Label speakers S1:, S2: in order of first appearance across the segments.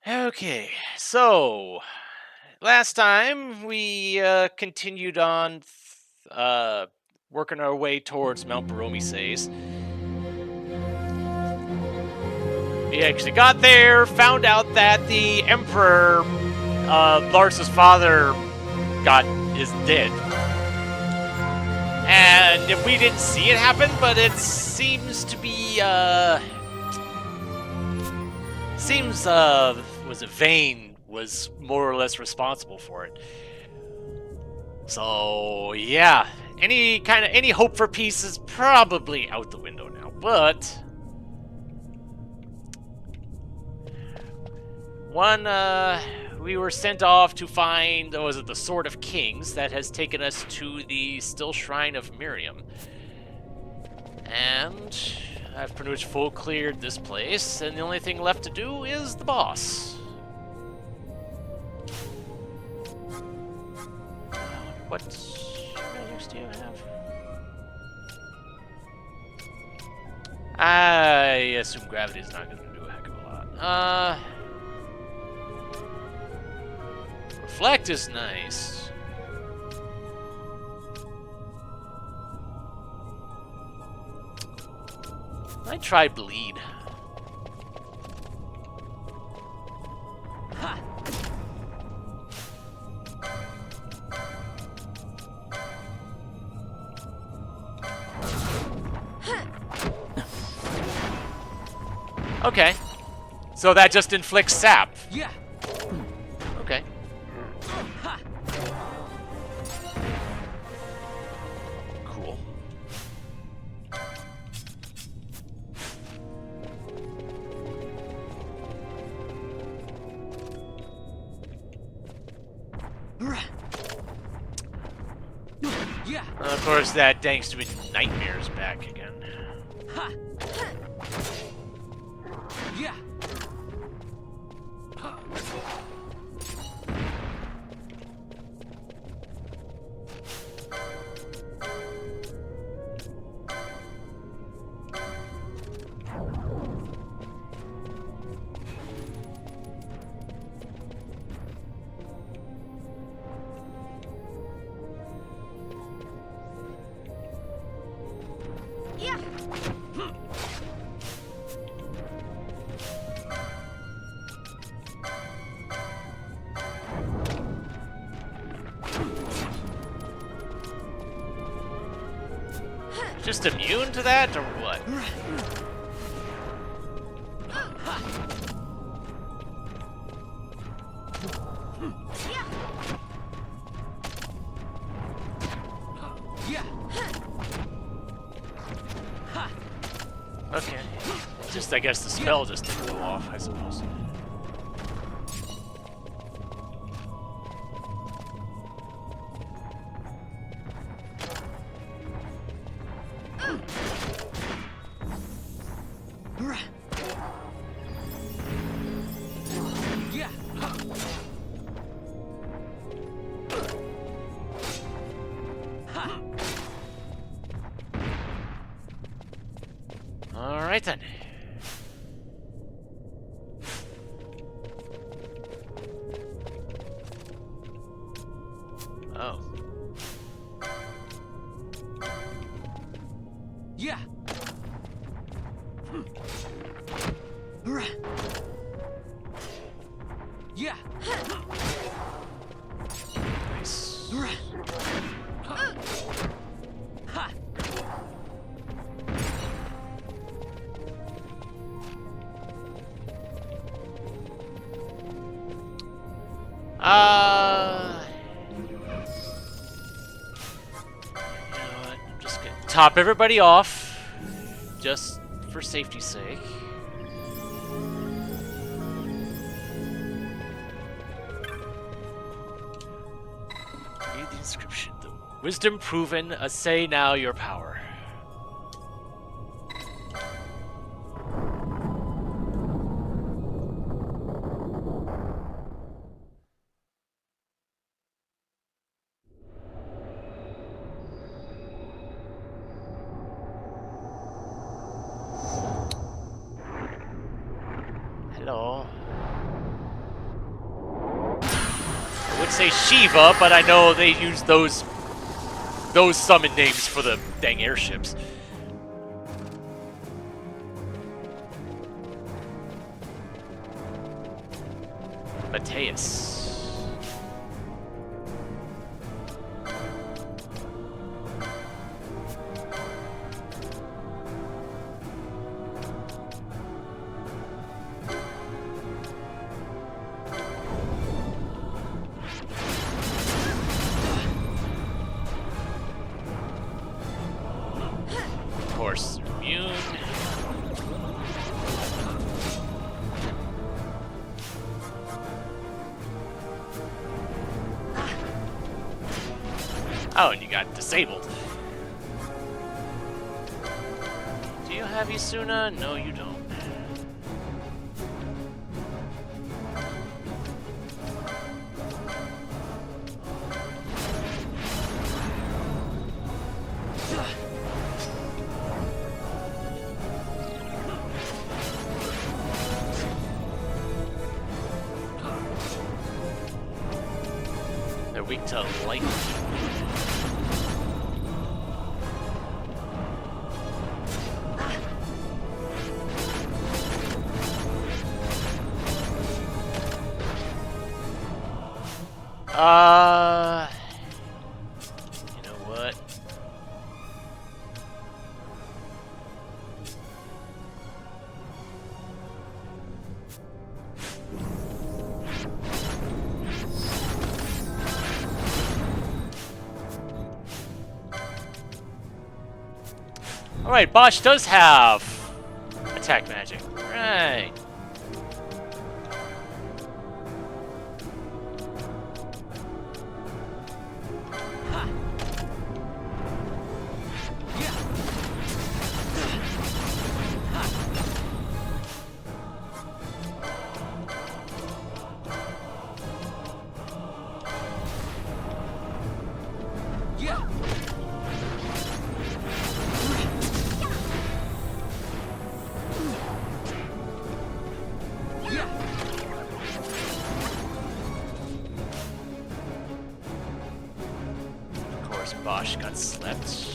S1: Okay, so last time we continued on working our way towards Mount Baromises. We actually got there, found out that the Emperor, Lars's father, is dead. And we didn't see it happen, but it seems to be, was it Vane was more or less responsible for it. So, yeah, any hope for peace is probably out the window now, but we were sent off to find, was it the Sword of Kings, that has taken us to the Still Shrine of Miriam. And I've pretty much full cleared this place, and the only thing left to do is the boss. What measures do you have? I assume gravity is not going to do a heck of a lot. Reflect is nice. I try bleed. Ha. Okay. So that just inflicts sap.
S2: Yeah.
S1: Okay. Cool.
S2: Yeah.
S1: And of course, that dang stupid nightmare's back again.
S2: Ha. Yeah.
S3: Yeah.
S1: Just immune to that, or what?
S2: Yeah.
S1: Okay. Just, I guess the spell just didn't go off, I suppose.
S2: Yeah.
S1: Alright then. Oh.
S2: Yeah. Yeah.
S1: Nice.
S2: Ha.
S1: You know what? I'm just gonna top everybody off, just for safety's sake. Read the inscription. The wisdom proven, assay now your power. Hello. would say Shiva, but I know they use those summon names for the dang airships. Mateus. Of course, immune. Oh, and you got disabled. Do you have Isuna? No, you don't. They're weak to light. You know what? Alright, Bosch does have attack magic. Right. Bosch got slept.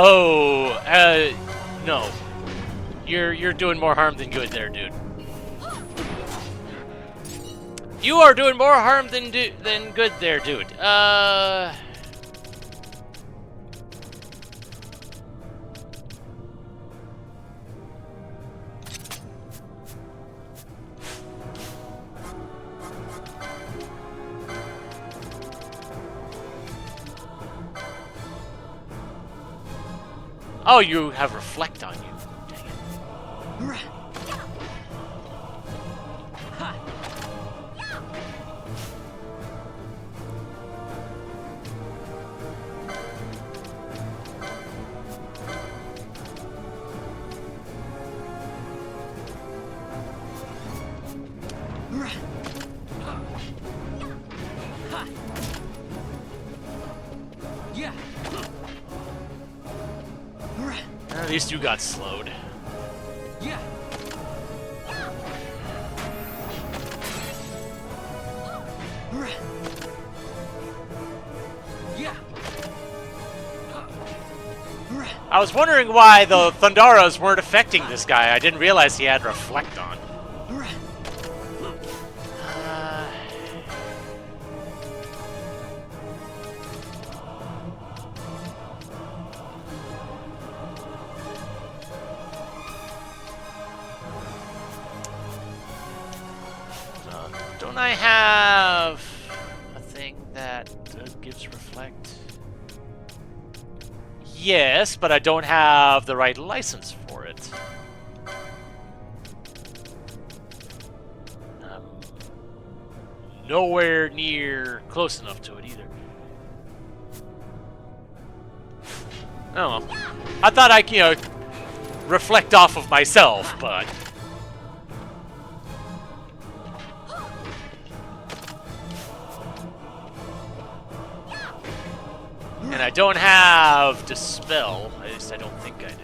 S1: Oh, no. You're doing more harm than good there, dude. You are doing more harm than good there, dude. Oh, you have reflect on you. Dang it. At least you got slowed.
S2: Yeah.
S1: I was wondering why the Thundaras weren't affecting this guy. I didn't realize he had reflect on. Don't I have a thing that gives reflect? Yes, but I don't have the right license for it. Nowhere near close enough to it either. Oh well. I thought I could, reflect off of myself, but... And I don't have Dispel. At least I don't think I do.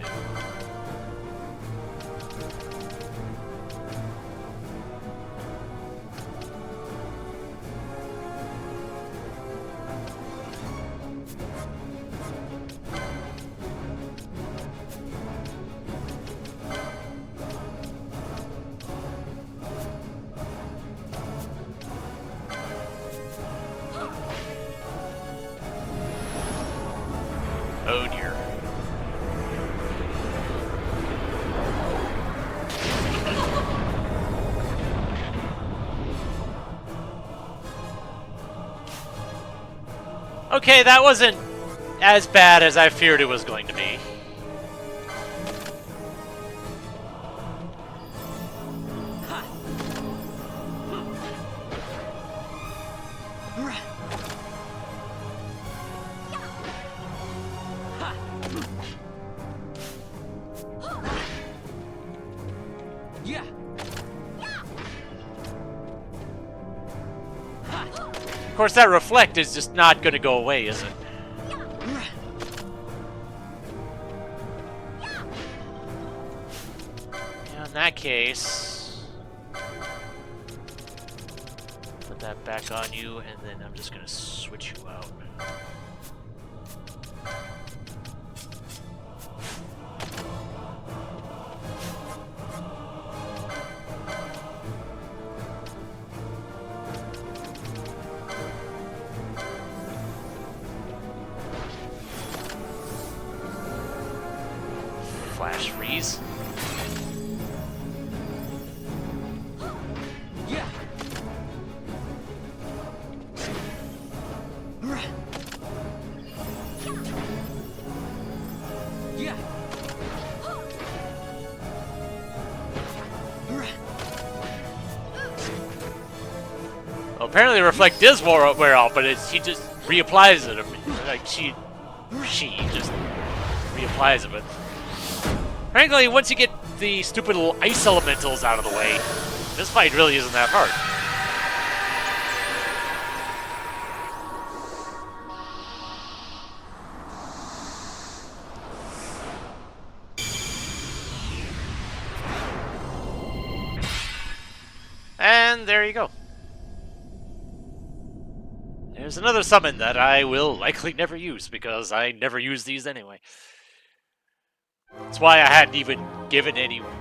S1: Oh dear. Okay, that wasn't as bad as I feared it was going to be.
S2: Yeah.
S1: Of course, that reflect is just not going to go away, is it? Yeah, in that case, put that back on you, and then I'm just going to switch you out. Flash freeze.
S2: Yeah. Yeah.
S1: Well, apparently reflect does wear off, but he just reapplies it. Like she just reapplies it. But frankly, once you get the stupid little ice elementals out of the way, this fight really isn't that hard. And there you go. There's another summon that I will likely never use, because I never use these anyway. That's why I hadn't even given anyone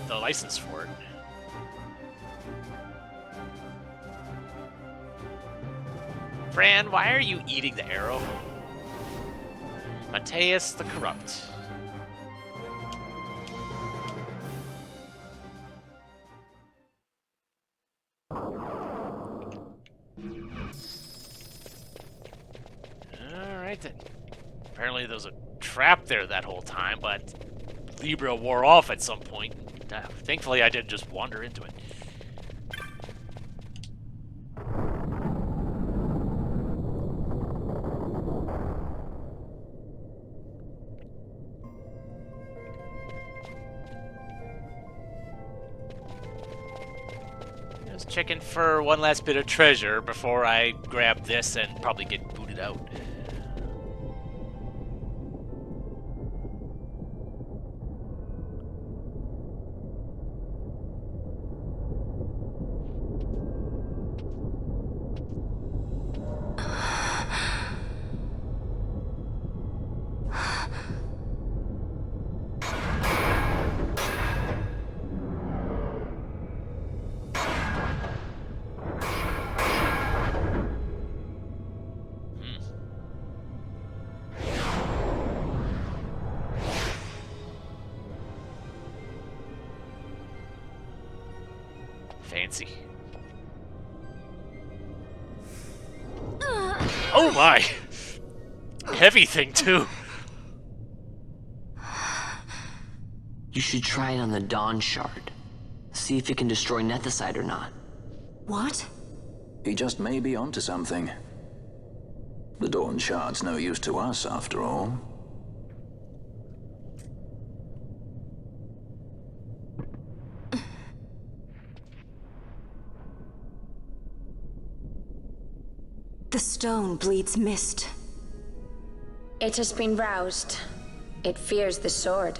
S1: the license for it. Fran, why are you eating the arrow? Mateus the Corrupt. Alright then. Apparently there was a trap there that whole time, but Libra wore off at some point. Thankfully I didn't just wander into it. Just checking for one last bit of treasure before I grab this and probably get booted out. Fancy. Oh my! heavy thing, too.
S3: You should try it on the Dawn Shard. See if it can destroy nethicite or not.
S4: What?
S5: He just may be onto something. The Dawn Shard's no use to us, after all.
S4: The stone bleeds mist.
S6: It has been roused. It fears the sword.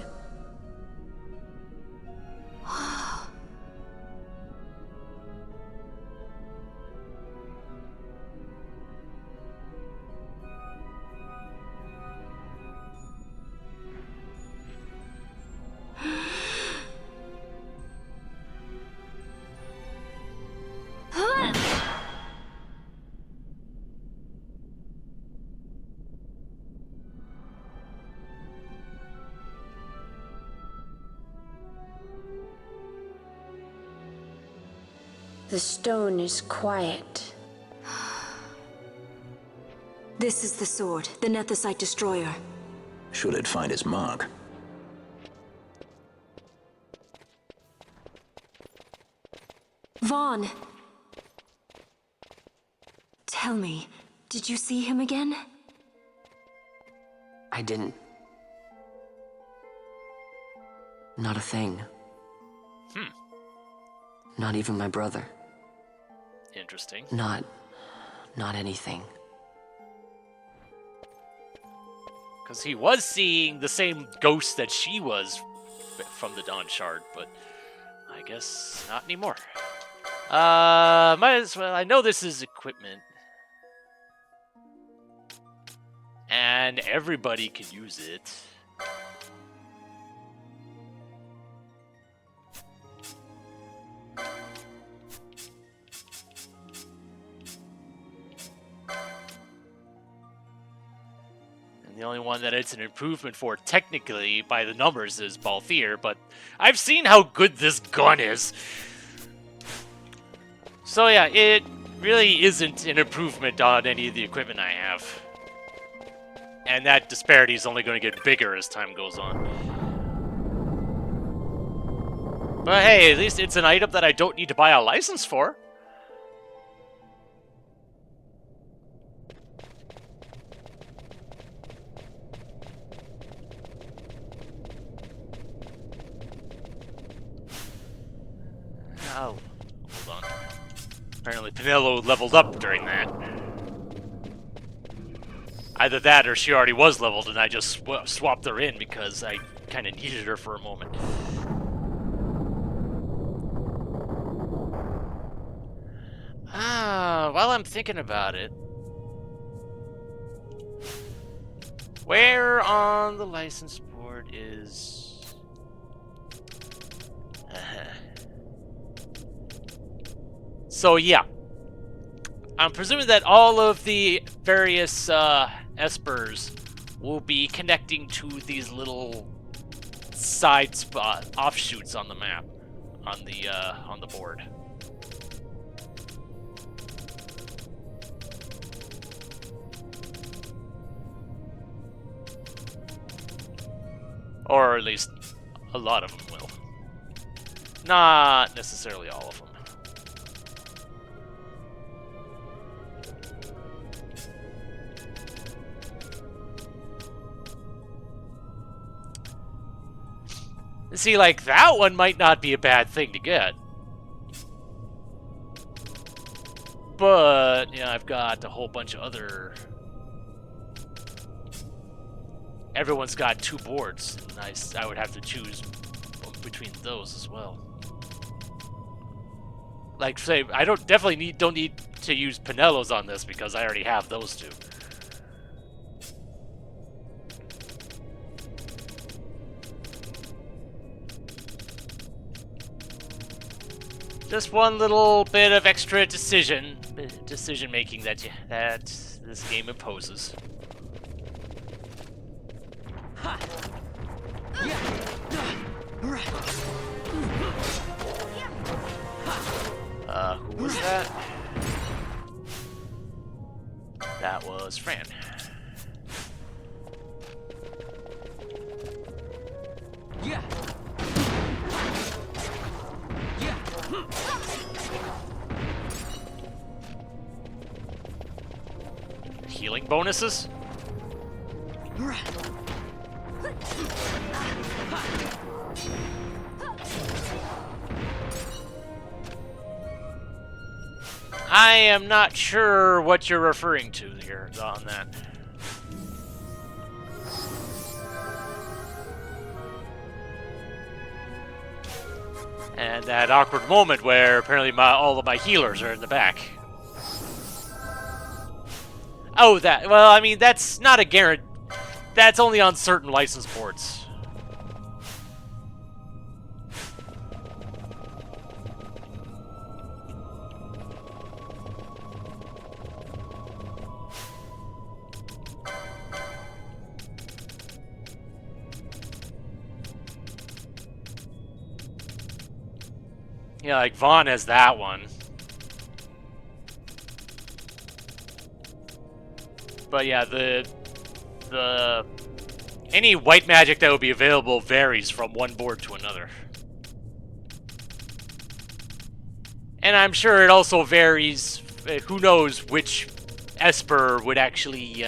S6: The stone is quiet.
S4: This is the sword, the nethicite destroyer.
S5: Should it find its mark?
S4: Vaughn! Tell me, did you see him again?
S3: I didn't. Not a thing. Not even my brother.
S1: Interesting.
S3: Not anything.
S1: Because he was seeing the same ghost that she was from the Dawn Shard, but I guess not anymore. Might as well. I know this is equipment. And everybody can use it. The only one that it's an improvement for, technically, by the numbers, is Balthier, but I've seen how good this gun is. So yeah, it really isn't an improvement on any of the equipment I have. And that disparity is only going to get bigger as time goes on. But hey, at least it's an item that I don't need to buy a license for. Oh, hold on. Apparently Penelo leveled up during that. Either that or she already was leveled and I just swapped her in because I kind of needed her for a moment. While I'm thinking about it, where on the license board is... So yeah, I'm presuming that all of the various espers will be connecting to these little side offshoots on the map, on the board. Or at least a lot of them will. Not necessarily all of them. See, like, that one might not be a bad thing to get. But, yeah, I've got a whole bunch of other... Everyone's got 2 boards, and I would have to choose between those as well. Like, say, I don't need to use Penelo's on this because I already have those 2. Just one little bit of extra decision making that this game imposes. Who was that? That was Fran. healing bonuses. I am not sure what you're referring to here on that. And that awkward moment where apparently all of my healers are in the back. Oh, that. Well, I mean, that's not a guarantee. That's only on certain license ports. Yeah, like Vaughn has that one. But yeah, the any white magic that would be available varies from one board to another. And I'm sure it also varies, who knows which Esper would actually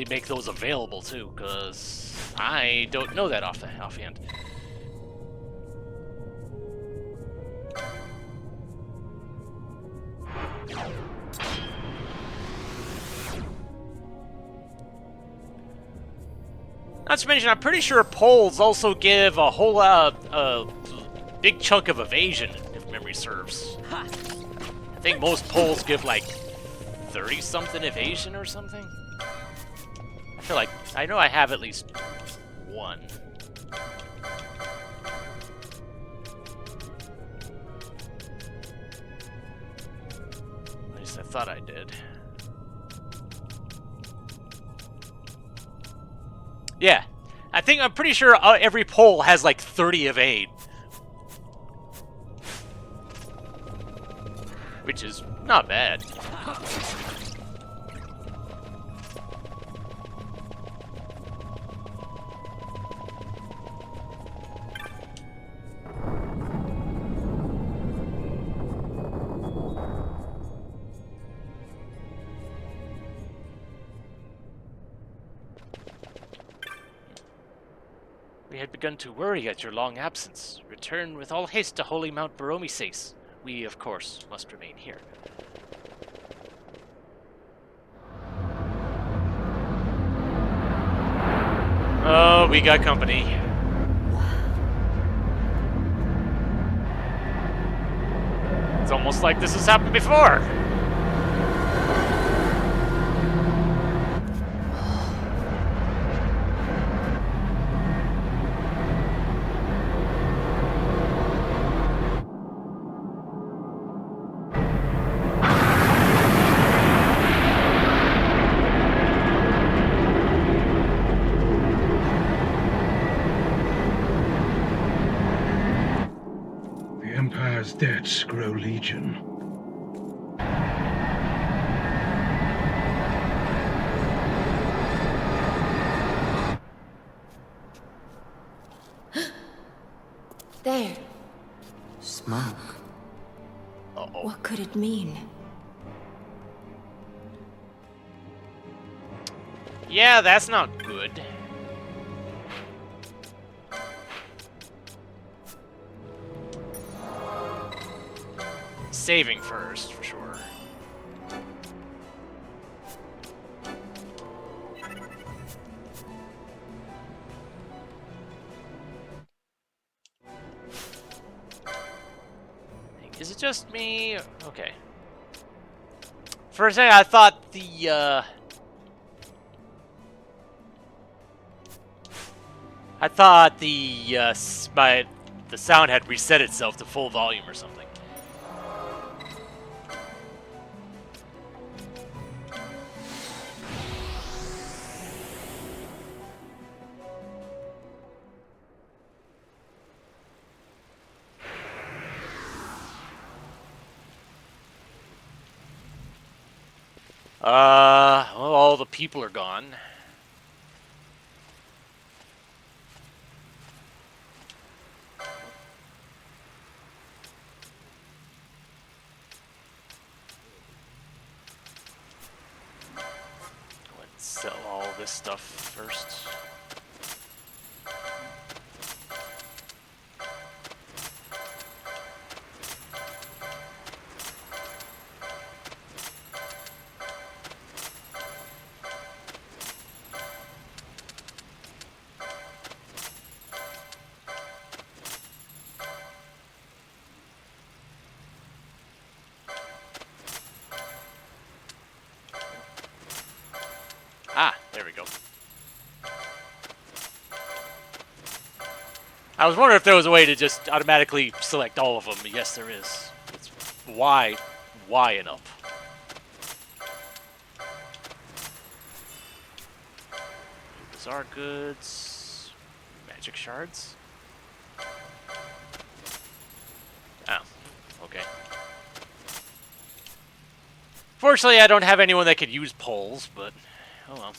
S1: make those available too, because I don't know that offhand. Not to mention, I'm pretty sure polls also give a whole big chunk of evasion, if memory serves. I think most polls give like 30-something evasion or something. I feel like I know I have at least one. At least I thought I did. Yeah, I'm pretty sure every poll has like 30 evade. Which is not bad. We had begun to worry at your long absence. Return with all haste to Holy Mount Baromises. We, of course, must remain here. Oh, we got company. It's almost like this has happened before.
S7: Debts grow legion.
S4: There.
S3: Smoke.
S1: Uh-oh.
S4: What could it mean?
S1: Yeah, that's not good. Saving first, for sure. Is it just me? Okay. For a second, I thought the the sound had reset itself to full volume or something. Well, all the people are gone. this stuff first. Ah, there we go. I was wondering if there was a way to just automatically select all of them. Yes, there is. It's Y and up. Bizarre goods. Magic shards. Oh, okay. Fortunately, I don't have anyone that could use poles, but oh well.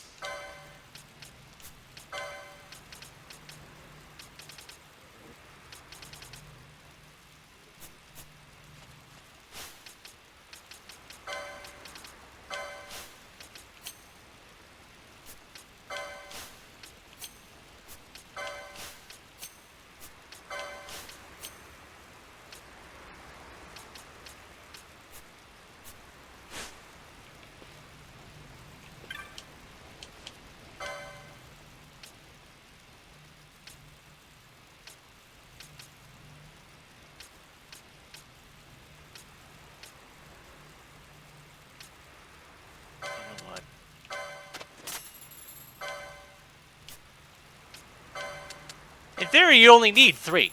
S1: In theory, you only need 3.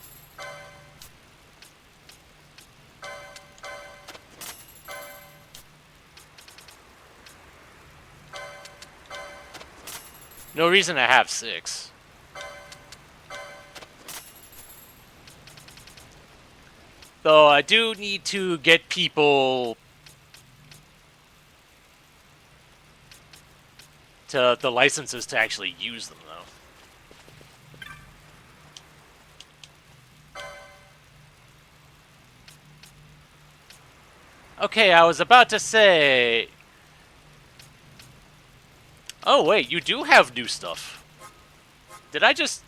S1: No reason to have 6. Though I do need to get people to the licenses to actually use them, though. Okay, I was about to say... Oh, wait, you do have new stuff. Did I just...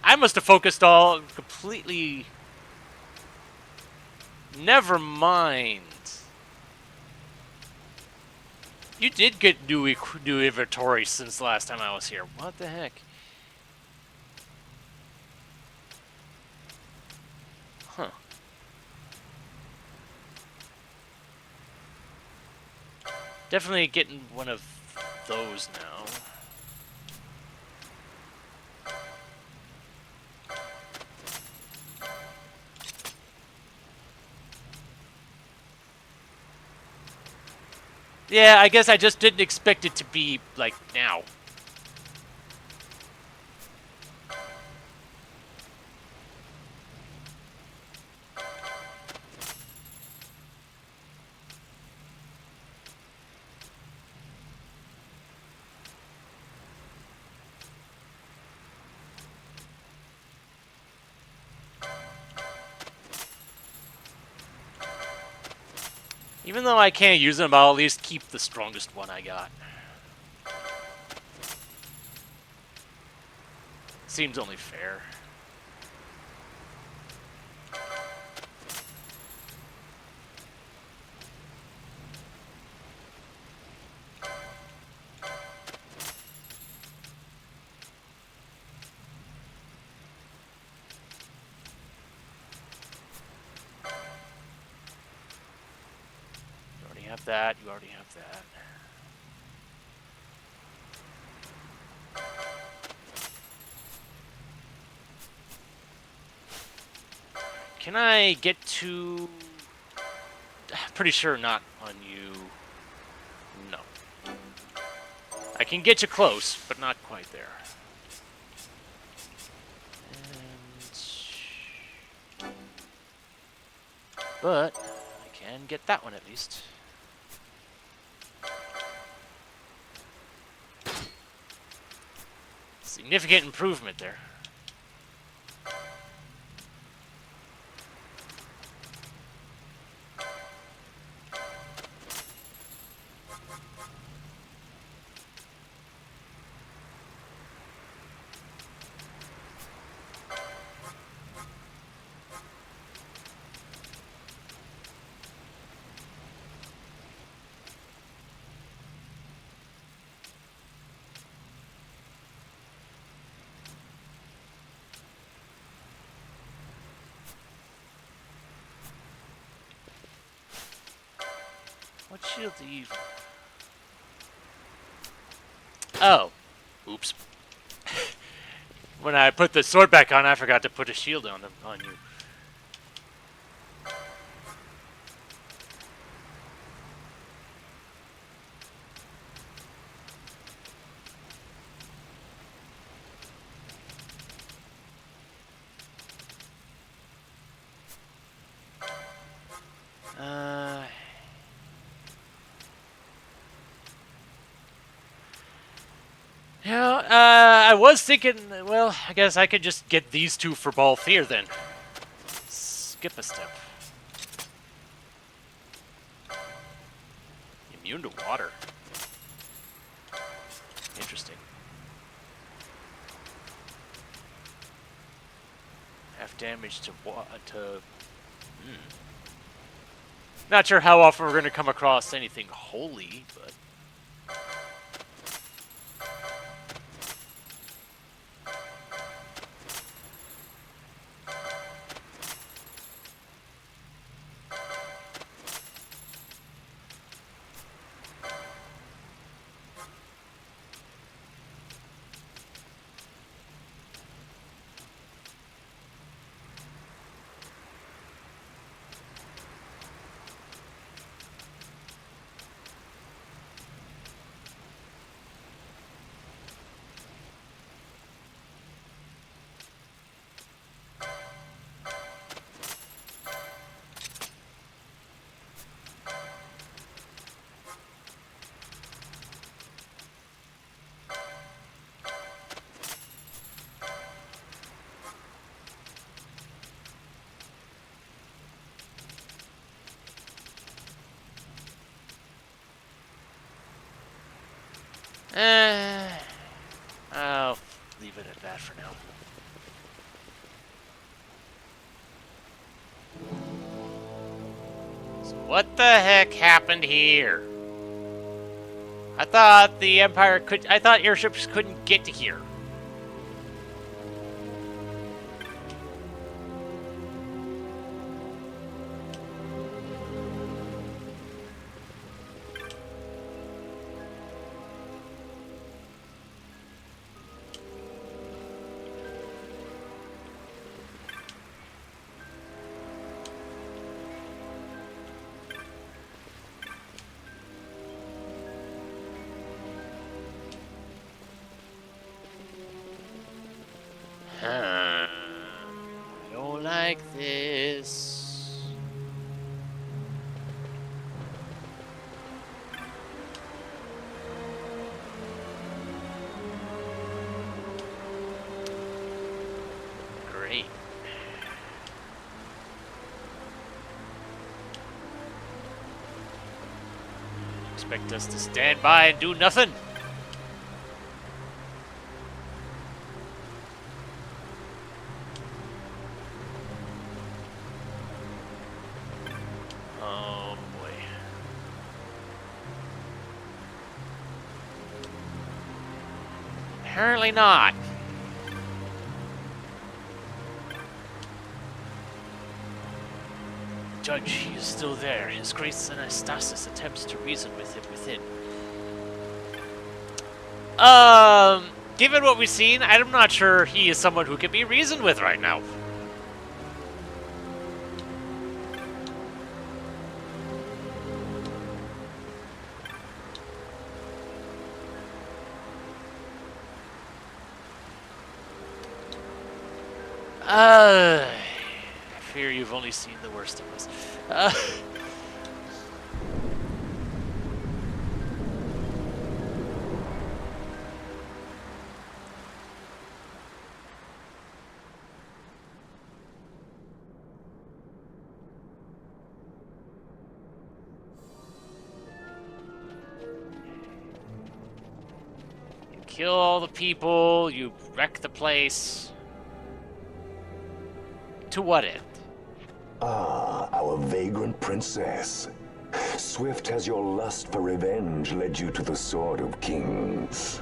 S1: I must have focused all completely... Never mind. You did get new inventory since last time I was here. What the heck? Huh. Definitely getting one of those now. Yeah, I guess I just didn't expect it to be, like, now. Even though I can't use them, I'll at least keep the strongest one I got. Seems only fair. That, you already have that. Can I get to... Pretty sure not on you. No. I can get you close, but not quite there. And... But I can get that one at least. Significant improvement there. What shield do you... Oh. Oops. When I put the sword back on, I forgot to put a shield on you. I was thinking, well, I guess I could just get these two for Balthier then. Skip a step. Immune to water. Interesting. Half damage to Not sure how often we're going to come across anything holy, but... I'll leave it at that for now. So what the heck happened here? I thought the Empire I thought airships couldn't get to here. I don't like this. Great. Expect us to stand by and do nothing? Apparently not. Judge, he is still there. His Grace Anastasis attempts to reason with him within. Given what we've seen, I'm not sure he is someone who can be reasoned with right now. I fear you've only seen the worst of us. You kill all the people, you wreck the place. To what end?
S8: Ah, our vagrant princess. Swift has your lust for revenge led you to the Sword of Kings.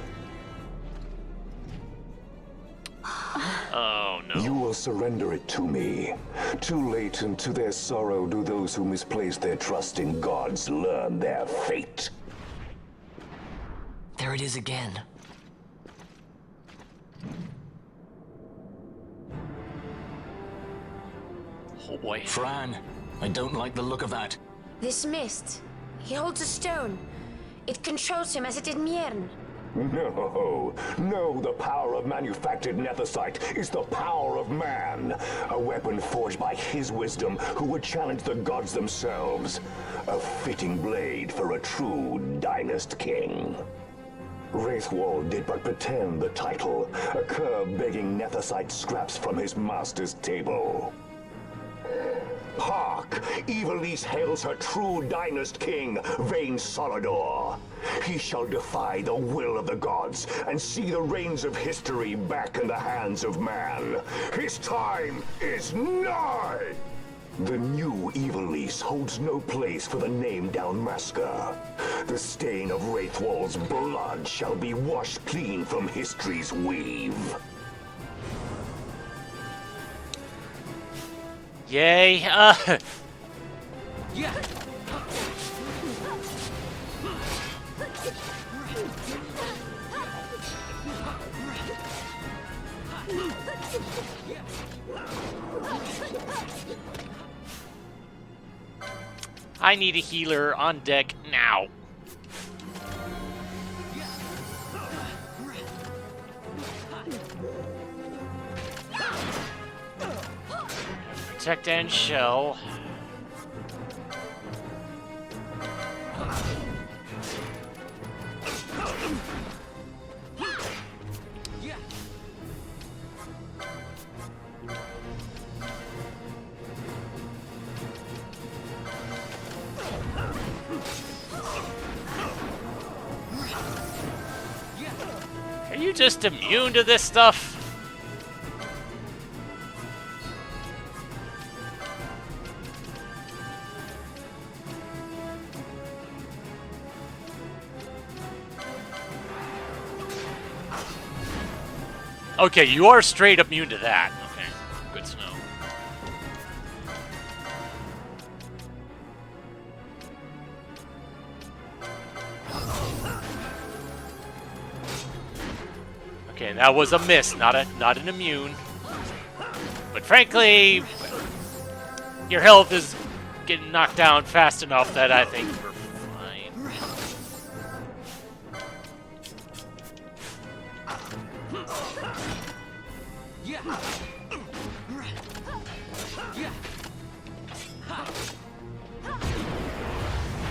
S1: Oh no. No.
S8: You will surrender it to me. Too late, and to their sorrow do those who misplace their trust in gods learn their fate.
S3: There it is again.
S1: Oh boy.
S5: Fran, I don't like the look of that.
S6: This mist. He holds a stone. It controls him as it did Mjern.
S8: No, the power of manufactured nethicite is the power of man. A weapon forged by his wisdom who would challenge the gods themselves. A fitting blade for a true dynast king. Wraithwall did but pretend the title, a cur begging nethicite scraps from his master's table. Hark! Evilise hails her true dynast king, Vain Solidor. He shall defy the will of the gods and see the reins of history back in the hands of man. His time is nigh! The new Evilise holds no place for the name Downmasker. The stain of Wraithwall's blood shall be washed clean from history's weave.
S1: Yay.
S2: Yeah.
S1: I need a healer on deck now. Protect and shell. Are you just immune to this stuff? Okay, you are straight up immune to that. Okay, good to know. Okay, that was a miss, not an immune. But frankly, your health is getting knocked down fast enough that I think we're fine.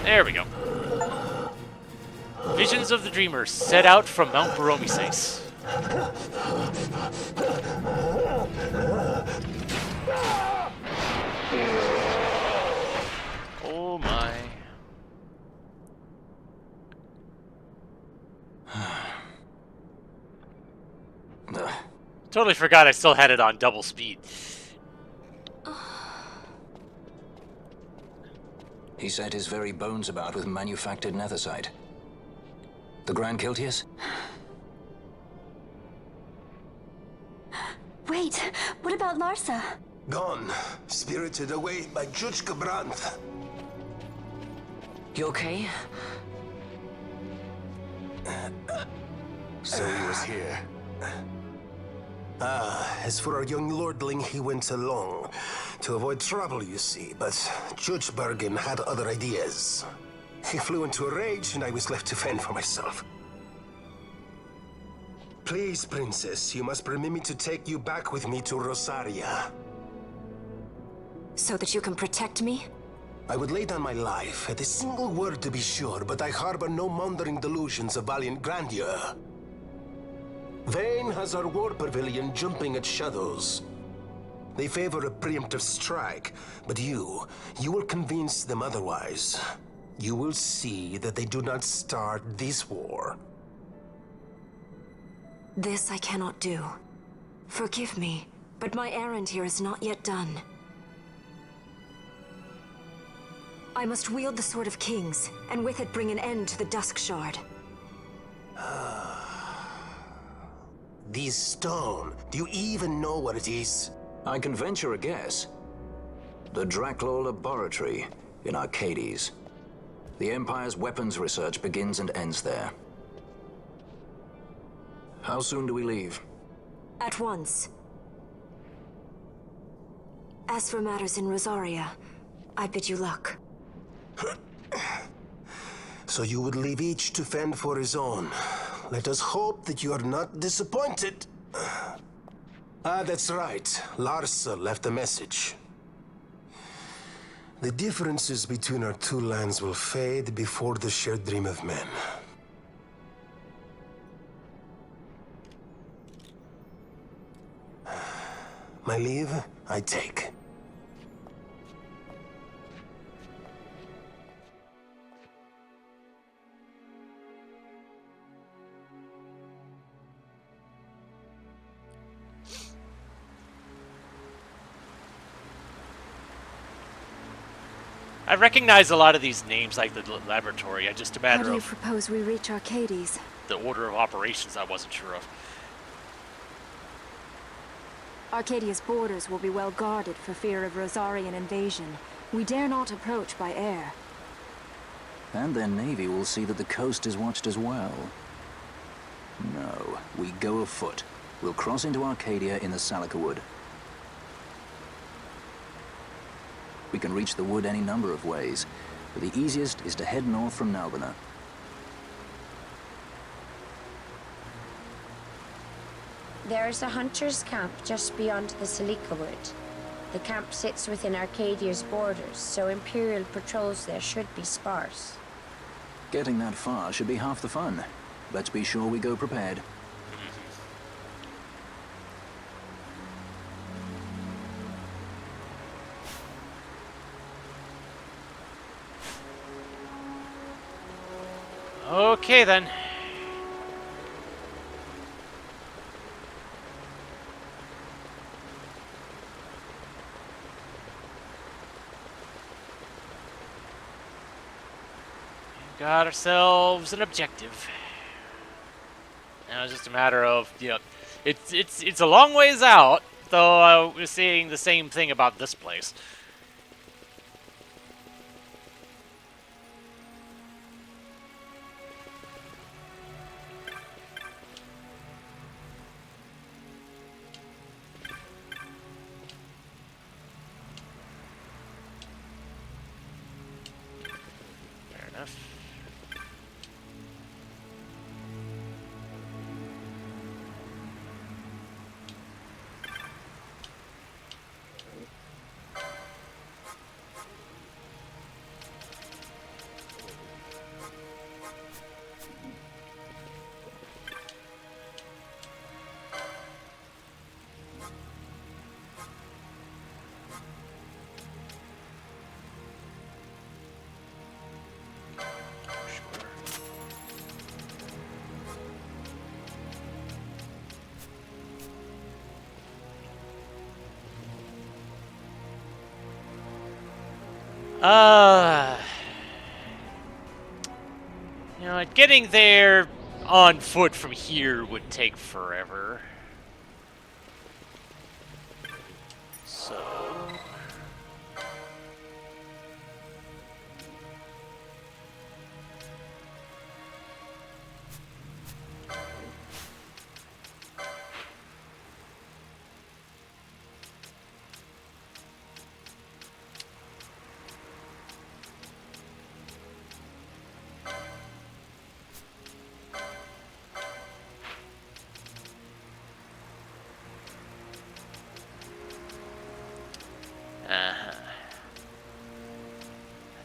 S1: There we go. Visions of the Dreamer set out from Mount Baromises. Oh my. Totally forgot I still had it on double speed.
S5: He set his very bones about with manufactured nethicite. The Grand Kiltius?
S4: Wait, what about Larsa?
S9: Gone, spirited away by Judge Brandt.
S3: You okay?
S9: So he was here. As for our young lordling, he went along. To avoid trouble, you see, but Judge Bergen had other ideas. He flew into a rage, and I was left to fend for myself. Please, Princess, you must permit me to take you back with me to Rosaria.
S4: So that you can protect me?
S9: I would lay down my life, at a single word to be sure, but I harbor no mundering delusions of valiant grandeur. Vane has our war pavilion jumping at shadows. They favor a preemptive strike, but you will convince them otherwise. You will see that they do not start this war.
S4: This I cannot do. Forgive me, but my errand here is not yet done. I must wield the Sword of Kings, and with it bring an end to the Dusk Shard.
S9: This stone, do you even know what it is?
S5: I can venture a guess. The Draclaw Laboratory in Arcades. The Empire's weapons research begins and ends there. How soon do we leave?
S4: At once. As for matters in Rosaria, I bid you luck.
S9: So you would leave each to fend for his own. Let us hope that you are not disappointed. Ah, that's right. Larsa left a message. The differences between our two lands will fade before the shared dream of men. My leave, I take.
S1: I recognize a lot of these names, like the laboratory. Just a
S4: How
S1: matter
S4: do you
S1: of
S4: propose we reach Arcades?
S1: the order of operations I wasn't sure of.
S4: Arcadia's borders will be well guarded for fear of Rosarian invasion. We dare not approach by air.
S5: And their navy will see that the coast is watched as well. No, we go afoot. We'll cross into Arcadia in the Salika Wood. We can reach the wood any number of ways, but the easiest is to head north from Nalbina.
S6: There is a hunter's camp just beyond the Salika Wood. The camp sits within Arcadia's borders, so Imperial patrols there should be sparse.
S5: Getting that far should be half the fun. Let's be sure we go prepared.
S1: Okay then. Got ourselves an objective. Now it's just a matter of, you know, it's a long ways out, though we're seeing the same thing about this place. Fair enough. You know, getting there on foot from here would take forever. So...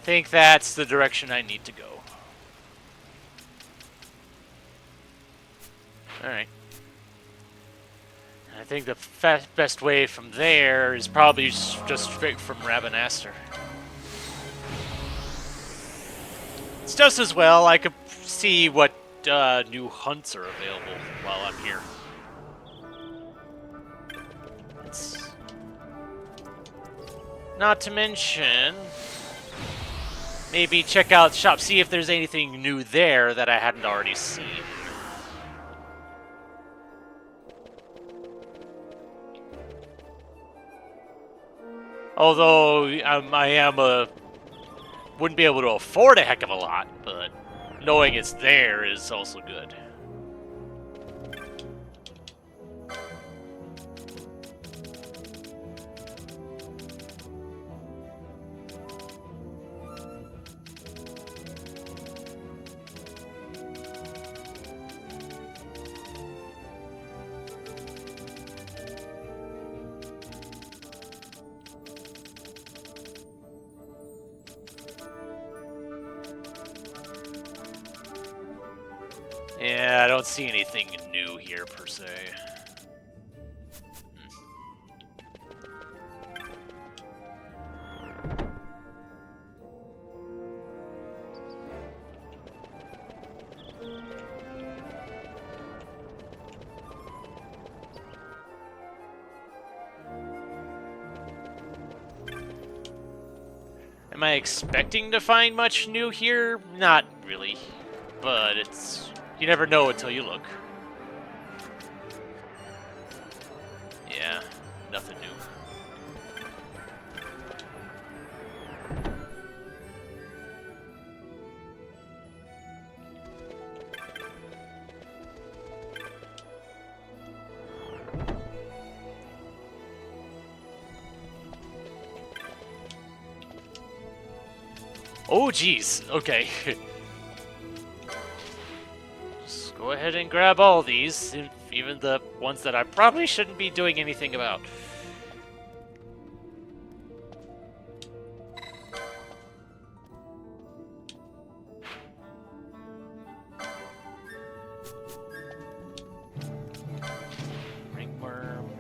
S1: I think that's the direction I need to go. Alright. I think the best way from there is probably just straight from Rabanastre. It's just as well I could see what new hunts are available while I'm here. Not to mention, maybe check out the shop, see if there's anything new there that I hadn't already seen. Although wouldn't be able to afford a heck of a lot, but knowing it's there is also good. Yeah, I don't see anything new here, per se. Am I expecting to find much new here? Not really, but it's... you never know until you look. Yeah, nothing new. Oh, geez. Okay. Just go ahead and grab all these, even the ones that I probably shouldn't be doing anything about. Ringworm.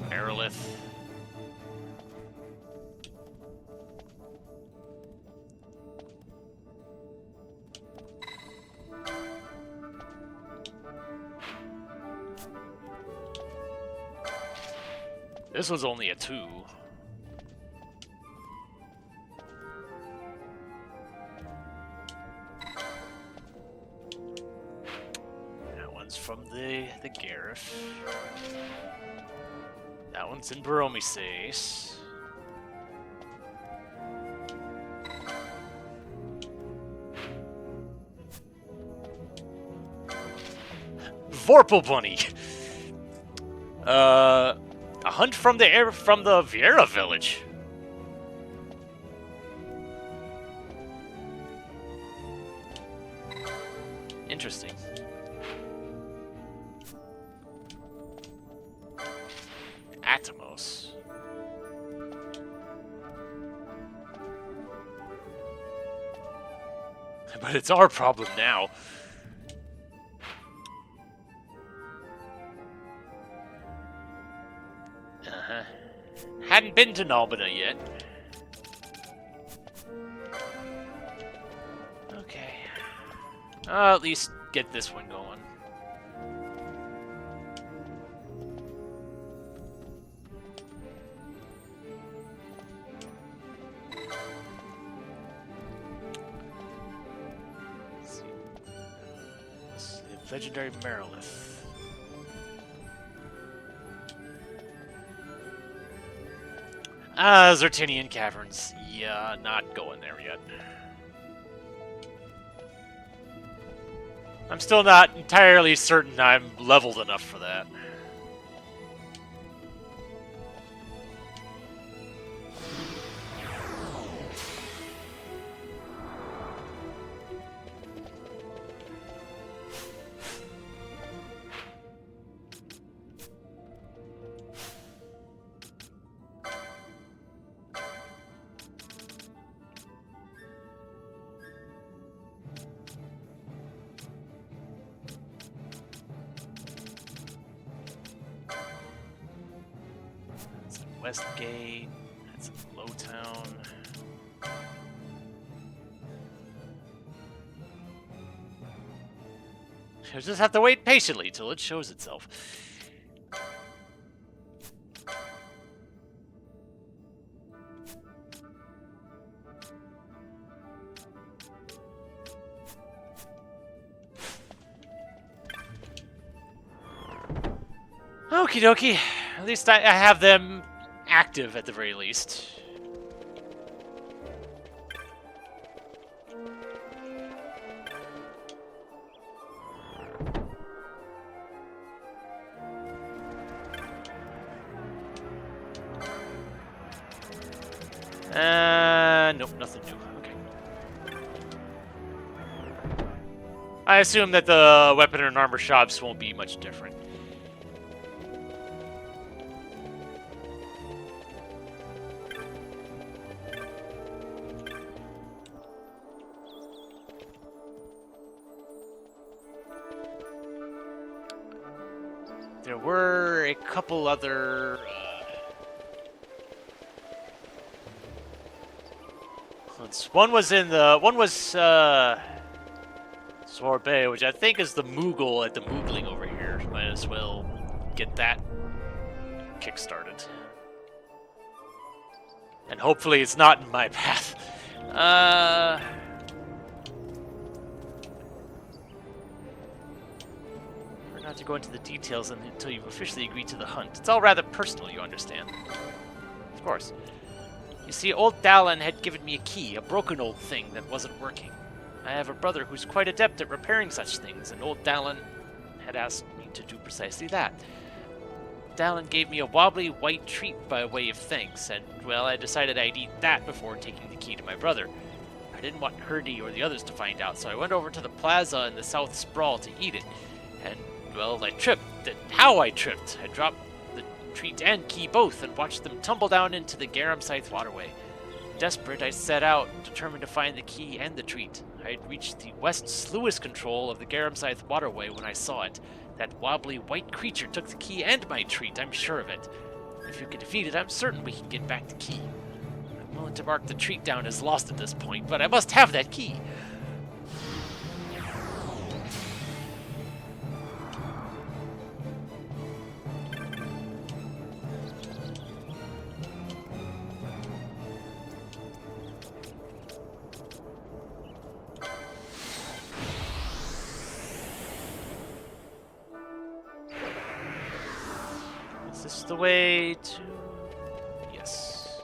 S1: Aerolith. This was only a 2. That one's from the Gareth. That one's in Baromises. Vorpal Bunny. A hunt from the Viera village. Interesting. Atomos. But it's our problem now. Uh-huh. Hadn't been to Nalbina yet. Okay. At least get this one going. Legendary Merilith. Zertinian Caverns. Yeah, not going there yet. I'm still not entirely certain I'm leveled enough for that. Westgate, that's in Lowtown. You'll just have to wait patiently till it shows itself. Okie dokie. At least I have them active at the very least. Nope, nothing new. Okay. I assume that the weapon and armor shops won't be much different. There were a couple other one was Sorbet, which I think is the Moogle at the Moogling over here. Might as well get that kick-started. And hopefully it's not in my path. We're not to go into the details until you've officially agreed to the hunt. It's all rather personal, you understand. Of course. You see, old Dallin had given me a key, a broken old thing that wasn't working. I have a brother who's quite adept at repairing such things, and old Dallin had asked me to do precisely that. Dallin gave me a wobbly white treat by way of thanks, and, well, I decided I'd eat that before taking the key to my brother. I didn't want Herdy or the others to find out, so I went over to the plaza in the South Sprawl to eat it. And, well, I tripped. How I tripped! I dropped the treat and key both, and watched them tumble down into the Garam-Scythe waterway. Desperate, I set out, determined to find the key and the treat. I had reached the west sluice control of the Garam-Scythe waterway when I saw it. That wobbly white creature took the key and my treat, I'm sure of it. If you can defeat it, I'm certain we can get back the key. I'm willing to mark the treat down as lost at this point, but I must have that key. Is this the way to... Yes.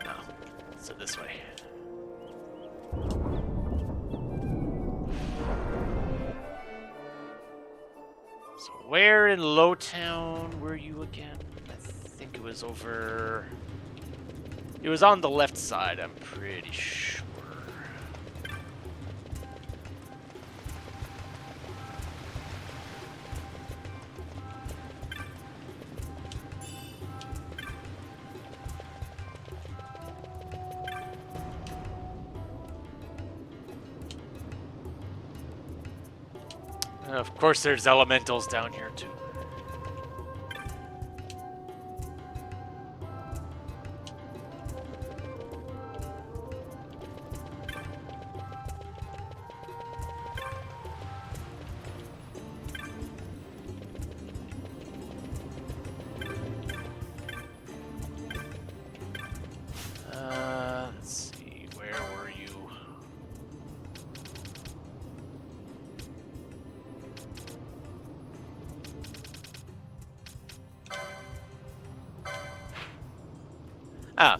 S1: No. So this way. So where in Lowtown were you again? I think it was over... It was on the left side, I'm pretty sure. Of course there's elementals down here too. Let's see, where were you? Ah.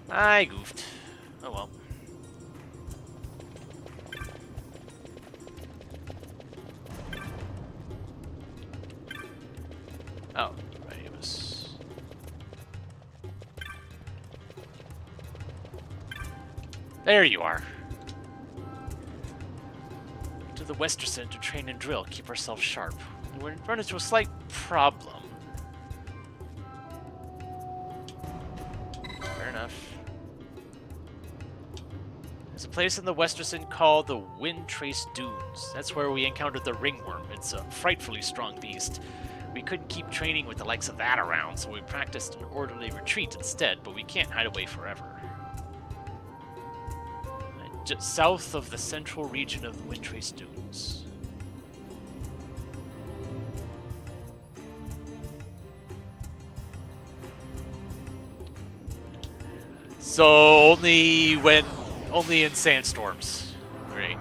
S1: I goofed. Oh well. Oh, right, it was... There you are. To the Westerson to train and drill, keep ourselves sharp. We run into a slight problem. Fair enough. There's a place in the Westerson called the Wind Trace Dunes. That's where we encountered the ringworm. It's a frightfully strong beast. We couldn't keep training with the likes of that around, so we practiced an orderly retreat instead, but we can't hide away forever. Just south of the central region of the Wind Trace Dunes. Let's So only in sandstorms. Great.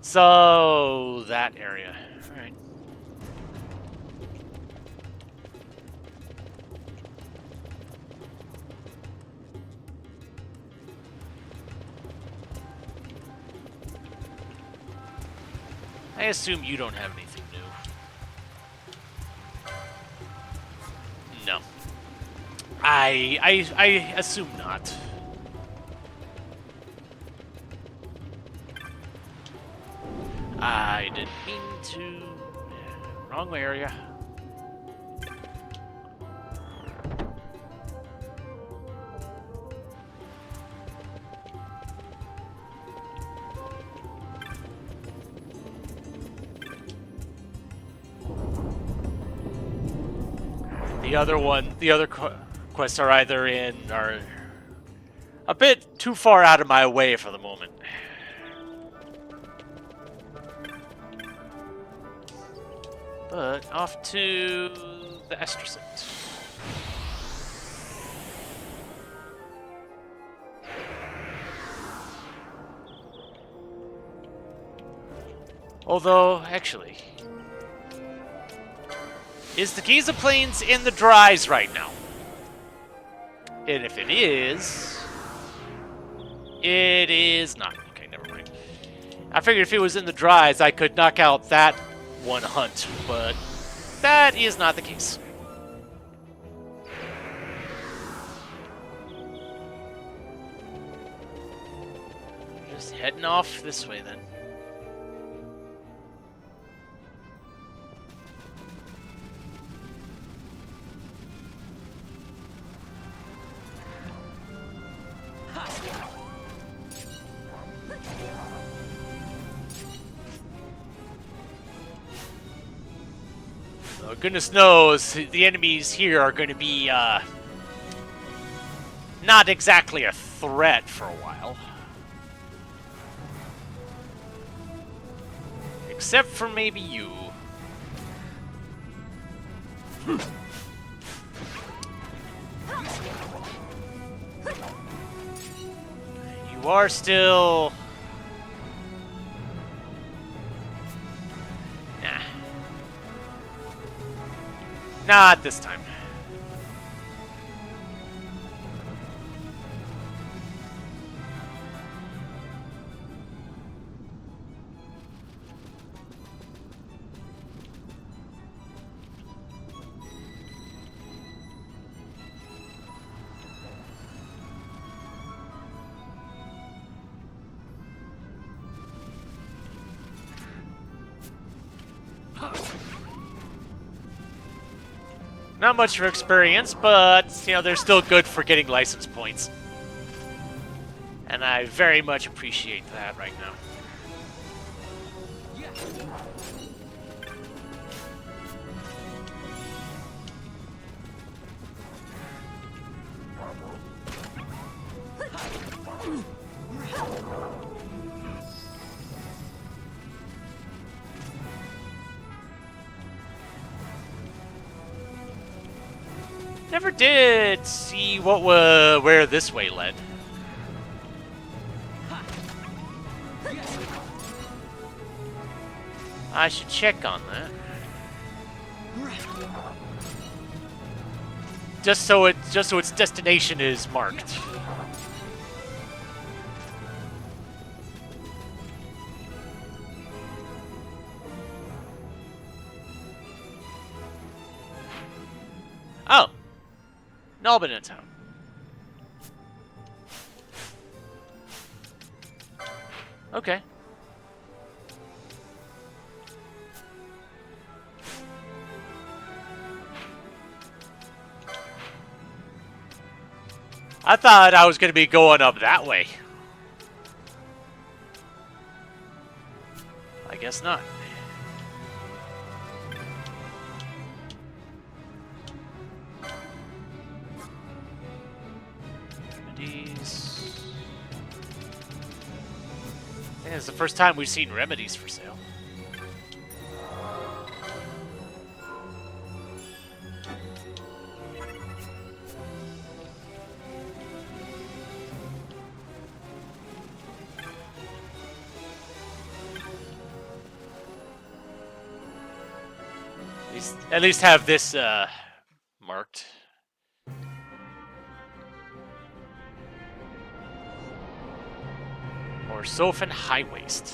S1: So that area. All right. I assume you don't have anything new. No. I assume not. I didn't mean to. Wrong area. The other quests are either are a bit too far out of my way for the moment. But off to the Estracent. Although, actually, is the Giza Plains in the Dries right now? And if it is not. Okay, never mind. I figured if it was in the Dries, I could knock out that one hunt, but that is not the case. Just heading off this way then. Goodness knows, the enemies here are going to be, not exactly a threat for a while. Except for maybe you. You are still... Not this time. Not much for experience, but, you know, they're still good for getting license points. And I very much appreciate that right now. Never did see where this way led. I should check on that. Just so its destination is marked. Oh. Nalbina Town. Okay. I thought I was going to be going up that way. I guess not. Yeah, it's the first time we've seen remedies for sale. At least have this marked. Or Sophin High Waist.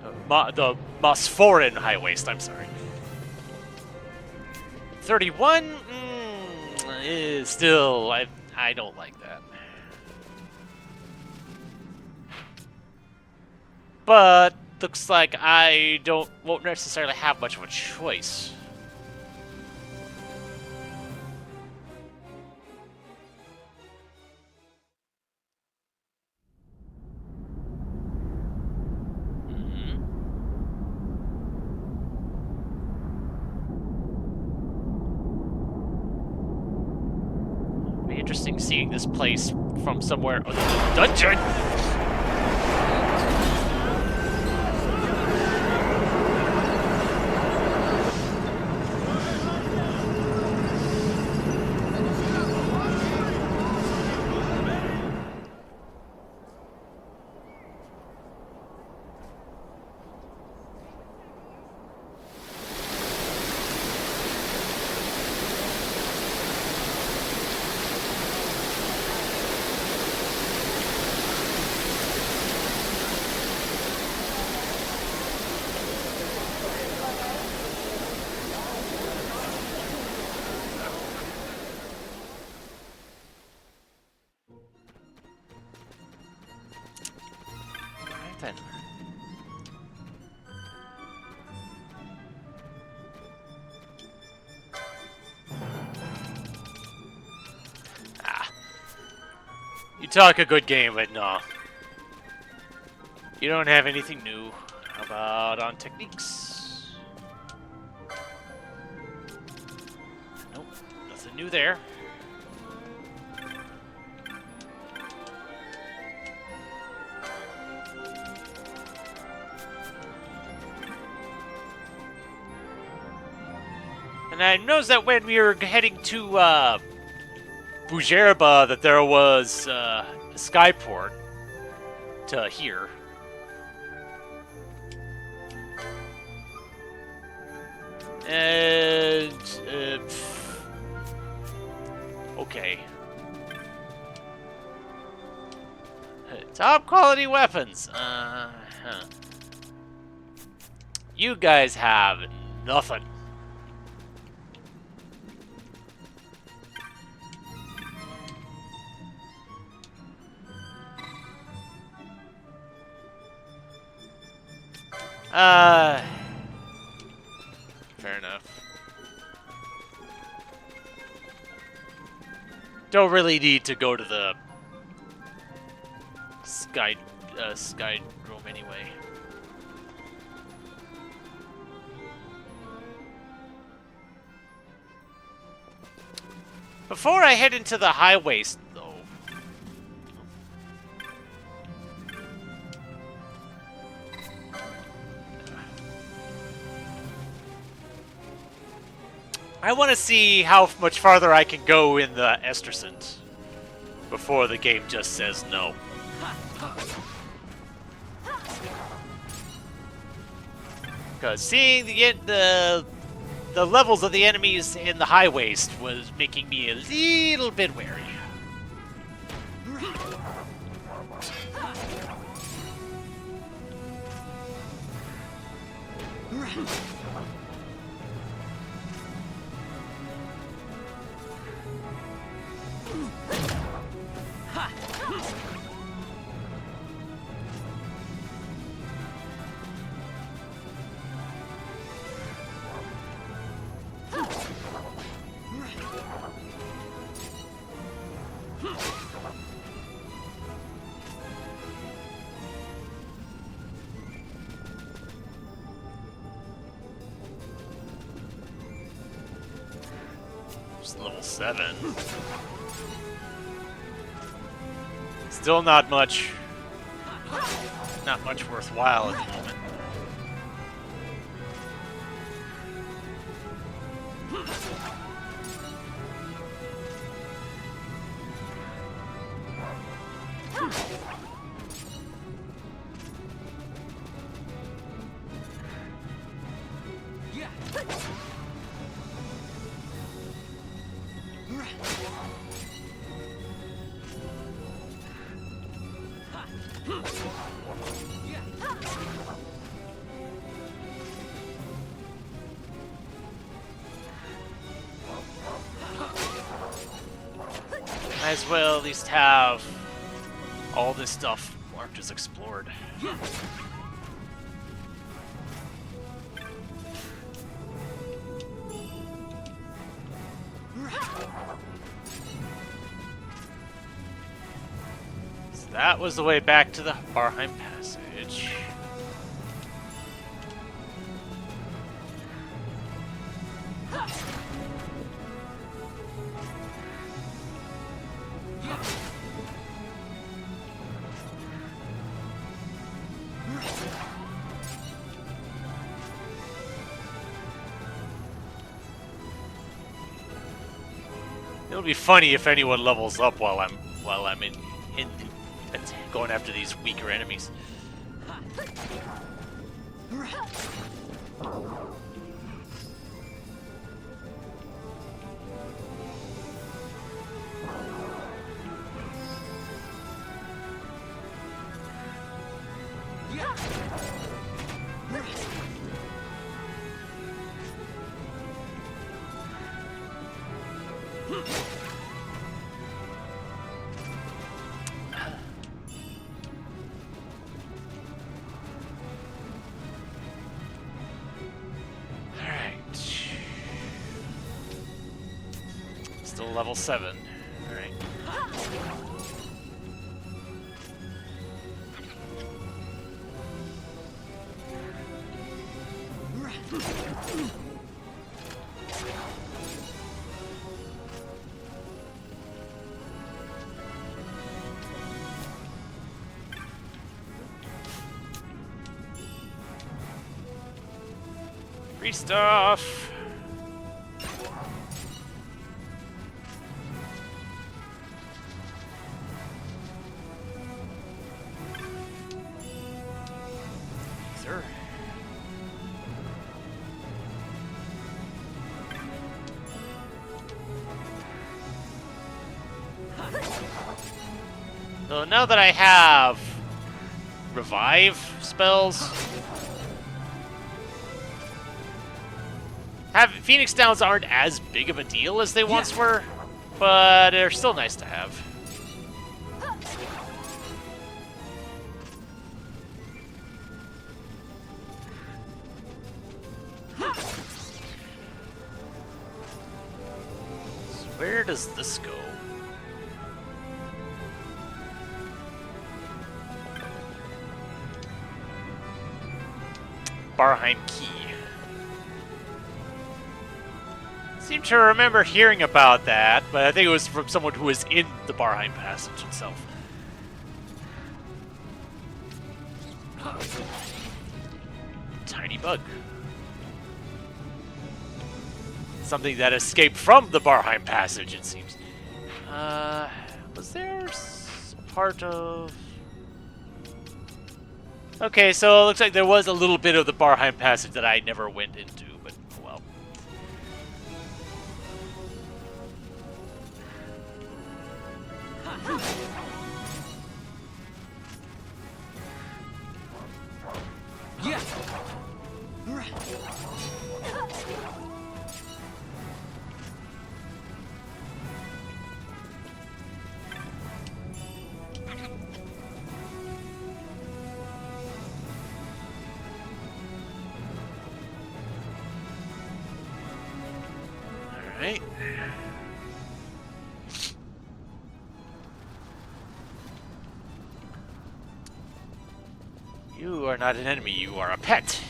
S1: The Mosforan High Waist, I'm sorry. 31 is still, I don't like that. But looks like I won't necessarily have much of a choice. Be interesting seeing this place from somewhere other than the dungeon. Then. You talk a good game, but no. You don't have anything new. How about on techniques? Nope, nothing new there. And I noticed that when we were heading to Bujerba that there was a skyport to here. And okay. Top quality weapons. You guys have nothing. Fair enough. Don't really need to go to the Sky Room anyway. Before I head into the high waist, though, I want to see how much farther I can go in the Estersund before the game just says no. Because seeing the levels of the enemies in the high waist was making me a little bit wary. Just level 7. Still not much. not much worthwhile at the moment.
S2: Yeah.
S1: Might as well at least have all this stuff marked as explored. So that was the way back to the Barheim Passage. It'll be funny if anyone levels up while I'm in going after these weaker enemies. Still level 7. Alright. Free stuff! So now that I have revive spells, Phoenix Downs aren't as big of a deal as they once were, but they're still nice to have. So where does this go? Barheim Key. Seem to remember hearing about that, but I think it was from someone who was in the Barheim Passage itself. Tiny bug. Something that escaped from the Barheim Passage, it seems. Was there part of... Okay, so it looks like there was a little bit of the Barheim Passage that I never went into, but oh well.
S2: Yeah.
S1: Alright. You are not an enemy, you are a pet.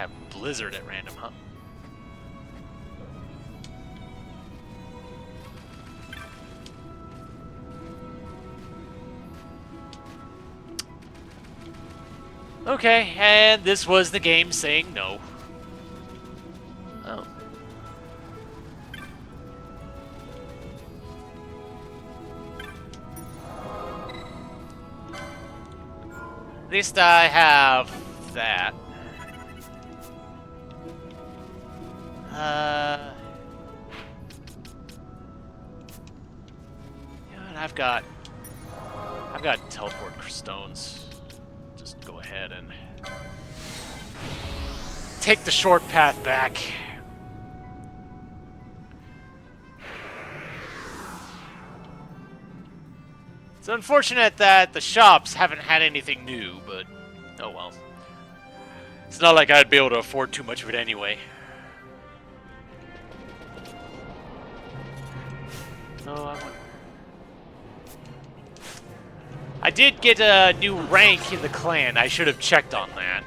S1: have Blizzard at random, huh? Okay, and this was the game saying no. Oh. At least I have that. Yeah, and I've got teleport stones. Just go ahead and take the short path back. It's unfortunate that the shops haven't had anything new, but oh well. It's not like I'd be able to afford too much of it anyway. So I did get a new rank in the clan. I should have checked on that.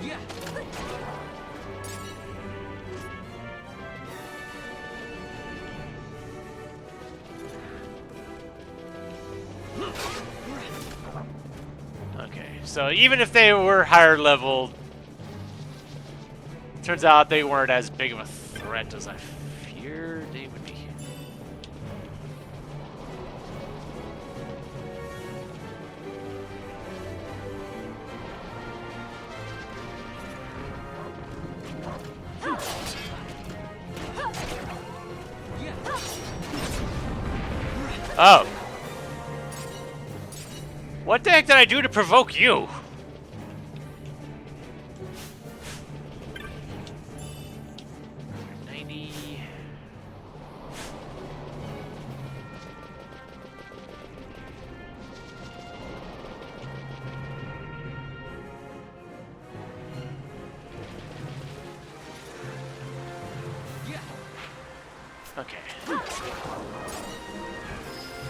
S2: Yeah.
S1: Okay, so even if they were higher level, turns out they weren't as big of a threat as I feared they would be. Oh. What the heck did I do to provoke you? Okay.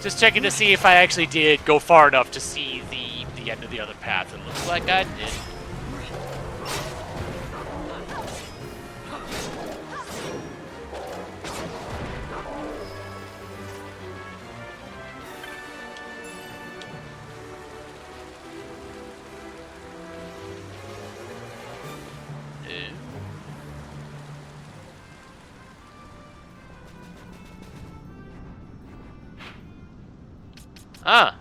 S1: Just checking to see if I actually did go far enough to see the end of the other path. It looks like I did. Ah.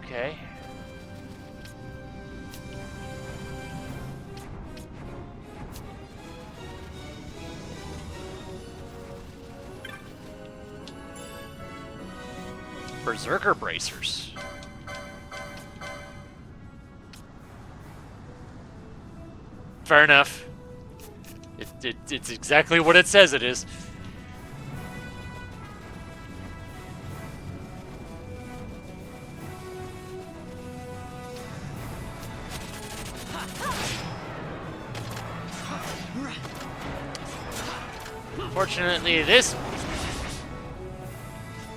S1: Okay. Berserker bracers. Fair enough. It's exactly what it says it is. Fortunately, this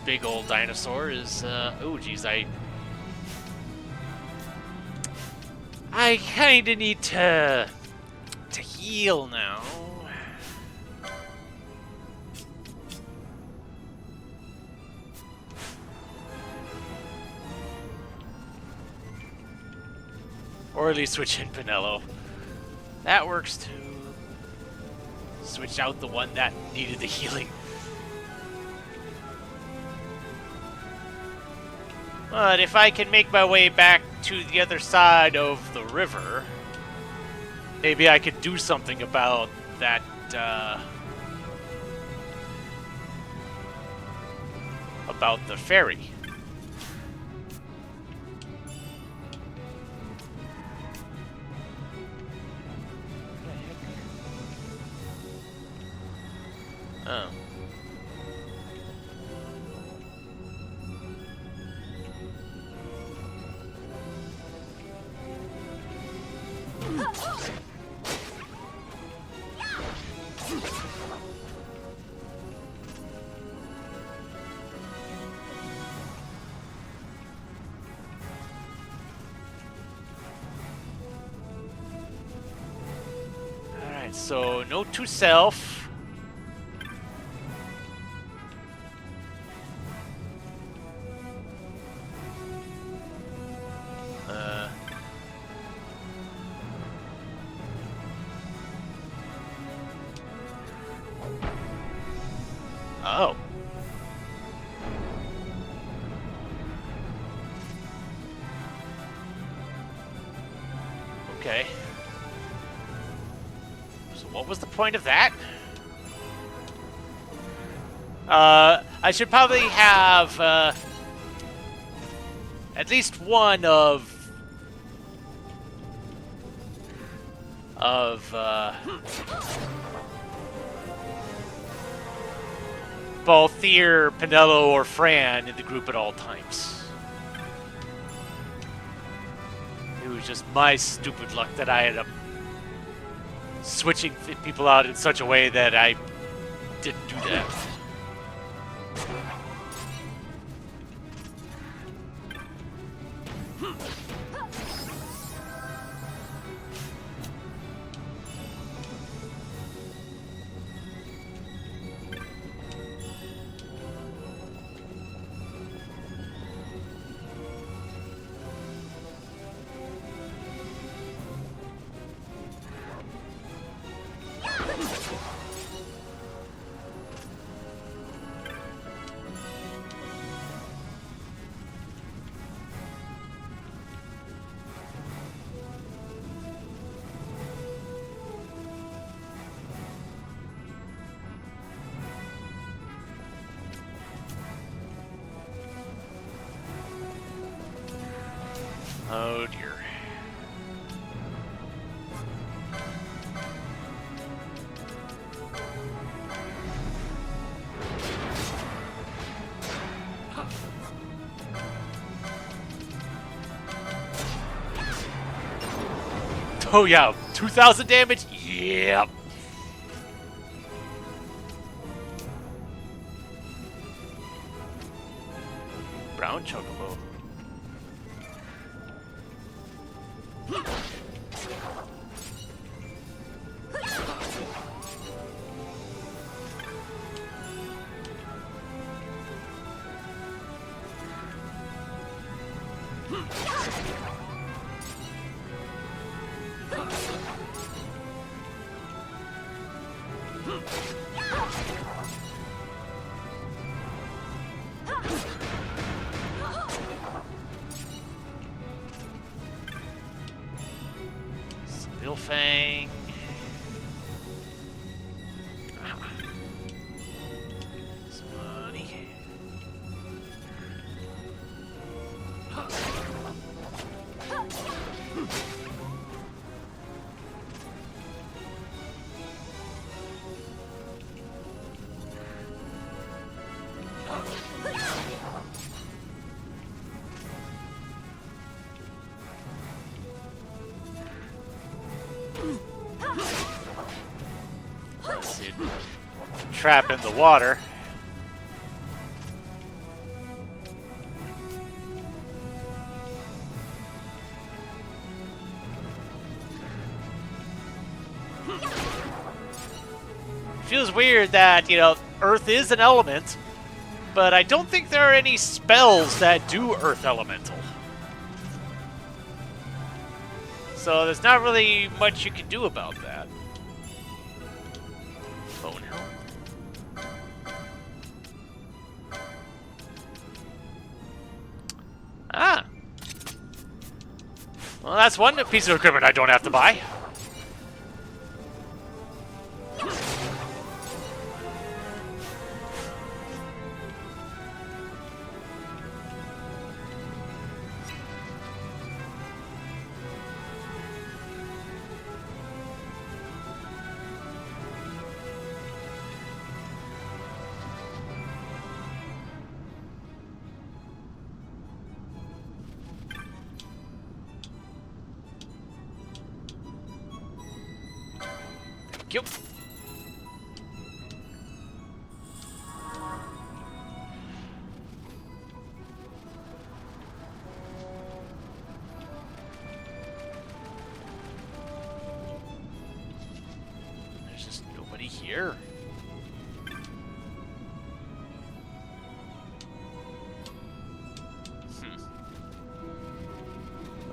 S1: big old dinosaur is, oh geez, I kinda need to heal now. Or at least switch in Pinello. That works too. Switch out the one that needed the healing. But if I can make my way back to the other side of the river, maybe I could do something about that, about the ferry. Oh. so note to self. Oh. Okay. So what was the point of that? I should probably have at least one of both Thier, Pinello, or Fran in the group at all times. It was just my stupid luck that I ended up switching people out in such a way that I didn't do that. Oh dear. Oh yeah, 2,000 damage? Yep. Brown chocobo. Fang. Some money. Trap in the water. Feels weird that, you know, Earth is an element, but I don't think there are any spells that do Earth Elemental. So there's not really much you can do about that. Bone helm. Ah. Well, that's one piece of equipment I don't have to buy. Yep. here.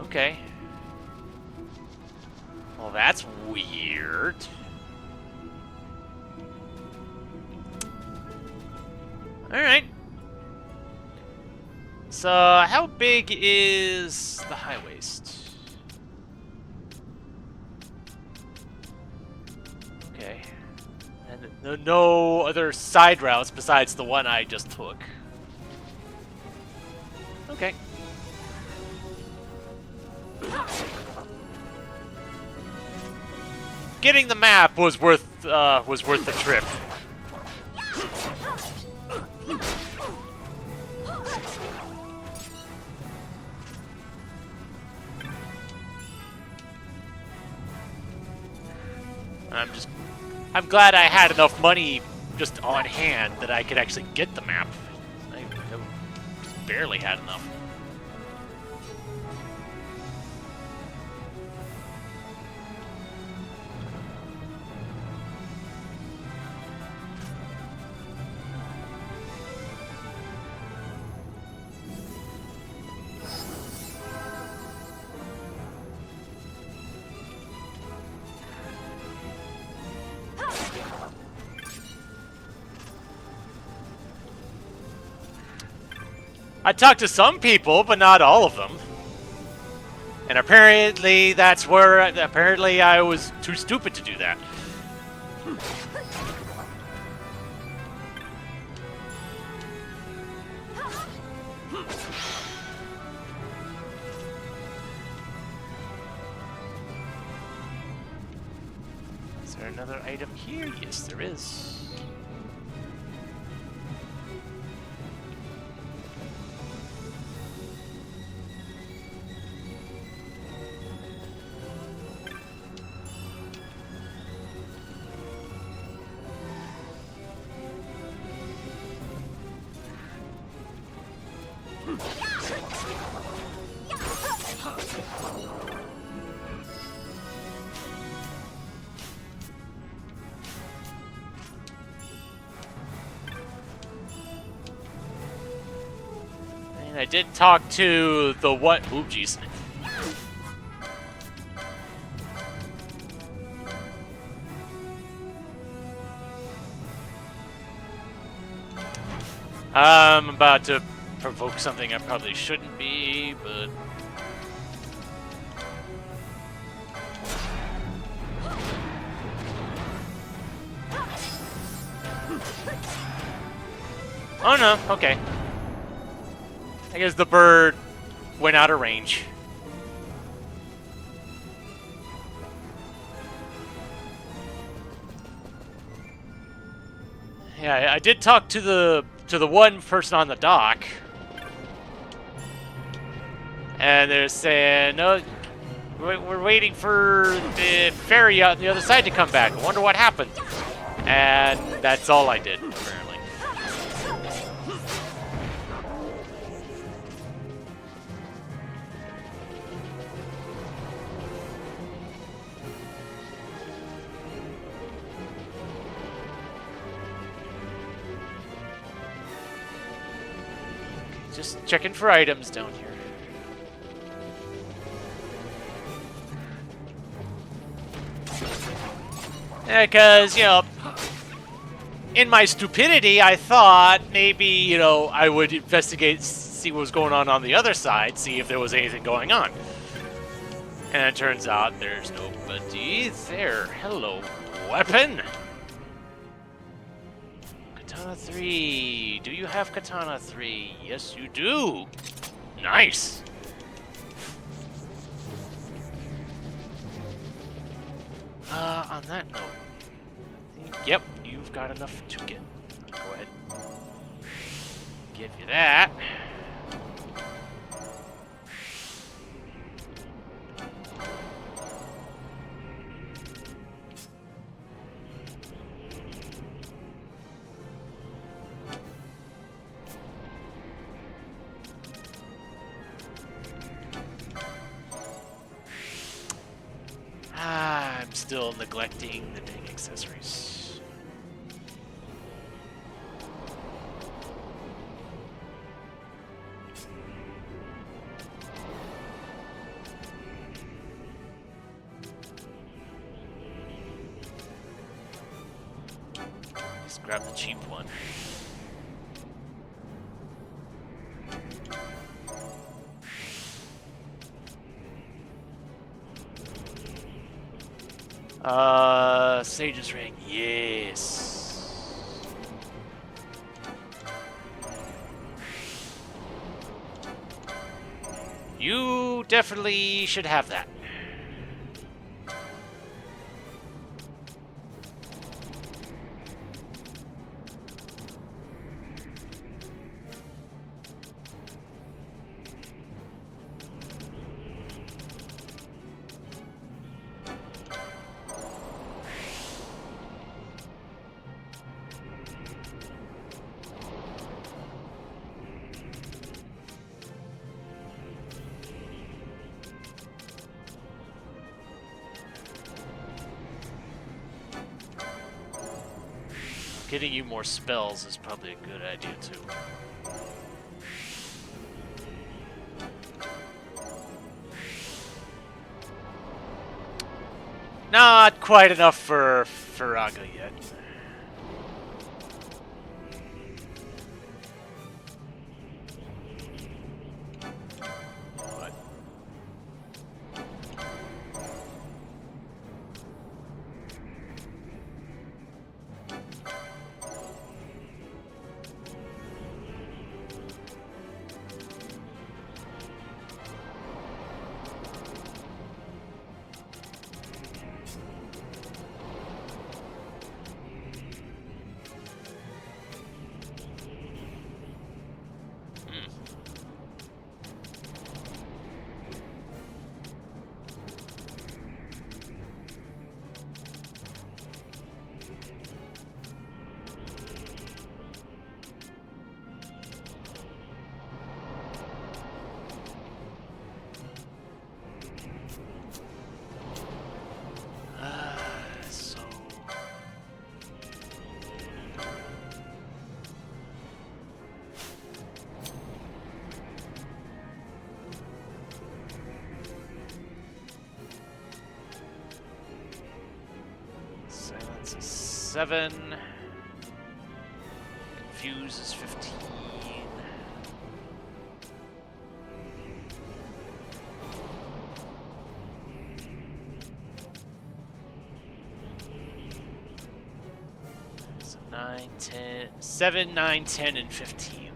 S1: Okay. Well, that's weird. Alright. So, how big is the high waist? Okay. And no other side routes besides the one I just took. Okay. Getting the map was worth the trip. I'm glad I had enough money just on hand that I could actually get the map. I just barely had enough. I talked to some people, but not all of them. And apparently that's where... Apparently I was too stupid to do that. Is there another item here? Yes, there is. I did talk to the what? Ooh, jeez. I'm about to provoke something I probably shouldn't be, but... Oh no, okay. I guess the bird went out of range. Yeah, I did talk to the one person on the dock, and they're saying, "No, we're waiting for the ferry on the other side to come back. I wonder what happened." And that's all I did, apparently. Just checking for items down here. Because, you know, in my stupidity, I thought maybe, you know, I would investigate, see what was going on the other side, see if there was anything going on. And it turns out there's nobody there. Hello, weapon! Katana 3. Do you have Katana 3? Yes, you do. Nice. On that note, yep, you've got enough to get. Go ahead. Give you that. I'm still neglecting the dang accessories. grab the cheap one. Sage's Ring, yes. You definitely should have that. Getting you more spells is probably a good idea, too. Not quite enough for Faraga yet. What? Silence is 7. Confuse is 15. So 9, 10, 7, 9, 10, and 15.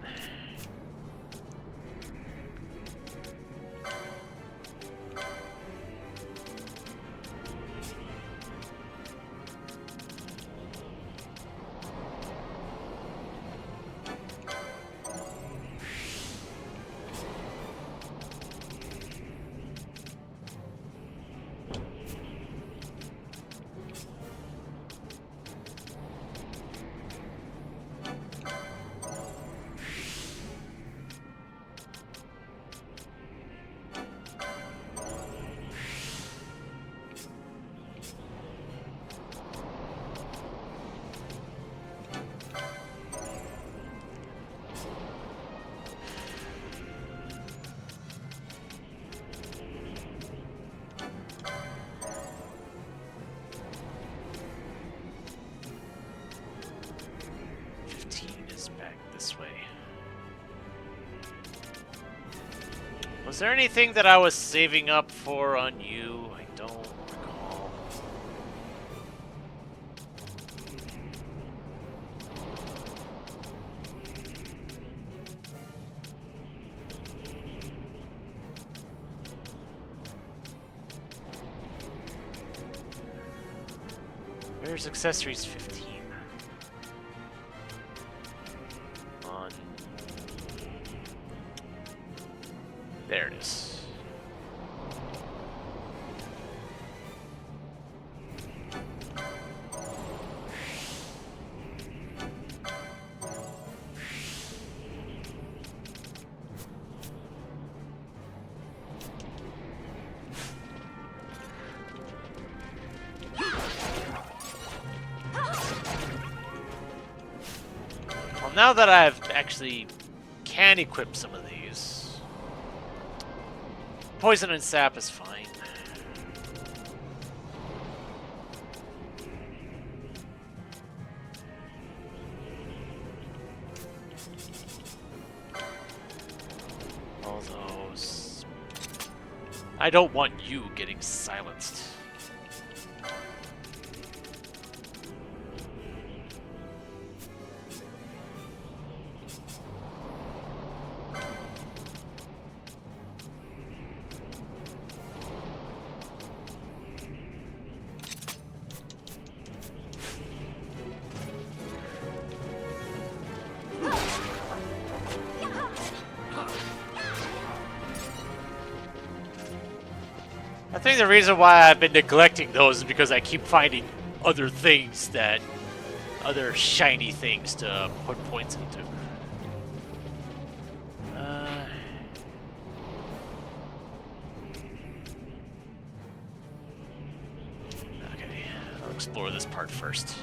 S1: Was there anything that I was saving up for on you? I don't recall. Where's accessories 15? On. There it is. Well, now that I've actually can equip some of these, poison and sap is fine. I don't want you getting silenced. I think the reason why I've been neglecting those is because I keep finding other things other shiny things to put points into. Okay, I'll explore this part first.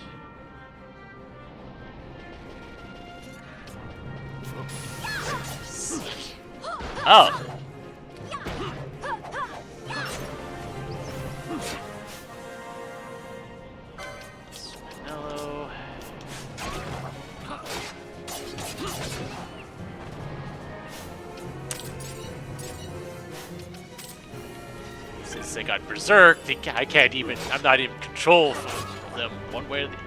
S1: Oh. Since they got berserked, I can't even, I'm not even in control of them one way or the other.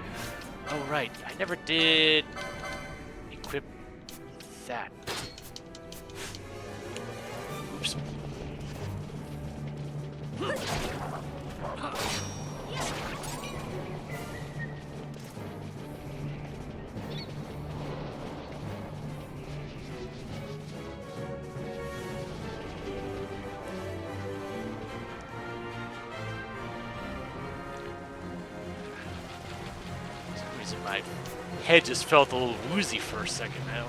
S1: Oh, right, I never did equip that. Oops. My head just felt a little woozy for a second now.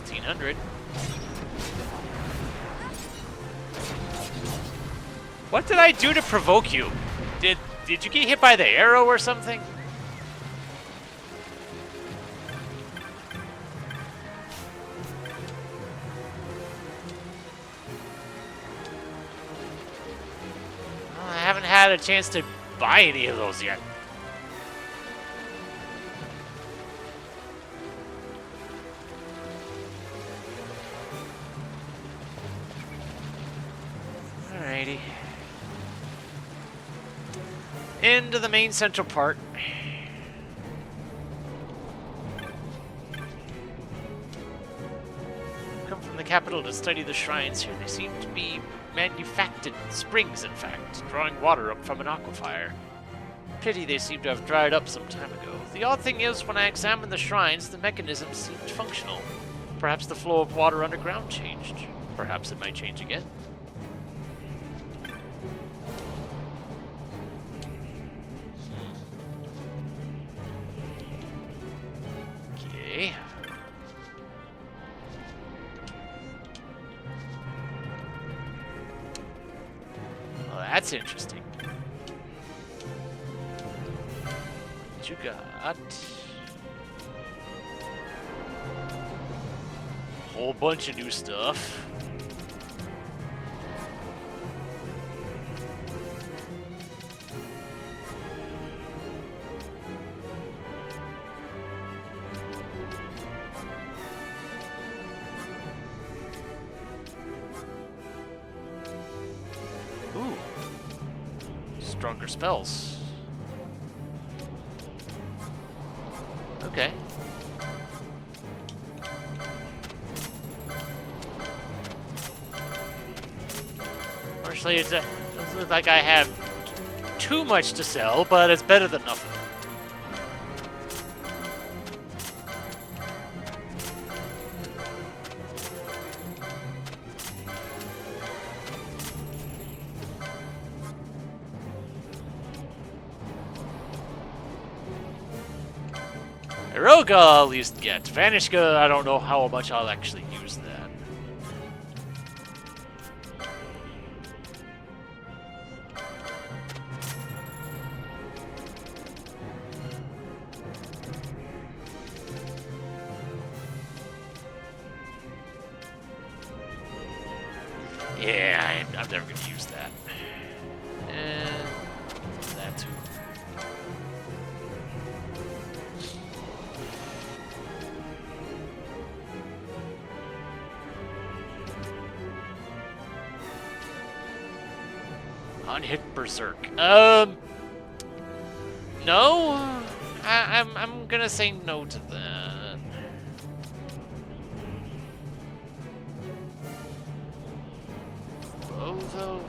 S1: $1,500. What did I do to provoke you? Did you get hit by the arrow or something? Well, I haven't had a chance to buy any of those yet. Alrighty. Into the main central part. Come from the capital to study the shrines here. They seem to be manufactured springs, in fact, drawing water up from an aquifer. Pity they seem to have dried up some time ago. The odd thing is, when I examined the shrines, the mechanism seemed functional. Perhaps the flow of water underground changed. Perhaps it might change again. Okay. Well, that's interesting. What you got? Whole bunch of new stuff. Ooh. Stronger spells. Okay. Unfortunately, it doesn't look like I have too much to sell, but it's better than nothing. Eroga I'll at least get. Vanishka, I don't know how much I'll actually use that. Yeah, I'm never gonna use that. And that too. Unhit Berserk. No. I'm gonna say no to that. Oh, though.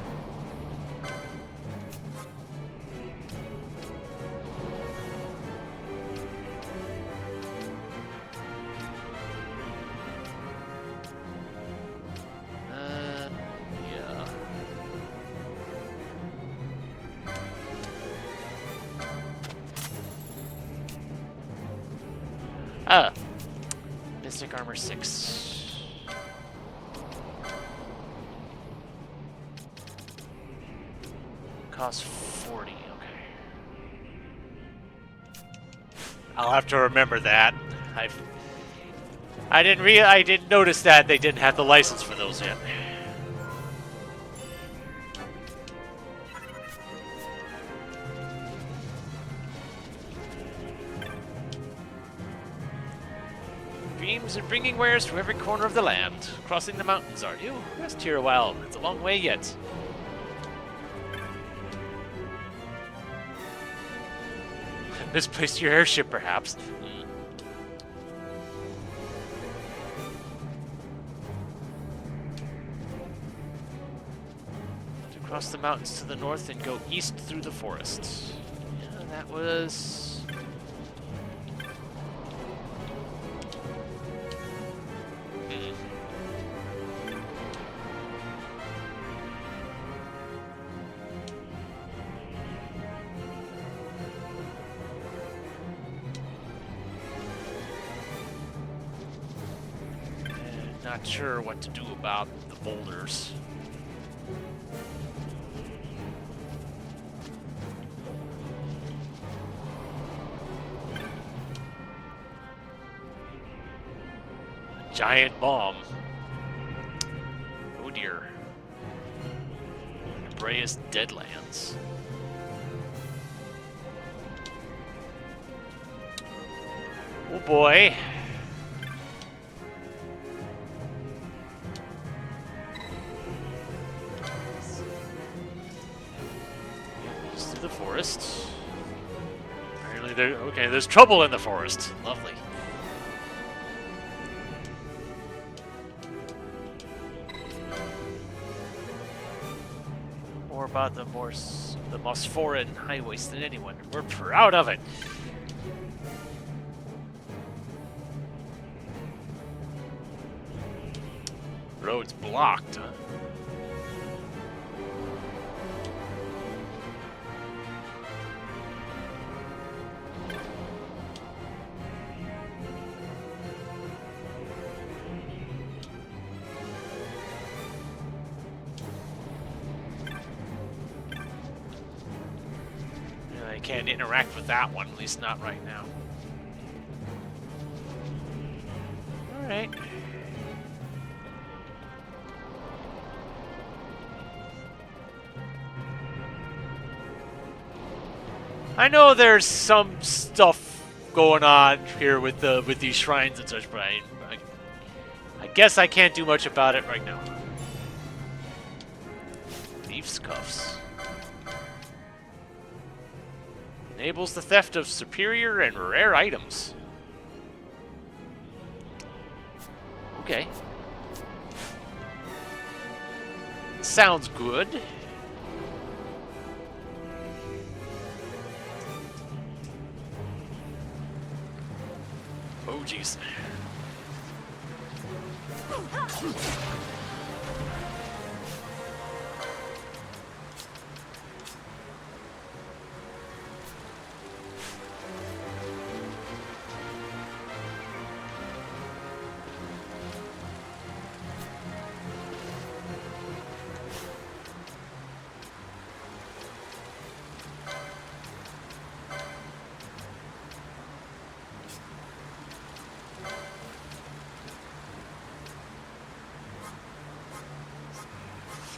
S1: Yeah. Mystic Armor 6. Cost 40, okay. I'll have to remember that. I didn't notice that they didn't have the license for those yet. Dreams and bringing wares to every corner of the land. Crossing the mountains, are you? Rest here a while. It's a long way yet. Misplaced your airship, perhaps. To cross the mountains to the north and go east through the forest. Yeah, that was... Not sure what to do about the boulders. Giant bomb. Oh dear. Nebraeus Deadlands. Oh boy. The forest. Apparently there's trouble in the forest. Lovely. More about the most foreign highways than anyone. We're proud of it. Road's blocked, huh? Can't interact with that one, at least not right now. Alright. I know there's some stuff going on here with these shrines and such, but I guess I can't do much about it right now. Thief's cuffs. Enables the theft of superior and rare items. Okay. Sounds good. Oh, jeez.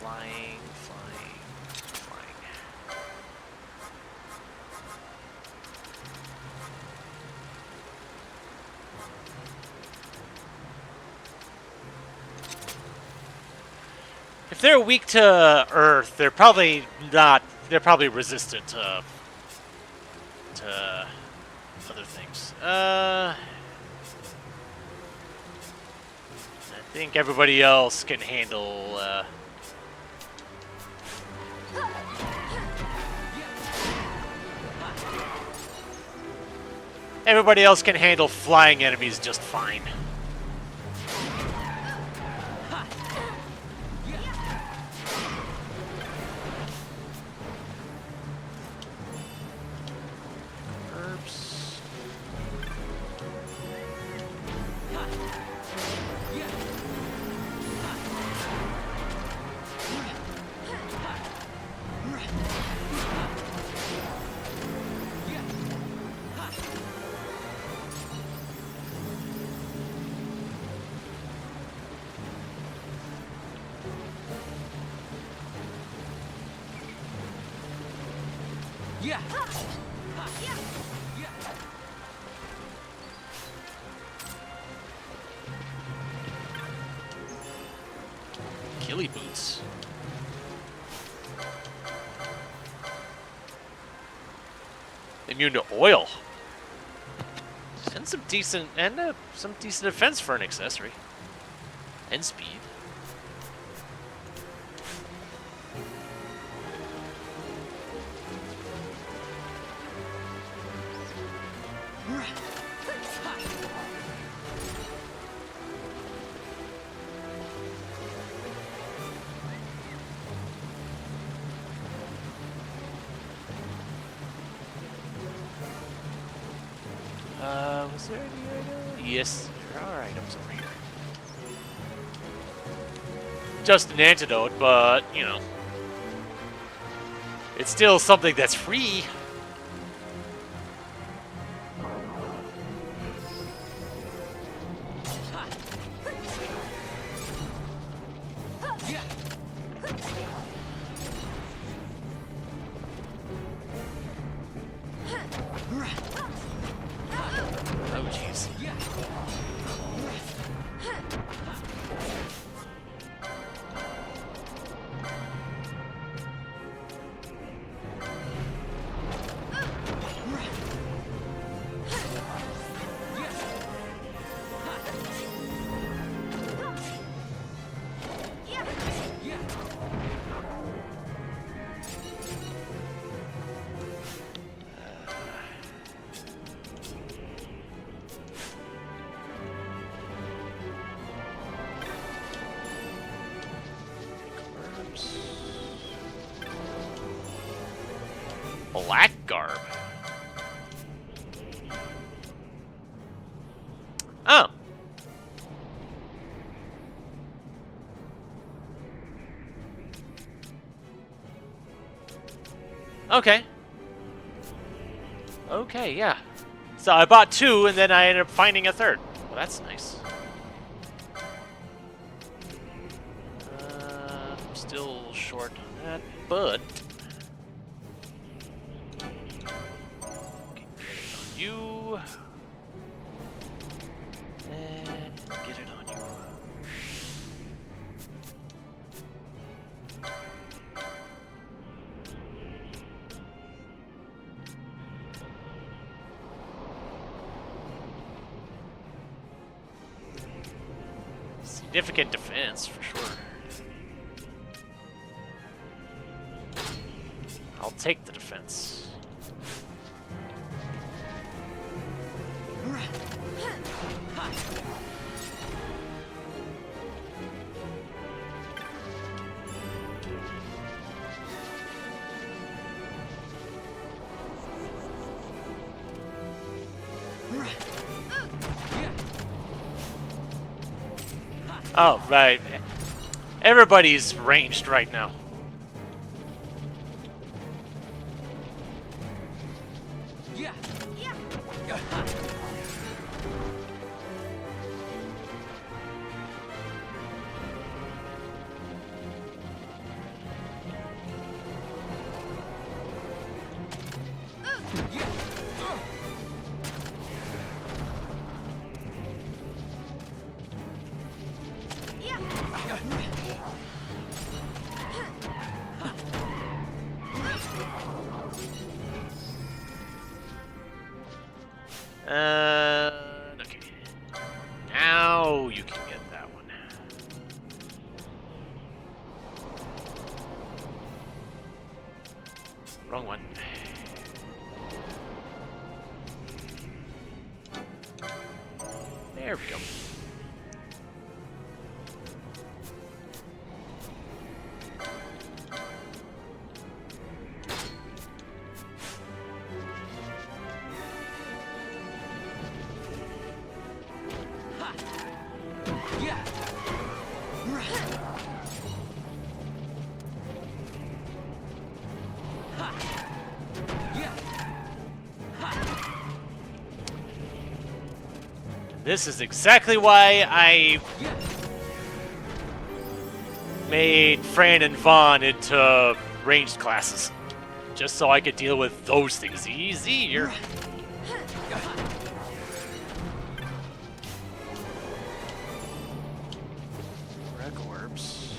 S1: flying, flying, flying. If they're weak to Earth, they're probably not. They're probably resistant to other things. I think everybody else can handle. Everybody else can handle flying enemies just fine.
S2: Yeah.
S1: Killy boots. Immune to oil. And some decent defense for an accessory. And speed. Was there any item? Yes, there are items over here. Just an antidote, but, you know. It's still something that's free. Oh, jeez. Black garb. Oh. Okay. Okay, yeah. So I bought two, and then I ended up finding a third. Well, that's nice. I'm still short on that, but... you and get it on you. Significant defense for sure. I'll take the defense. Oh, right. Everybody's ranged right now.
S2: Yeah.
S1: Okay. Now you can get that one. Wrong one. There we go. This is exactly why I made Fran and Vaughn into ranged classes. Just so I could deal with those things easier. Wreck orbs.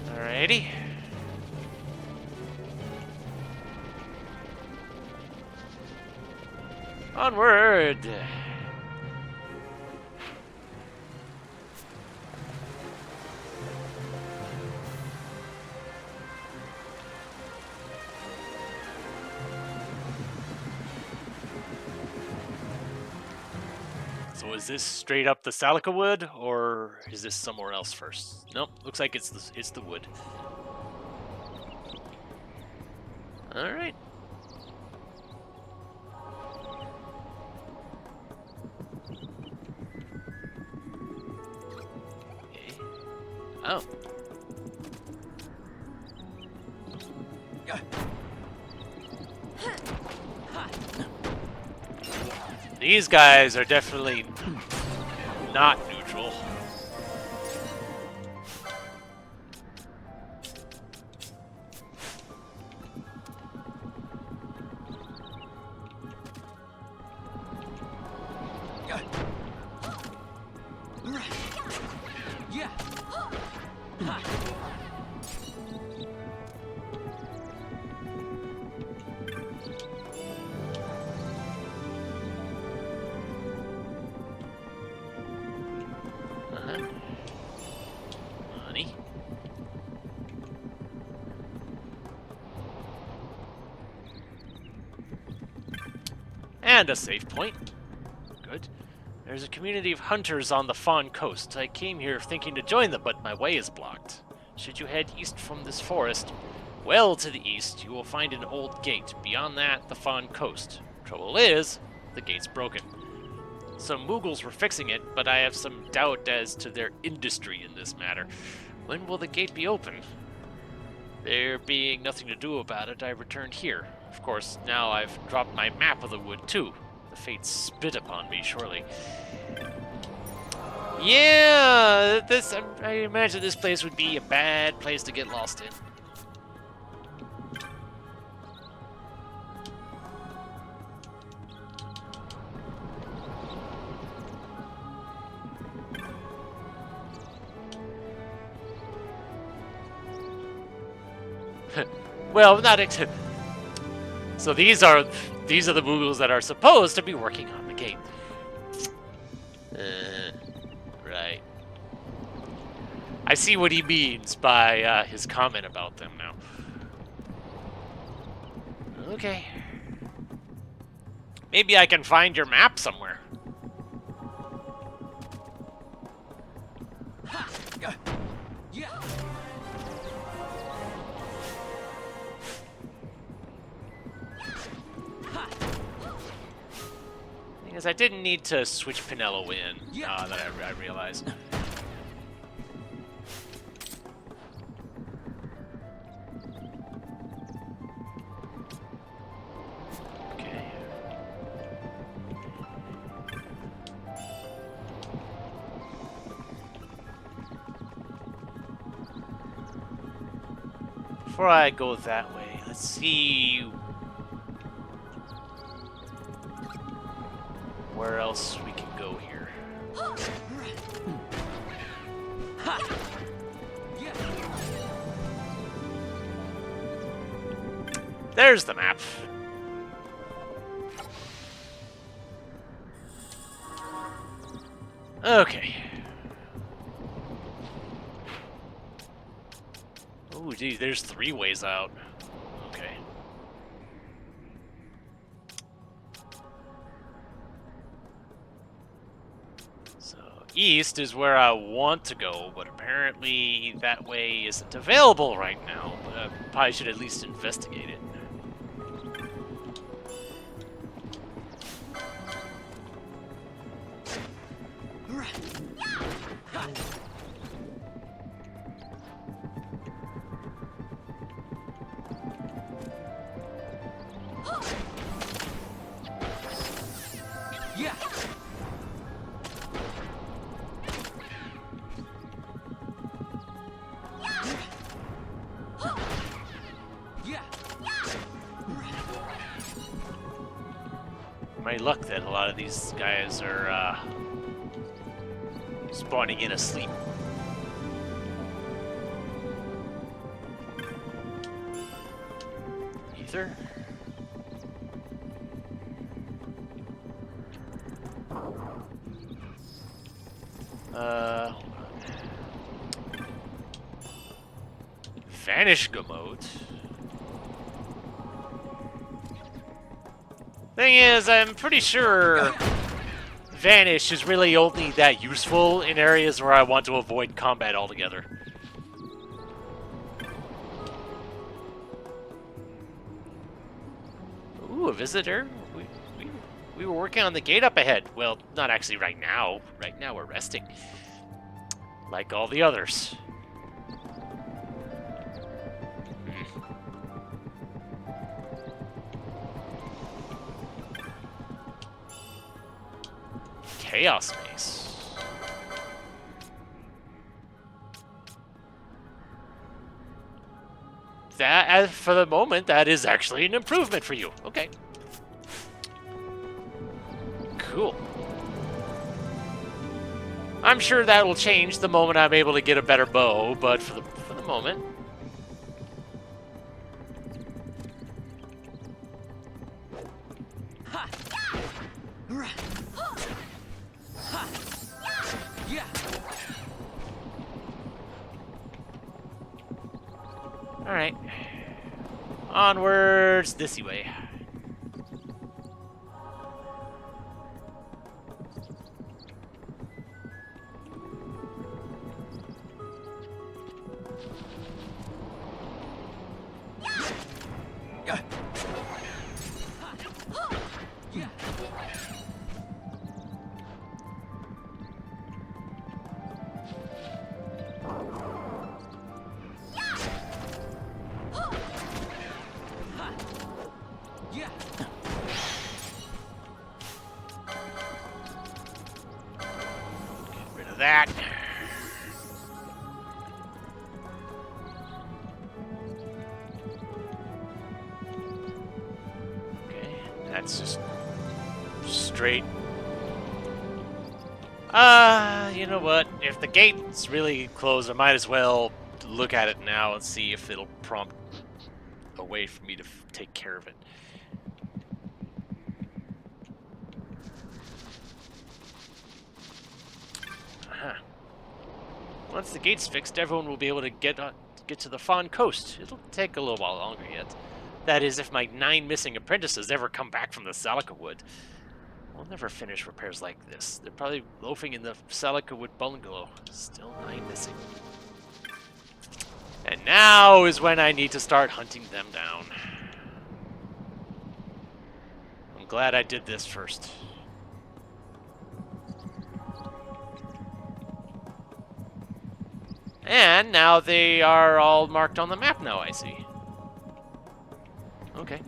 S1: Alrighty. Onward! So is this straight up the Salica wood, or is this somewhere else first? Nope, looks like it's the wood. All right. Oh. These guys are definitely not neutral. Money. And a save point. Good. There's a community of hunters on the Fawn Coast. I came here thinking to join them, but my way is blocked. Should you head east from this forest, well to the east, you will find an old gate. Beyond that, the Fawn Coast. Trouble is, the gate's broken. Some Moogles were fixing it, but I have some doubt as to their industry in this matter. When will the gate be open? There being nothing to do about it, I returned here. Of course, now I've dropped my map of the wood, too. The fates spit upon me, surely. Yeah, I imagine this place would be a bad place to get lost in. Well, not except. So these are the Moogles that are supposed to be working on the gate. Right. I see what he means by his comment about them now. Okay. Maybe I can find your map somewhere. Because I didn't need to switch Pinello in, that I realized. Okay. Before I go that way, let's see where else we can go here. There's the map. Okay. Oh, geez, there's 3 ways out. Okay. So, east is where I want to go, but apparently that way isn't available right now. But I probably should at least investigate it.
S2: Yeah. Yeah.
S1: My luck that a lot of these guys are spawning in asleep. Ether? Hold on. Vanish Gamot. Thing is, I'm pretty sure Vanish is really only that useful in areas where I want to avoid combat altogether. Ooh, a visitor? We were working on the gate up ahead. Well, not actually right now. Right now we're resting. Like all the others. Chaos Mace. That, as for the moment, that is actually an improvement for you. Okay. Cool. I'm sure that will change the moment I'm able to get a better bow, but for the moment.
S2: Yeah.
S1: All right. Onwards, this way. That. Okay, that's just straight. You know what? If the gate's really closed, I might as well look at it now and see if it'll prompt a way for me to take care of it. Once the gate's fixed, everyone will be able to get to the Fawn Coast. It'll take a little while longer yet. That is, if my 9 missing apprentices ever come back from the Salica Wood. We'll never finish repairs like this. They're probably loafing in the Salica Wood bungalow. Still 9 missing. And now is when I need to start hunting them down. I'm glad I did this first. And now they are all marked on the map now, I see. Okay.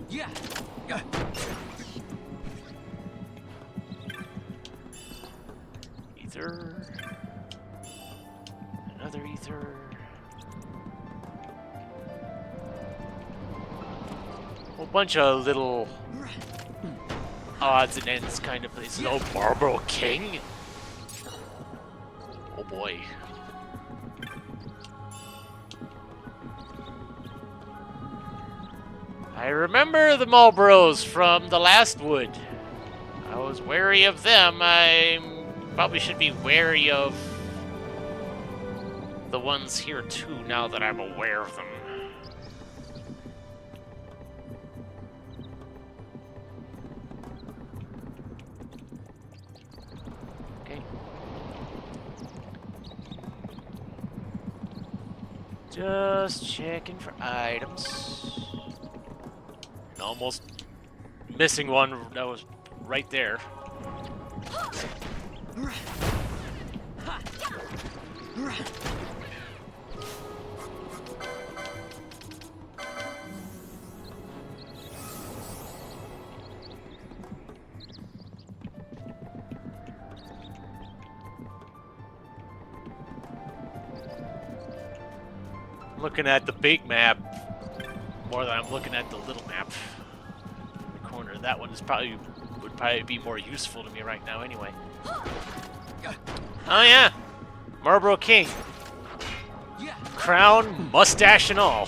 S2: Yeah.
S1: Ether. Another ether. A whole bunch of little odds and ends kind of places. Oh, Marlboro King? Oh boy. I remember the Marlboros from the last wood. I was wary of them. I probably should be wary of the ones here too, now that I'm aware of them. Okay. Just checking for items. Almost missing one that was right there. Looking at the big map more than I'm looking at the little map. In the corner. That one would probably be more useful to me right now anyway. Oh yeah, Marlboro King. Crown, mustache, and all.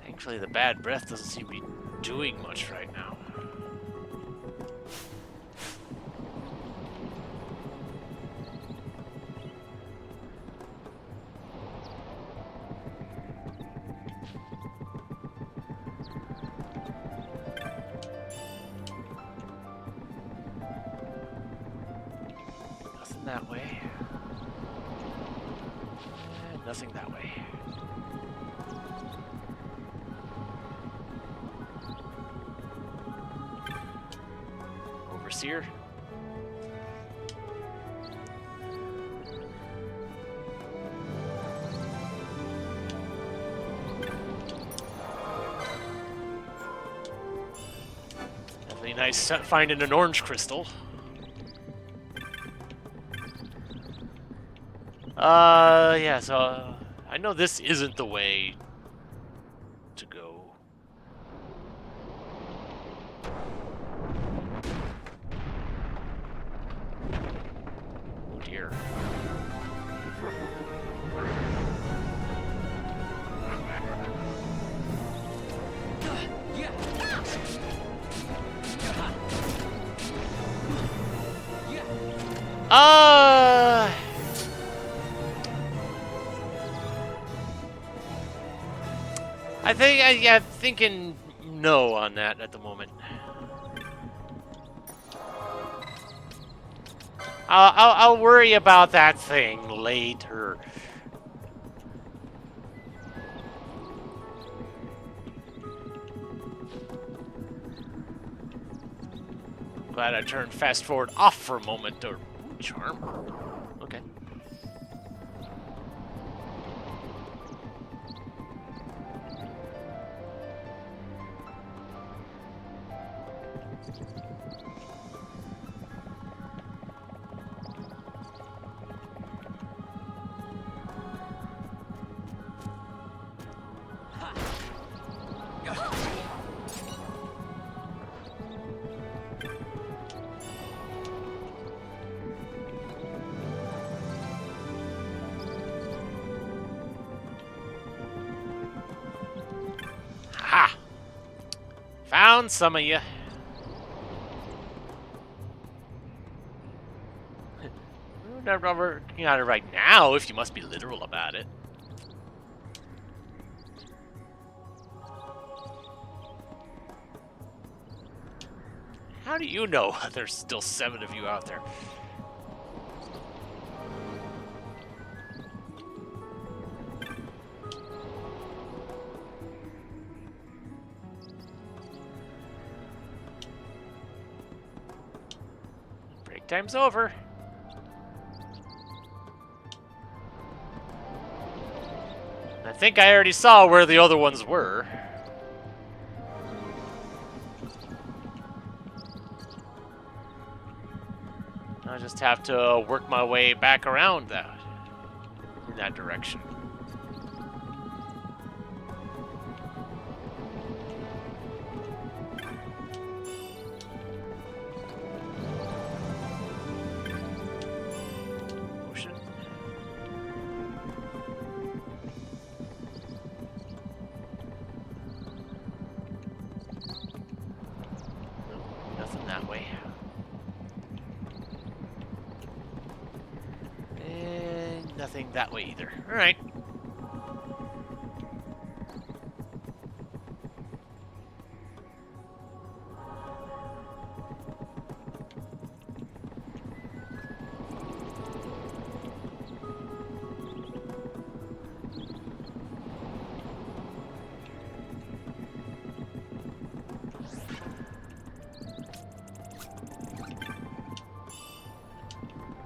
S1: Thankfully, the bad breath doesn't seem to be doing much right now. Nothing that way. And nothing that way. Overseer. Definitely nice finding an orange crystal. Yeah, so I know this isn't the way to go. Oh dear. I'm thinking no on that at the moment. I'll worry about that thing later. Glad I turned fast forward off for a moment. Or charm. Okay. Ha! Found some of you. We're not working on it right now, if you must be literal about it. How do you know there's still 7 of you out there? Break time's over. think I already saw where the other ones were. I just have to work my way back around that in that direction. Ocean. Nope, nothing that way. And nothing that way either. Alright.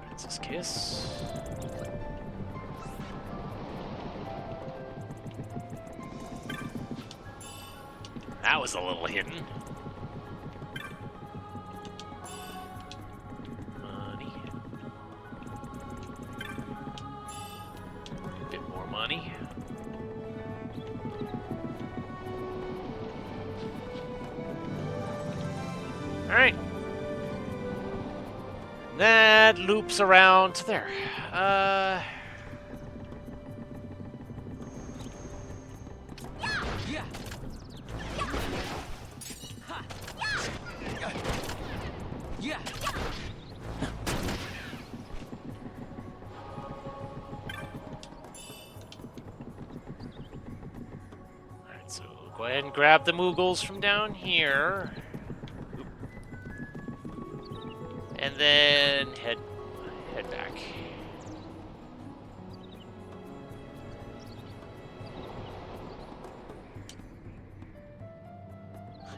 S1: Princess Kiss. That was a little hidden. Money. Bit more money. Alright. That loops around to there.
S2: Yeah. Ha. Yeah.
S1: Alright, so go ahead and grab the Moogles from down here. And then head back.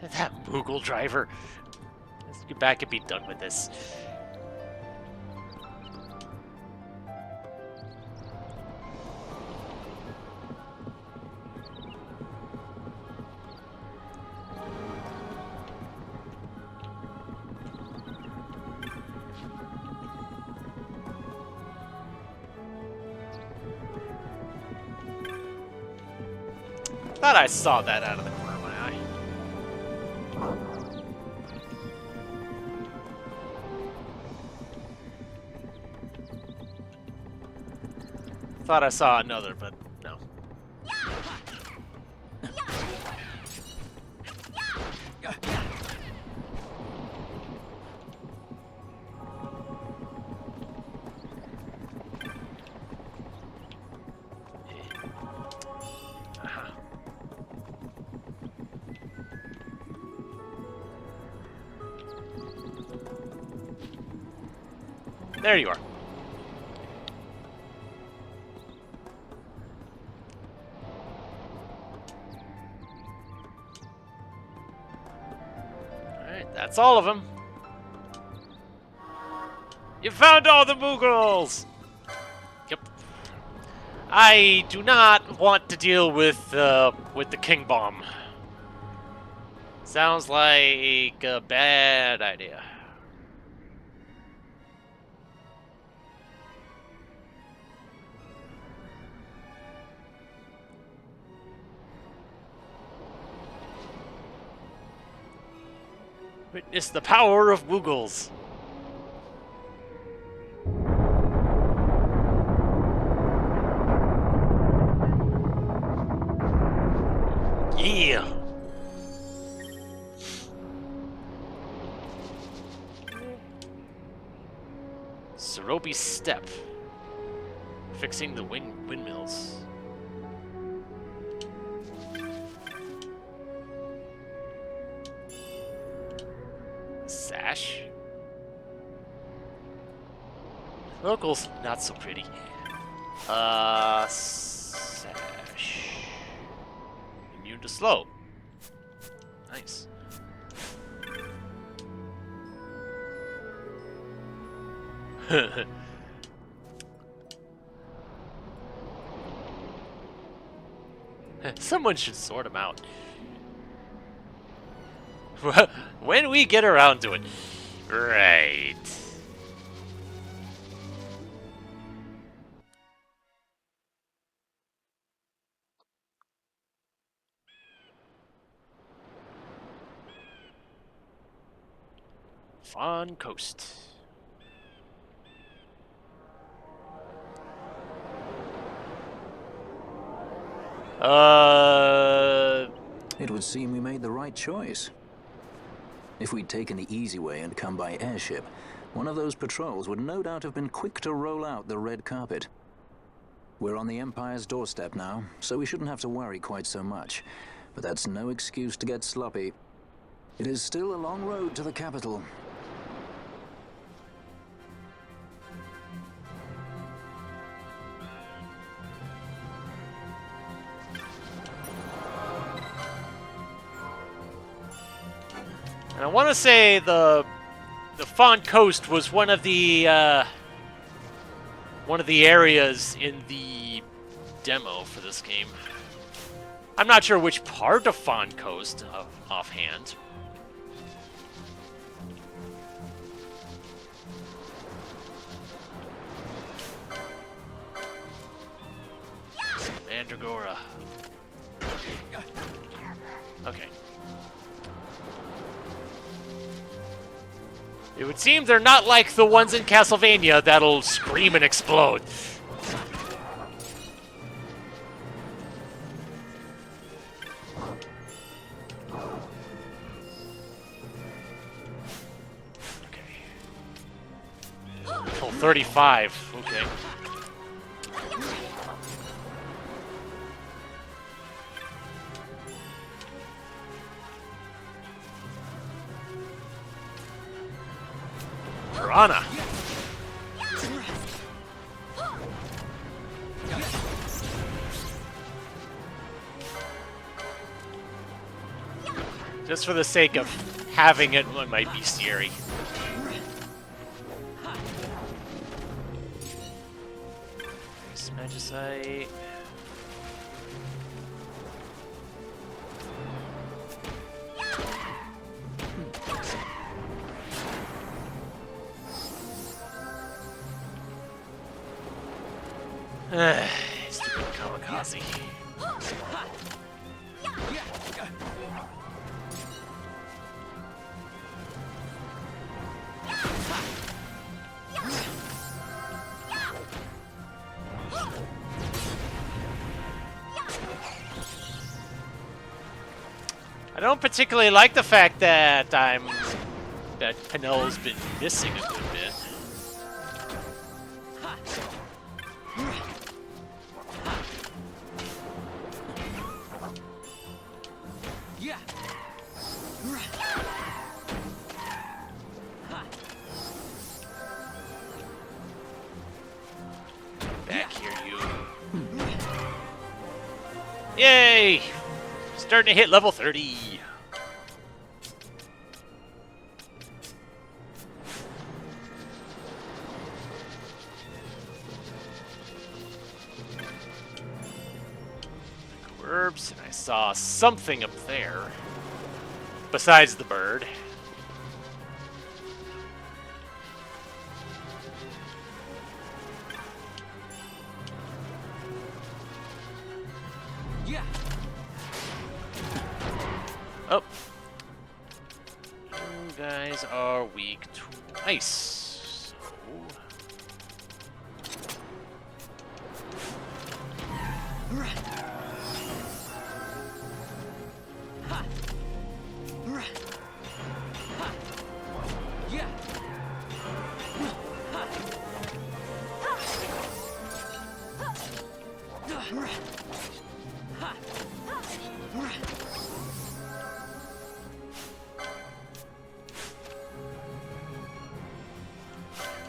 S1: That Moogle driver. Let's get back and be done with this. Thought I saw that out of the corner of my eye. Thought I saw another, but no. There you are. Alright, that's all of them. You found all the Moogles! Yep. I do not want to deal with the King Bomb. Sounds like a bad idea. Witness the power of Moogles. Yeah. Cerobi's step. Fixing the windmills. Sash. Locals, not so pretty. Sash. Immune to slow. Nice. Someone should sort them out. When we get around to it. Right. Fawn Coast.
S5: It would seem we made the right choice. If we'd taken the easy way and come by airship, one of those patrols would no doubt have been quick to roll out the red carpet. We're on the Empire's doorstep now, so we shouldn't have to worry quite so much. But that's no excuse to get sloppy. It is still a long road to the capital.
S1: And I want to say the Fawn Coast was one of the areas in the demo for this game. I'm not sure which part of Fawn Coast offhand. Mandragora. Okay. It would seem they're not like the ones in Castlevania that'll scream and explode. Okay. Full 35. Okay. Piranha. Just for the sake of having it on my bestiary. Nice magicite. Stupid kamikaze. I don't particularly like the fact that Penel's been missing a good bit. Back here, you. Yay! Starting to hit level 30. Herbs, and I saw something up there besides the bird.
S2: Yeah.
S1: Oh. You guys are weak to ice.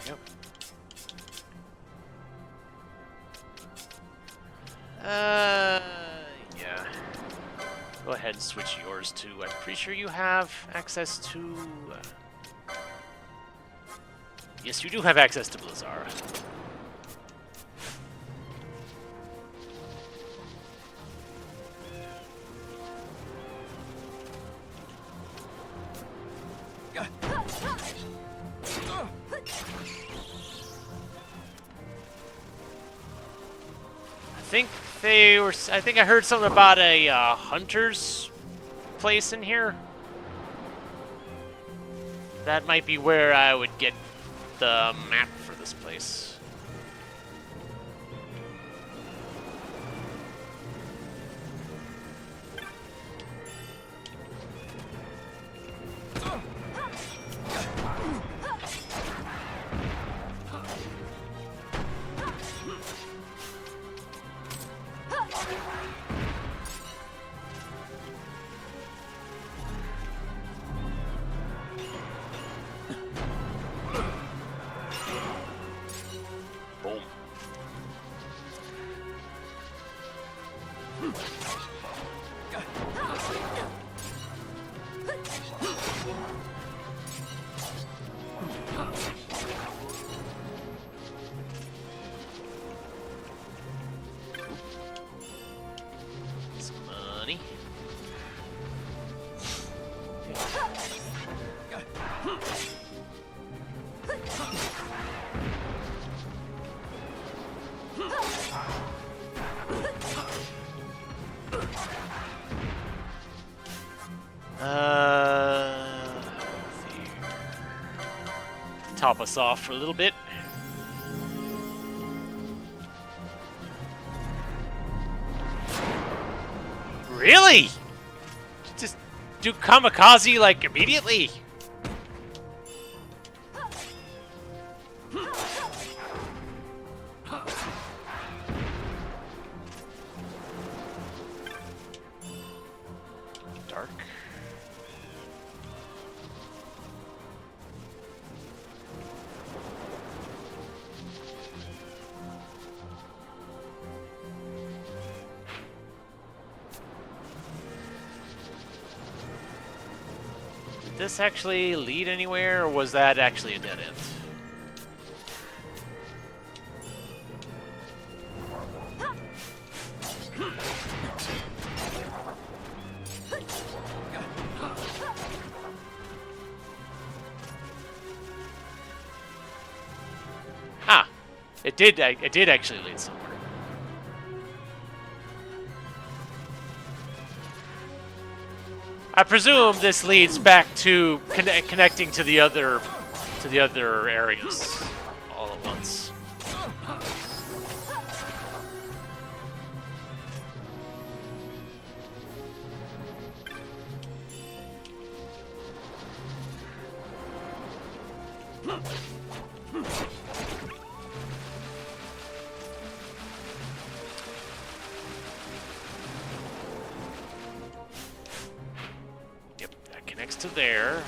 S1: Yep. Yeah. Go ahead and switch yours to. I'm pretty sure you have access to. Yes, you do have access to Blizzard. I think I heard something about a hunter's place in here. That might be where I would get the map for this place. Boom. Some money. Let's see. Top us off for a little bit. Really? Just do kamikaze like immediately? Dark. Did this actually lead anywhere, or was that actually a dead end? Ah, it did actually lead somewhere. I presume this leads back to connecting to the other areas all at once. Yep, that connects to there.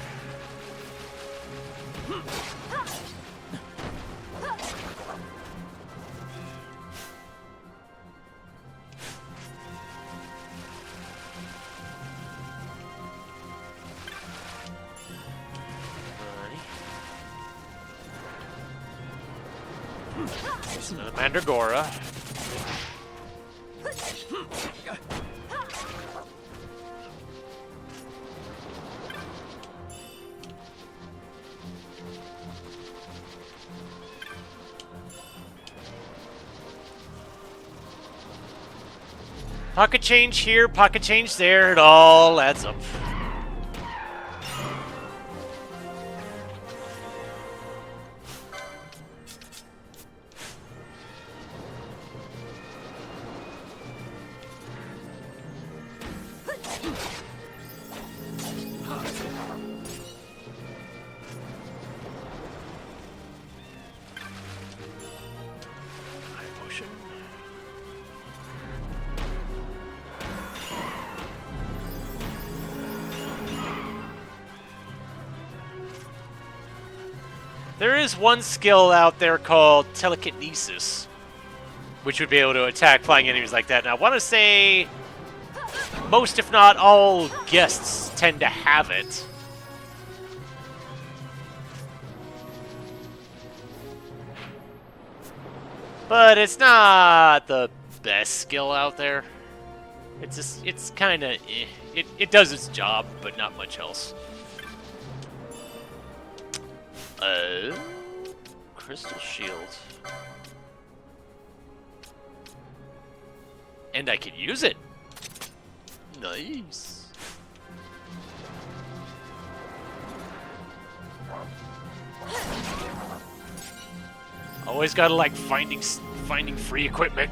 S1: There's another Mandragora. Pocket change here, pocket change there, it all adds up. There is one skill out there called telekinesis, which would be able to attack flying enemies like that. And I want to say most, if not all, guests tend to have it. But it's not the best skill out there. It's just, it's kind of, it does its job, but not much else. Crystal shield. And I can use it. Nice. Always gotta like finding free equipment.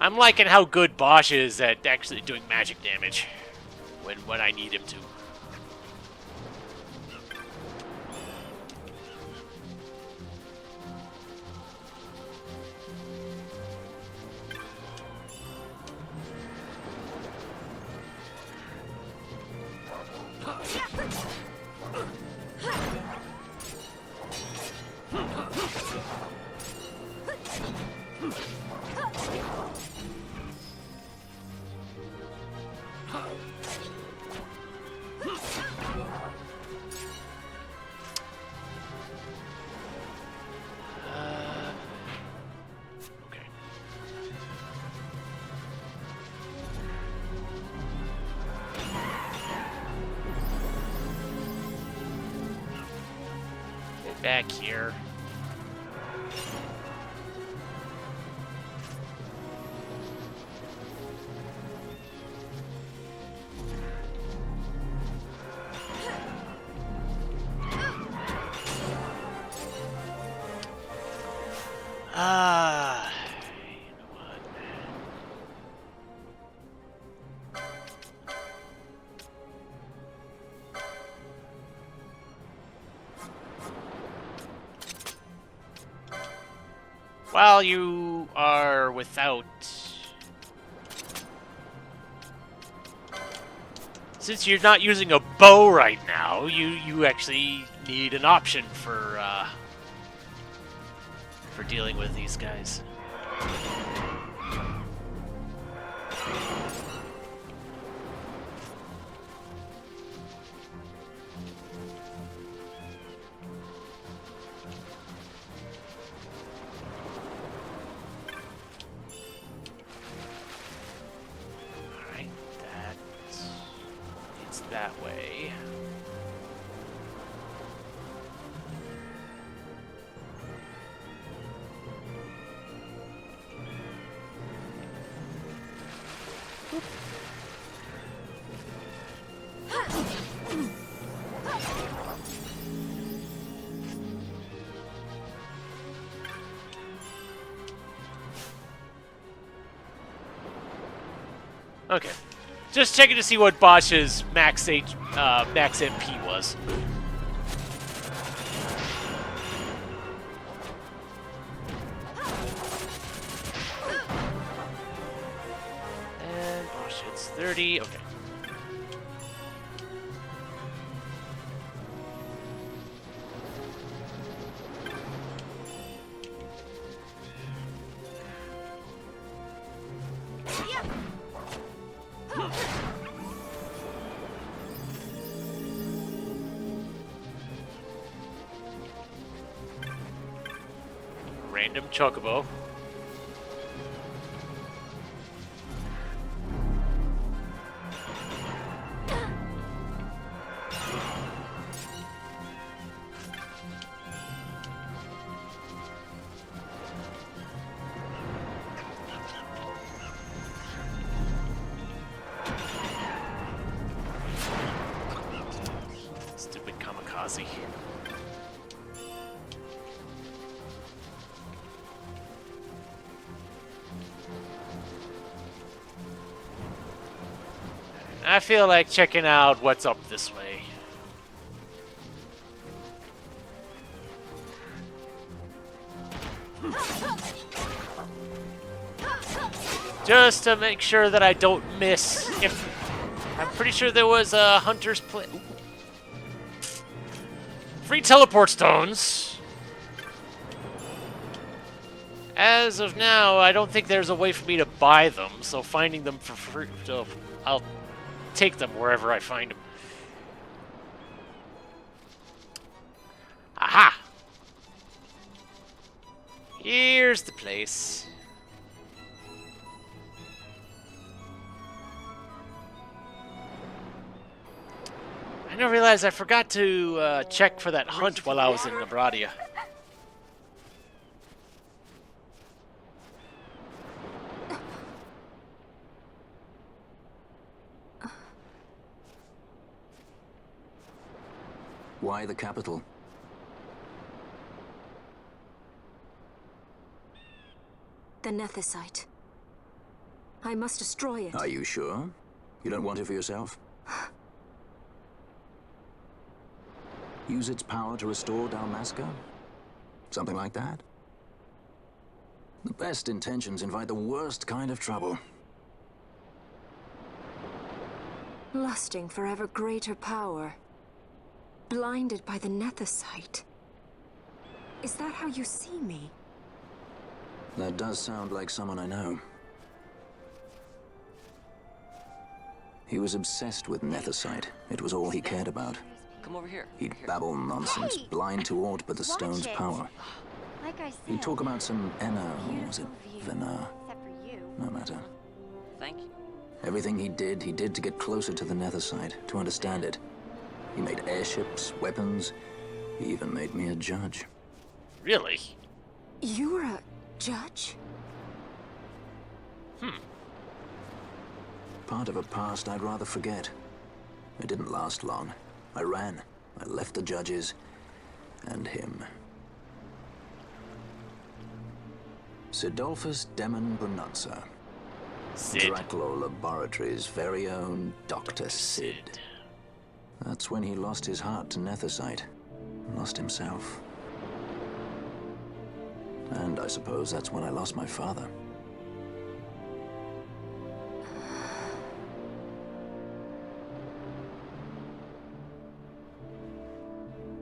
S1: I'm liking how good Bosch is at actually doing magic damage when I need him to. Okay. Get back here. You know what? While you are without... Since you're not using a bow right now, you actually need an option for dealing with these guys. Alright, that leads that way. Okay, just checking to see what Bosch's max MP was. And Bosch hits 30. Okay. Random chocobo. Stupid kamikaze. I feel like checking out what's up this way. Just to make sure that I don't miss. If I'm pretty sure there was a hunter's play. Free teleport stones. As of now, I don't think there's a way for me to buy them, so finding them for free, so I'll take them wherever I find them. Aha! Here's the place. I didn't realize I forgot to check for that hunt while I was in Nebradia.
S5: Why the capital?
S4: The nethicite. I must destroy it.
S5: Are you sure? You don't want it for yourself? Use its power to restore Dalmasca? Something like that? The best intentions invite the worst kind of trouble.
S4: Lusting for ever greater power. Blinded by the nethicite. Is that how you see me?
S5: That does sound like someone I know. He was obsessed with nethicite. It was all he cared about.
S3: Come over here.
S5: He'd babble nonsense, blind to aught but the stone's power.
S6: Like I said,
S5: He'd talk about some Enna, or was it Venar?
S6: except for you.
S5: No matter.
S3: Thank you.
S5: Everything he did to get closer to the nethicite, to understand it. He made airships, weapons. He even made me a judge.
S1: Really?
S4: You were a judge?
S5: Part of a past I'd rather forget. It didn't last long. I ran. I left the judges and him. Sidolphus Demon Bonanza.
S1: Sid.
S5: Draculaur Laboratories' very own Dr. Sid. That's when he lost his heart to nethicite. Lost himself. And I suppose that's when I lost my father.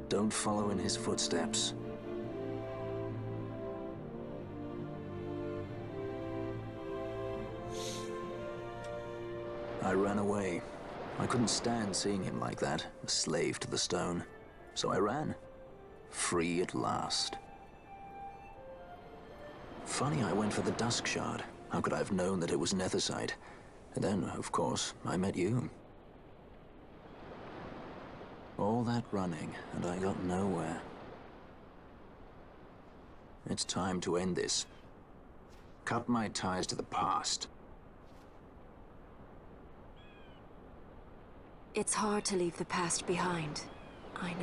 S5: Don't follow in his footsteps. I ran away. I couldn't stand seeing him like that, a slave to the stone. So I ran. Free at last. Funny I went for the Dusk Shard. How could I have known that it was nethicite? And then, of course, I met you. All that running, and I got nowhere. It's time to end this. Cut my ties to the past.
S4: It's hard to leave the past behind. I know.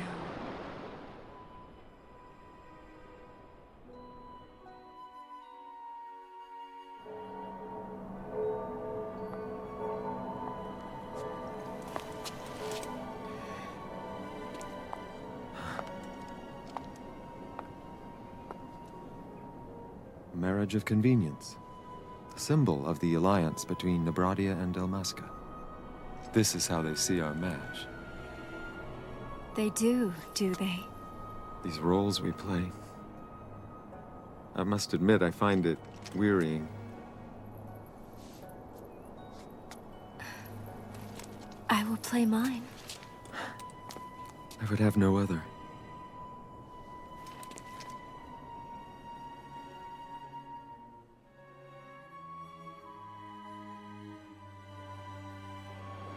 S10: Marriage of convenience. The symbol of the alliance between Nebradia and Dalmasca. This is how they see our match.
S4: They do they?
S10: These roles we play. I must admit, I find it wearying.
S4: I will play mine.
S10: I would have no other.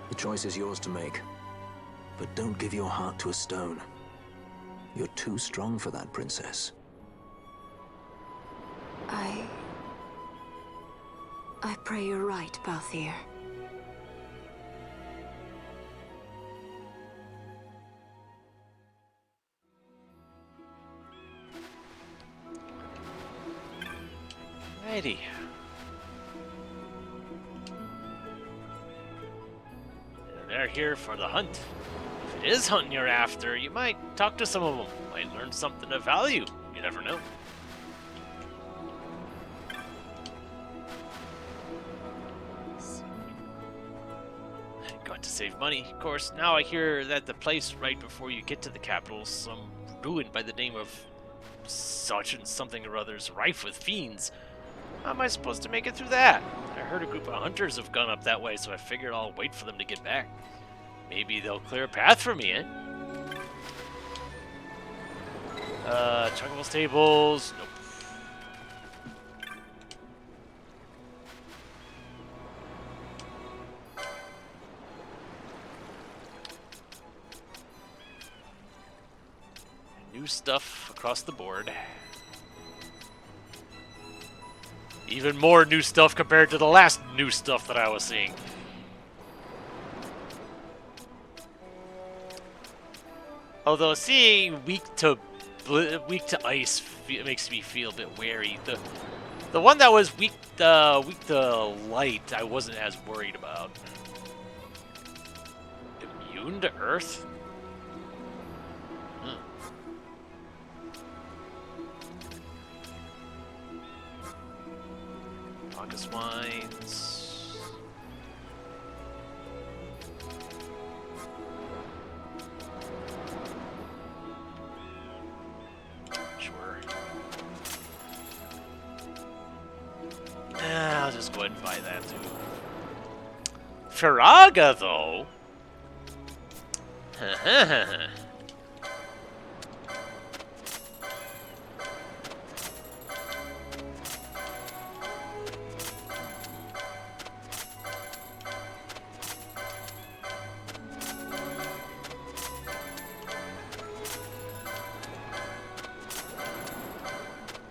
S5: The choice is yours to make. But don't give your heart to a stone. You're too strong for that, princess.
S4: I pray you're right, Balthier.
S1: Righty. They're here for the hunt. If it is hunting you're after, you might talk to some of them. Might learn something of value. You never know. Got to save money. Of course, now I hear that the place right before you get to the capital is some ruin by the name of such and something or other's rife with fiends. How am I supposed to make it through that? I heard a group of hunters have gone up that way, so I figured I'll wait for them to get back. Maybe they'll clear a path for me, eh? Chunkables tables. Nope. New stuff across the board. Even more new stuff compared to the last new stuff that I was seeing. Although seeing weak to ice makes me feel a bit wary. The one that was weak to light, I wasn't as worried about. Immune to earth? August wines. Sure. I'll just go ahead and buy that too. Firaga, though.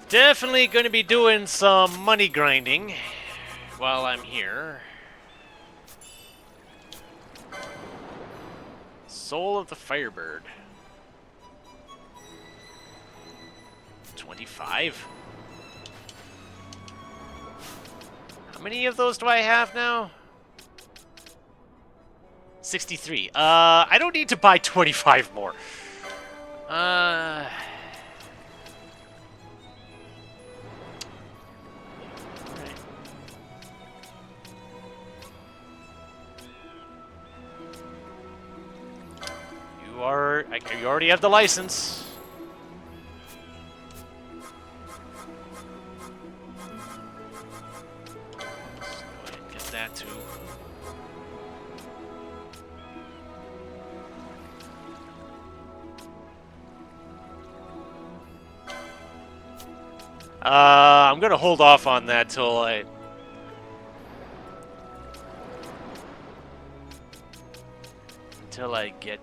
S1: Definitely going to be doing some money grinding while I'm here. Soul of the Firebird. 25. How many of those do I have now? 63. I don't need to buy 25 more. You already have the license. Let's go ahead and get that too. I'm gonna hold off on that till I get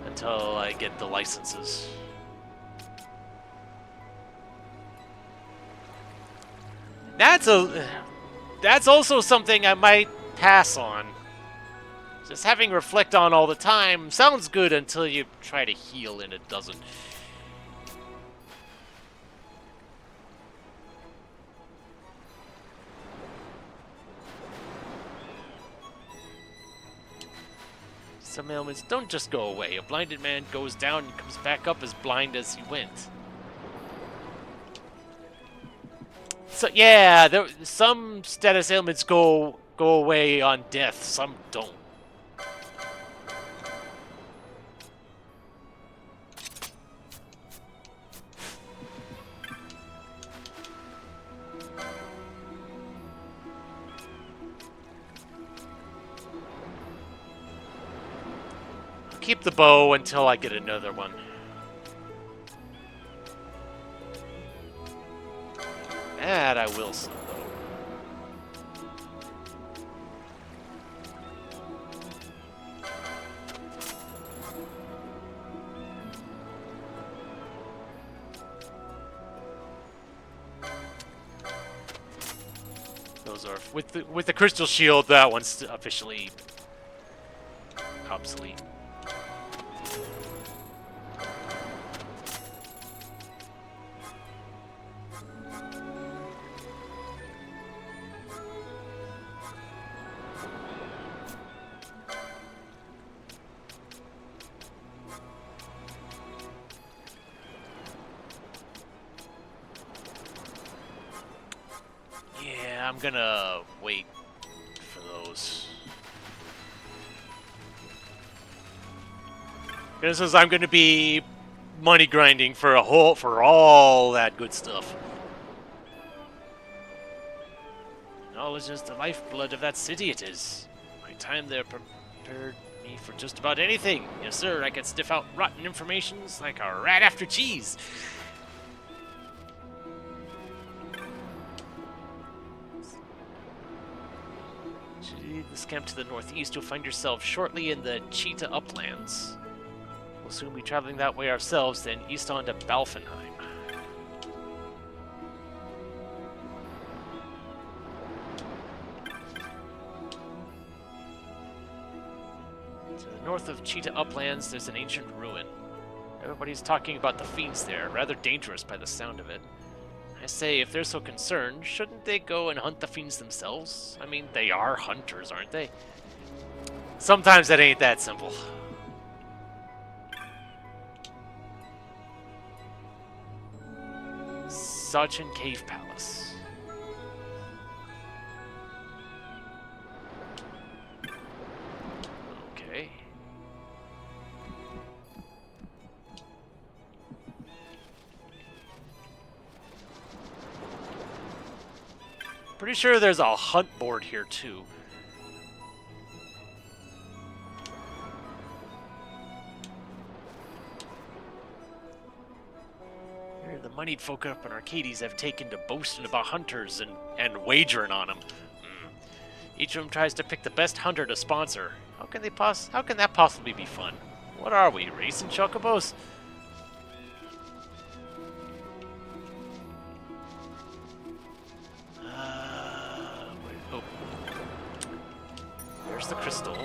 S1: until I get the licenses. That's also something I might pass on. Just having reflect on all the time sounds good until you try to heal and it doesn't. Some ailments don't just go away. A blinded man goes down and comes back up as blind as he went. So yeah, some status ailments go away on death, some don't. Keep the bow until I get another one. That I will sell, though. Those are with the crystal shield. That one's officially obsolete. I'm gonna wait for those. This is I'm gonna be money grinding for all that good stuff. Knowledge is the lifeblood of that city it is. My time there prepared Me for just about anything. Yes, sir, I can sniff out rotten informations like a rat after cheese. Lead this camp to the northeast, you'll find yourself shortly in the Cheetah Uplands. We'll soon be traveling that way ourselves, then east on to Balfenheim. To the north of Cheetah Uplands, there's an ancient ruin. Everybody's talking about the fiends there, rather dangerous by the sound of it. I say, if they're so concerned, shouldn't they go and hunt the fiends themselves? I mean, they are hunters, aren't they? Sometimes that ain't that simple. Sachin Cave Palace. Okay. Pretty sure there's a hunt board here too. Here, the moneyed folk up in Arcades have taken to boasting about hunters and wagering on them. Each of them tries to pick the best hunter to sponsor. How can that possibly be fun? What are we, racing chocobos? There's the crystal.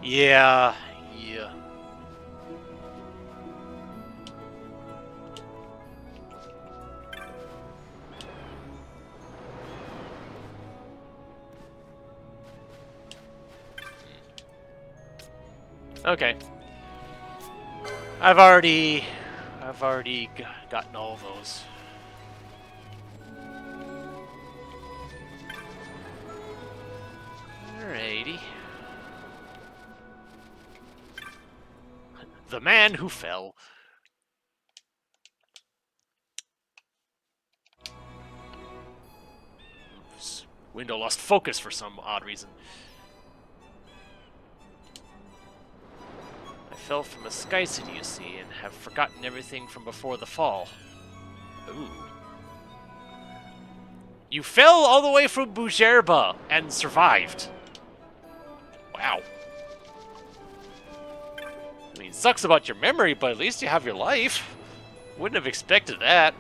S1: Yeah. Okay. I've already gotten all of those. Alrighty. The man who fell. Oops. Window lost focus for some odd reason. I fell from a sky city, you see, and have forgotten everything from before the fall. Ooh. You fell all the way from Bujerba and survived. Wow. I mean, sucks about your memory, but at least you have your life. Wouldn't have expected that.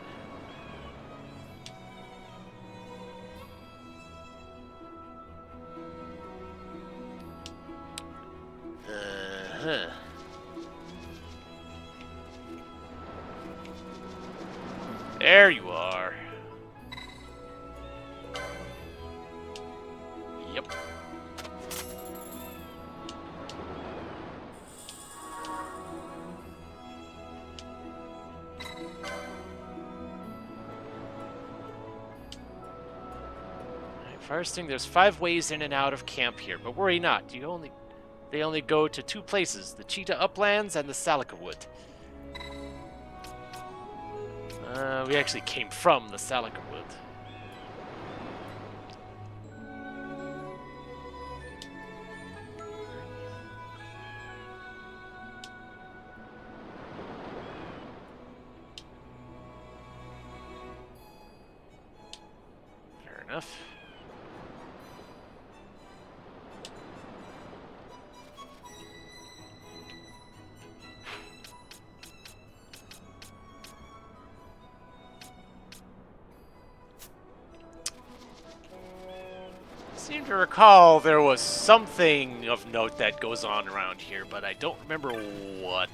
S1: Uh-huh. There you are. Yep. First thing, there's 5 ways in and out of camp here, but worry not. They only go to 2 places, the Cheetah Uplands and the Salika Wood. We actually came from the Salika Wood. Fair enough. I seem to recall there was something of note that goes on around here, but I don't remember what.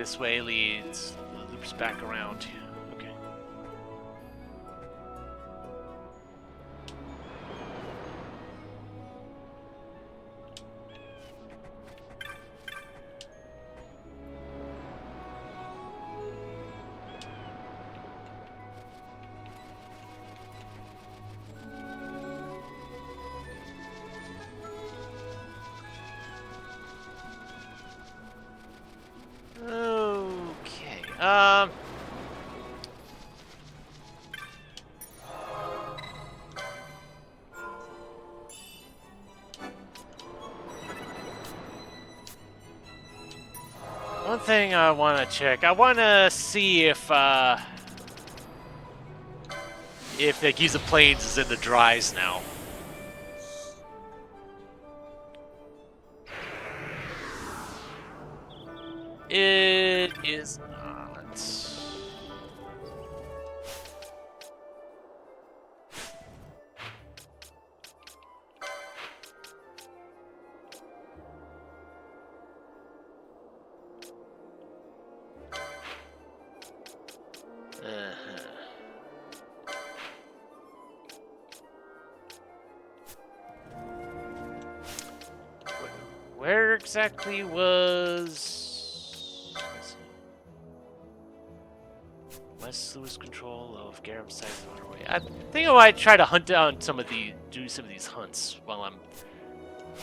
S1: This way leads, loops back around. Okay. Okay. One thing I want to check. I want to see if the Giza Plains is in the dries now. It is not. Where exactly was West Lewis control of Garum site waterway? I think I might try to hunt down do some of these hunts while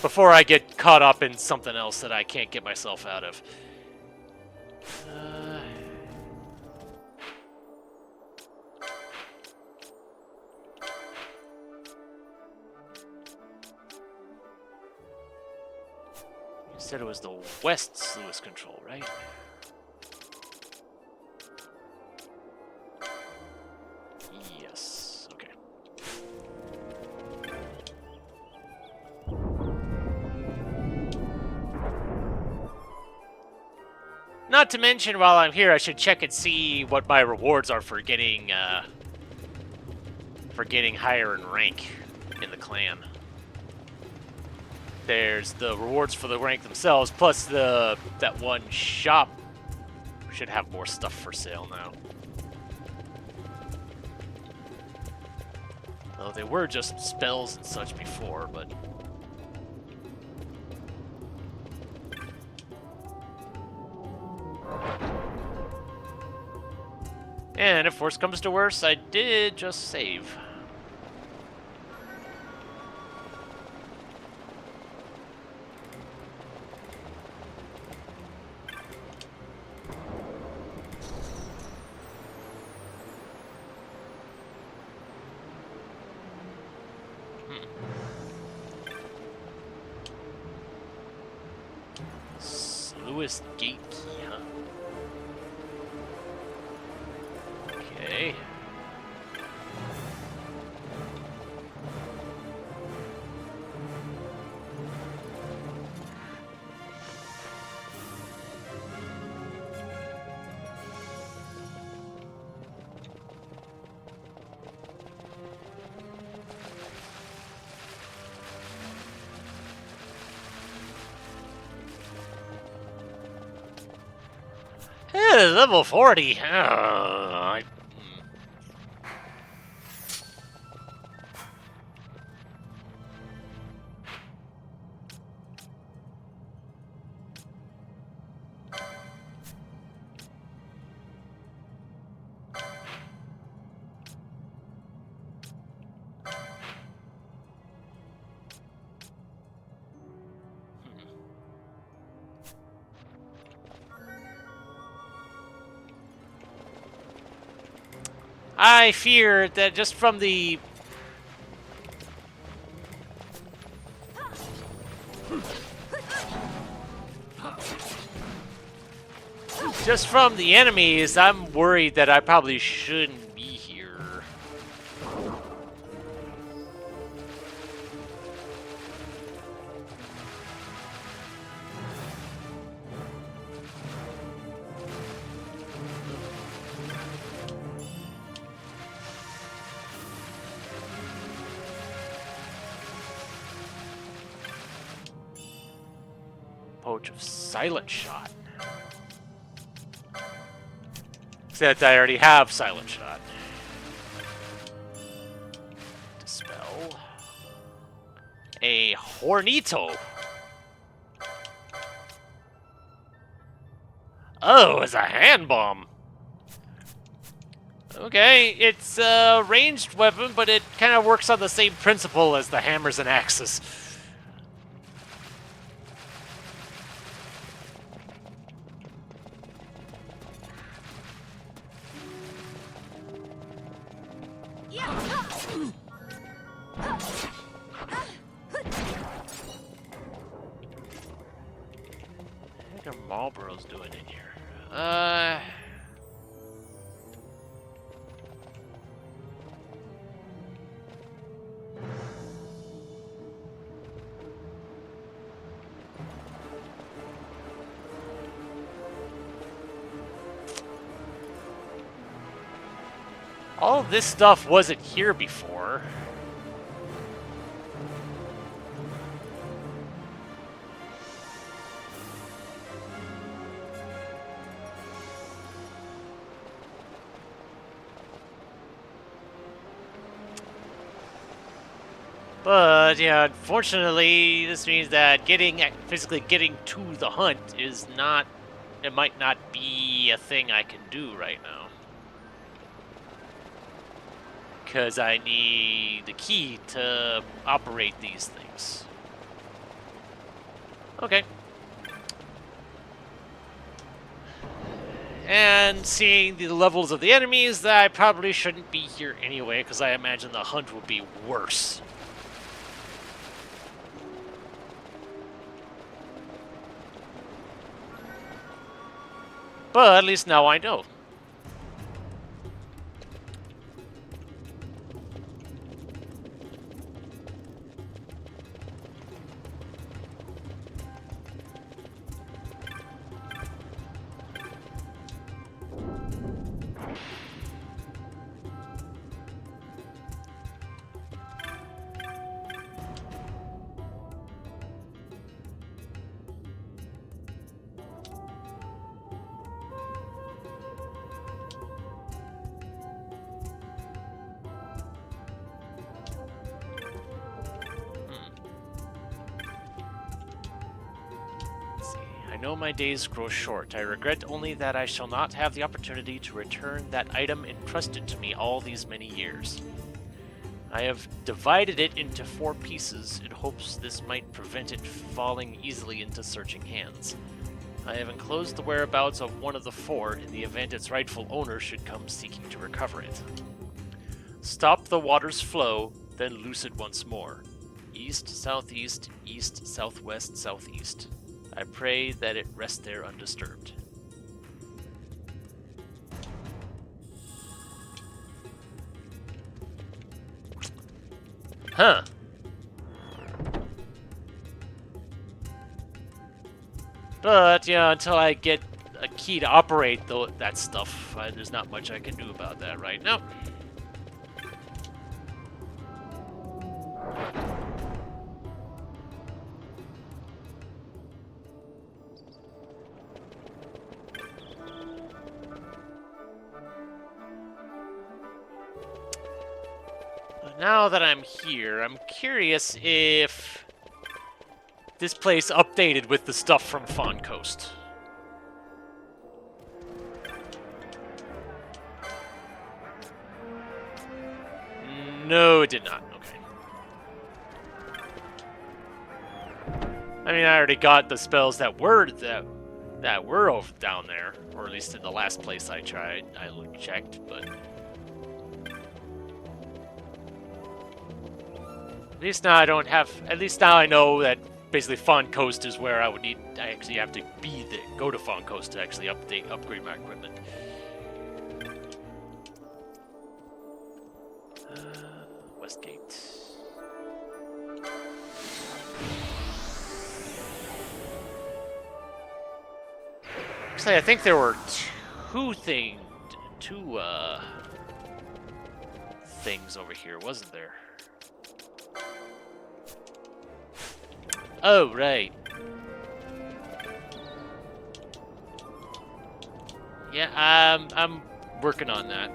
S1: before I get caught up in something else that I can't get myself out of. You said it was the West Sluice control, right? Yes. Okay. Not to mention, while I'm here, I should check and see what my rewards are for getting higher in rank in the clan. There's the rewards for the rank themselves, plus that one shop should have more stuff for sale now. Well, they were just spells and such before, but... And if worse comes to worse, I did just save. Lewis Gate Key, huh? Okay. Level 40. I fear that just from the enemies, I'm worried that I probably shouldn't be here. Poach of Silent Shot. Except I already have Silent Shot. Dispel. A Hornito. Oh, it's a hand bomb. Okay, it's a ranged weapon, but it kind of works on the same principle as the hammers and axes. What are Marlboro's doing in here? All this stuff wasn't here before. But, yeah, unfortunately, this means that physically getting to the hunt is not, it might not be a thing I can do right now. Because I need the key to operate these things. Okay. And seeing the levels of the enemies, that I probably shouldn't be here anyway, because I imagine the hunt will be worse. But at least now I know. I know my days grow short. I regret only that I shall not have the opportunity to return that item entrusted to me all these many years. I have divided it into 4 pieces in hopes this might prevent it falling easily into searching hands. I have enclosed the whereabouts of one of the 4 in the event its rightful owner should come seeking to recover it. Stop the water's flow, then loose it once more. East, southeast, east, southwest, southeast. I pray that it rest there undisturbed. Huh. But, yeah, until I get a key to operate that stuff, there's not much I can do about that right now. Now that I'm here, I'm curious if this place updated with the stuff from Fawn Coast. No, it did not. Okay. I mean, I already got the spells that were over down there, or at least in the last place I tried. I checked, but at least now I don't have. At least now I know that basically Fawn Coast is where I would need. I actually have to go to Fawn Coast to actually upgrade my equipment. Westgate. Actually, I think there were two things over here, wasn't there? Oh, right. Yeah, I'm
S2: working on that.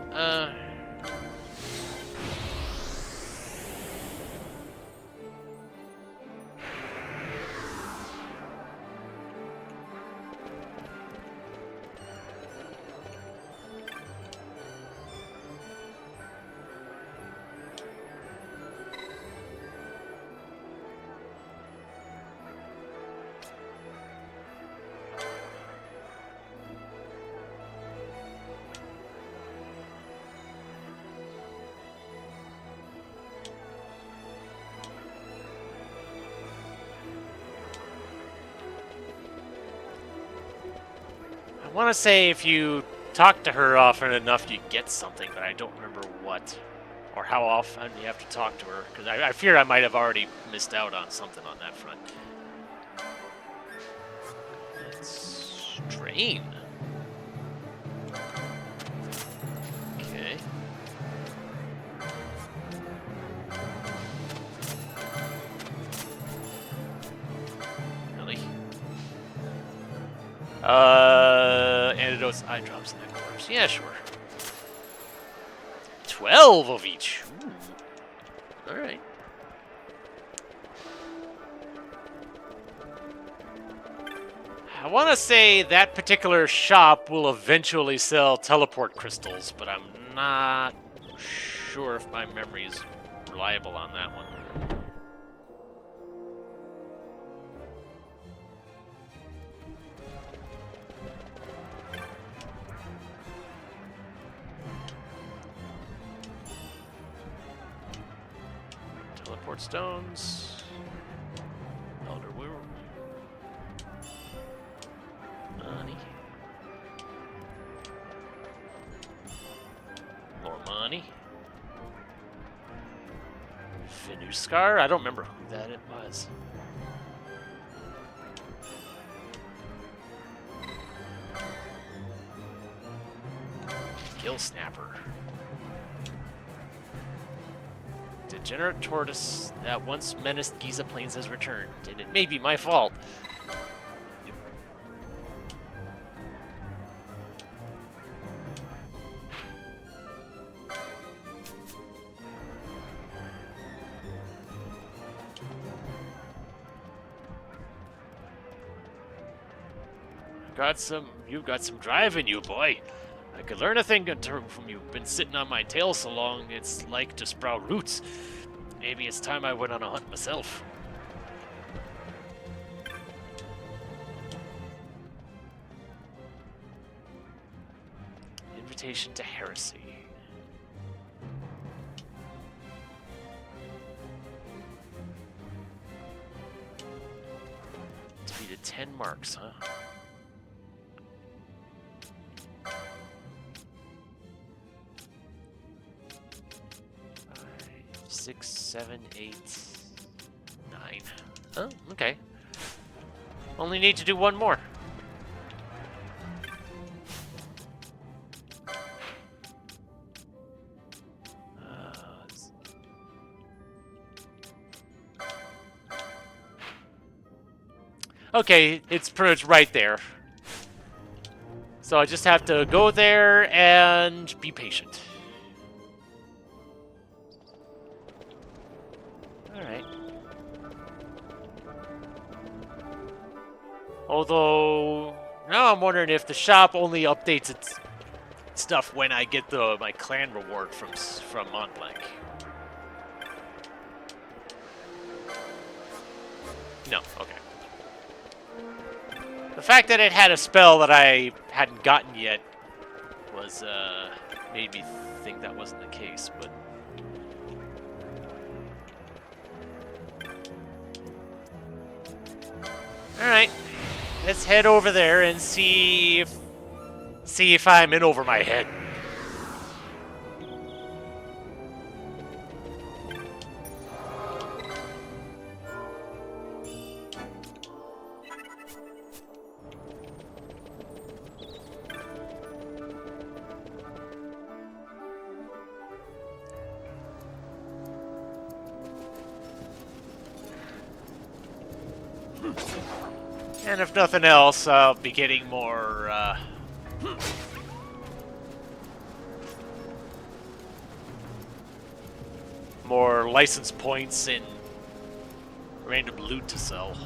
S2: I want to say if you talk to her often enough, you get something, but I don't remember what or how often you have to talk to her, because I fear I might have already missed out on something on that front. Let's drain. Okay. Really? Antidotes, eye drops, and neck corpse. Yeah, sure. 12 of each. Ooh. All right. I want to say that particular shop will eventually sell teleport crystals, but I'm not sure if my memory is reliable on that one. Teleport stones. Elder Womb. Money. More money. Finuskar? I don't remember who that it was. Gill Snapper. Degenerate tortoise that once menaced Giza Plains has returned, and it may be my fault. You've got some drive in you, boy. I could learn a thing or two from you. Been sitting on my tail so long, it's like to sprout roots. Maybe it's time I went on a hunt myself. Invitation to heresy. Defeated 10 marks, huh? 6, 7, 8, 9. Oh, okay. Only need to do one more. Okay, it's pretty much right there. So I just have to go there and be patient. Alright. Although, now I'm wondering if the shop only updates its stuff when I get my clan reward from Mont Blanc. No, okay. The fact that it had a spell that I hadn't gotten yet was, made me think that wasn't the case, but... Alright, let's head over there and see if I'm in over my head. And if nothing else, I'll be getting more, more license points and random loot to sell.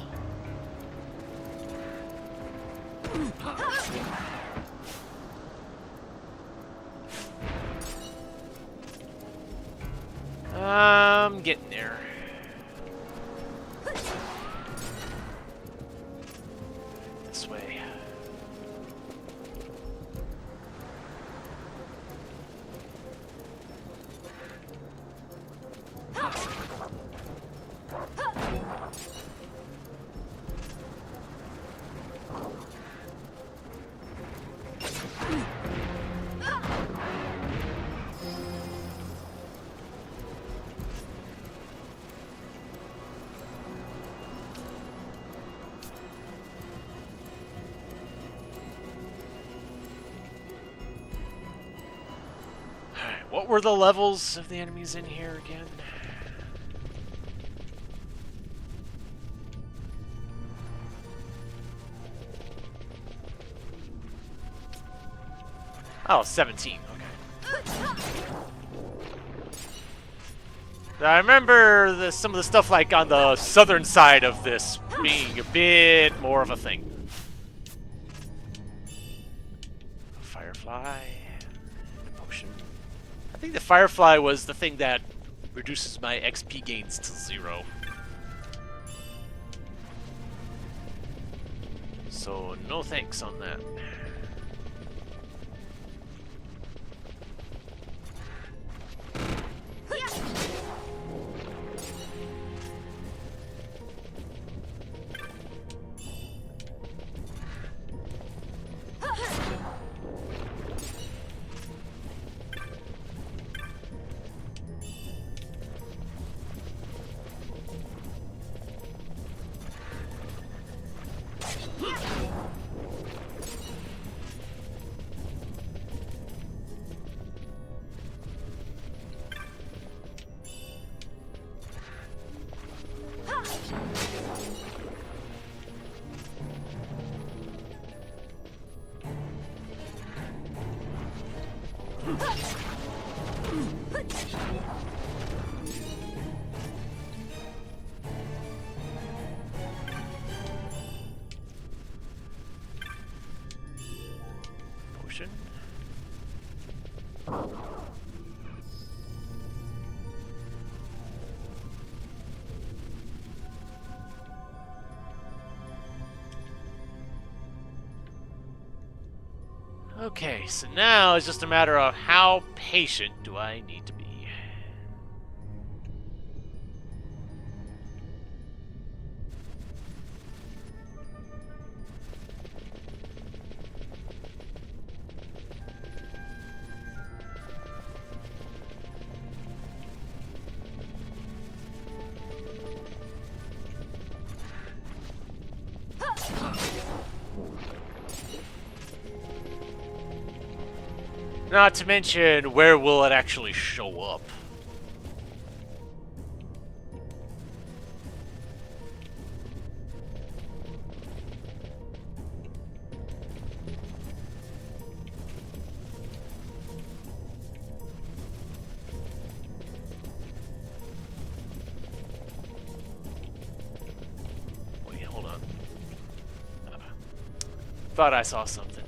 S2: I'm getting there. This way. What were the levels of the enemies in here again? Oh, 17. Okay. I remember some of the stuff like on the southern side of this being a bit more of a thing. Firefly. Potion. I think the Firefly was the thing that reduces my XP gains to 0. So, no thanks on that. Potion. Okay, so now it's just a matter of how patient do I need to be. Not to mention, where will it actually show up? Wait, hold on. Thought I saw something.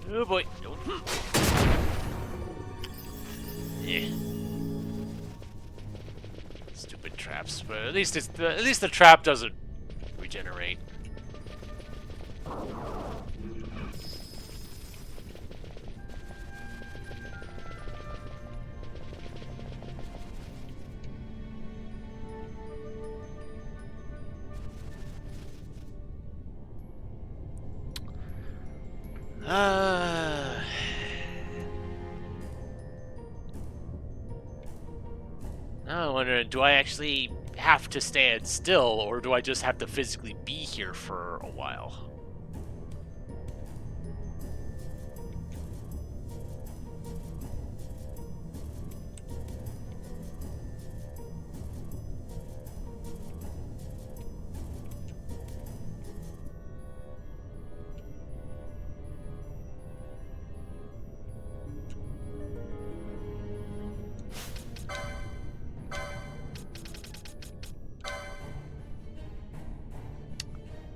S2: Oh boy. Nope. Yeah. Stupid traps, but at least the trap doesn't regenerate.
S1: Now I'm wondering, do I actually have to stand still, or do I just have to physically be here for a while?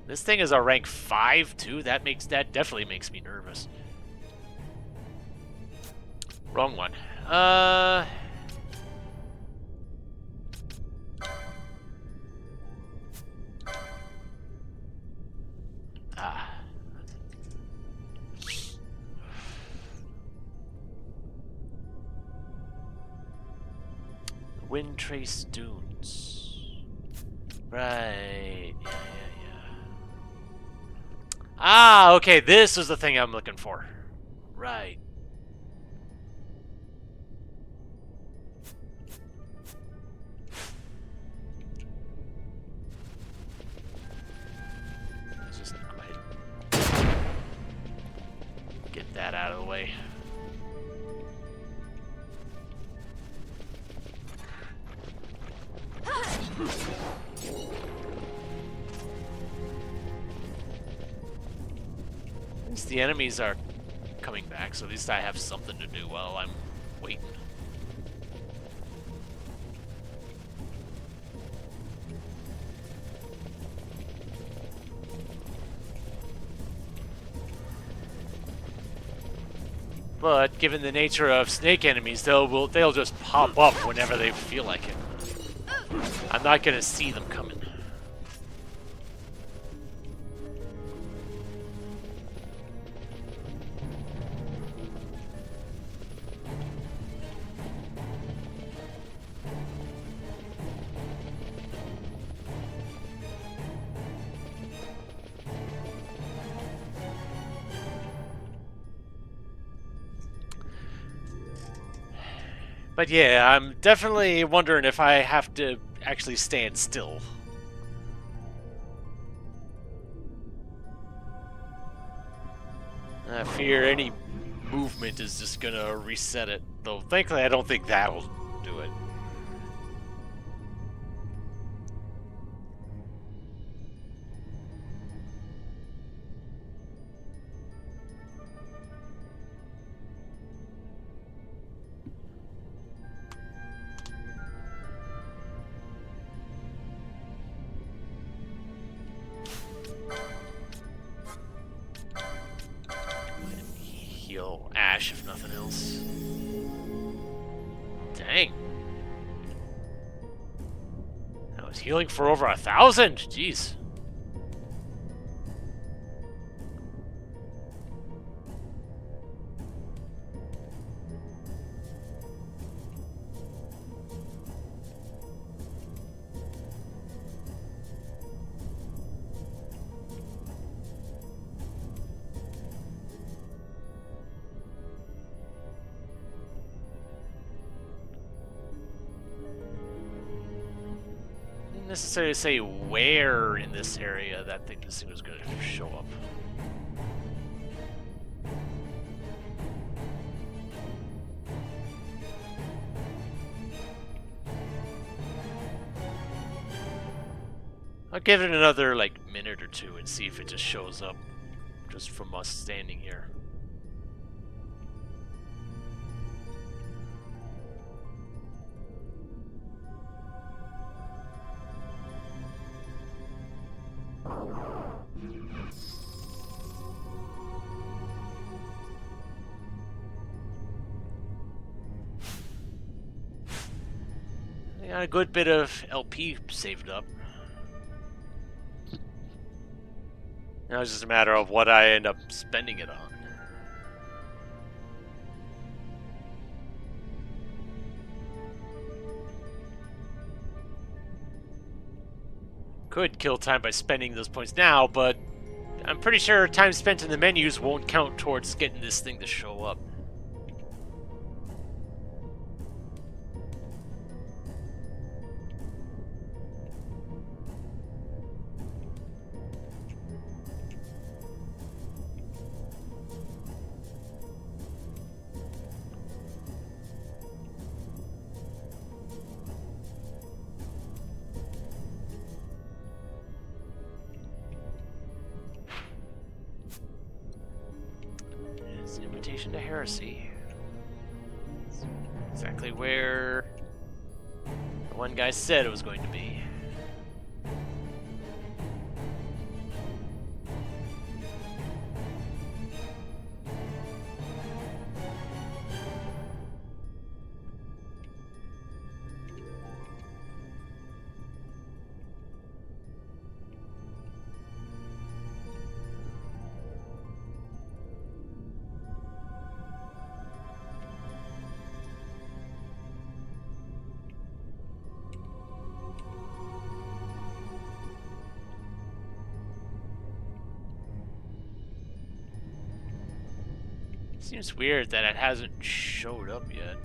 S1: This thing is a rank 5 too. That definitely makes me nervous. Wrong one. Wind Trace Dunes. Right. Yeah. Ah, okay, this is the thing I'm looking for. Right. Let's just go ahead. Get that out of the way. At least the enemies are coming back, so at least I have something to do while I'm waiting. But given the nature of snake enemies, they'll just pop up whenever they feel like it. I'm not gonna see them coming. But yeah, I'm definitely wondering if I have to actually stand still. I fear any movement is just gonna reset it, though thankfully I don't think that'll do it. Heal Ash if nothing else. Dang. I was healing for over 1,000. Jeez. Necessarily say where in this area that this thing was going to show up. I'll give it another like minute or two and see if it just shows up just from us standing here. I got a good bit of LP saved up. Now it's just a matter of what I end up spending it on. Could kill time by spending those points now, but
S2: I'm pretty sure time spent in the menus won't count towards getting this thing to show up. Invitation to Heresy. It's exactly where the one guy said it was going to be. Seems weird that it hasn't showed up yet.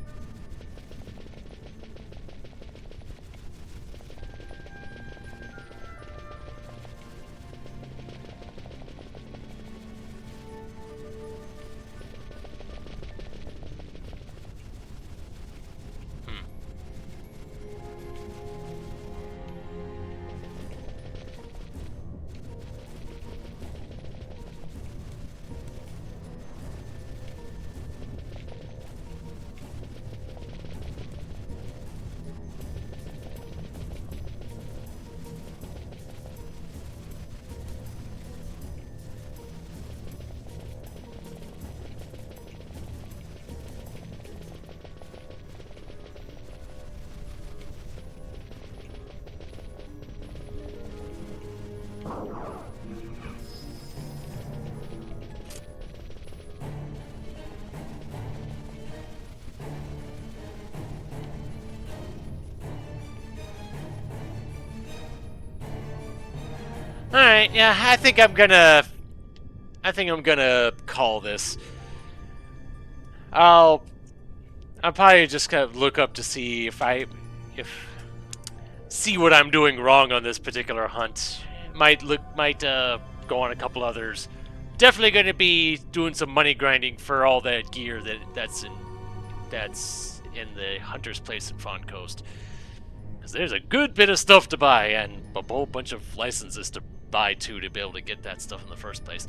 S2: Alright, yeah, I think I'm gonna call this. I'll probably just kind of look up to see see what I'm doing wrong on this particular hunt. Might go on a couple others. Definitely gonna be doing some money grinding for all that gear that's in the hunter's place in Fawn Coast. Because there's a good bit of stuff to buy and a whole bunch of licenses to buy to be able to get that stuff in the first place.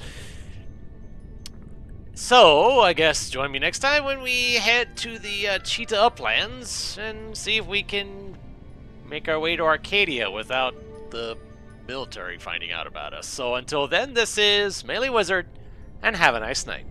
S2: So, I guess join me next time when we head to the Cheetah Uplands and see if we can make our way to Arcadia without the military finding out about us. So until then, this is MeleeWizard, and have a nice night.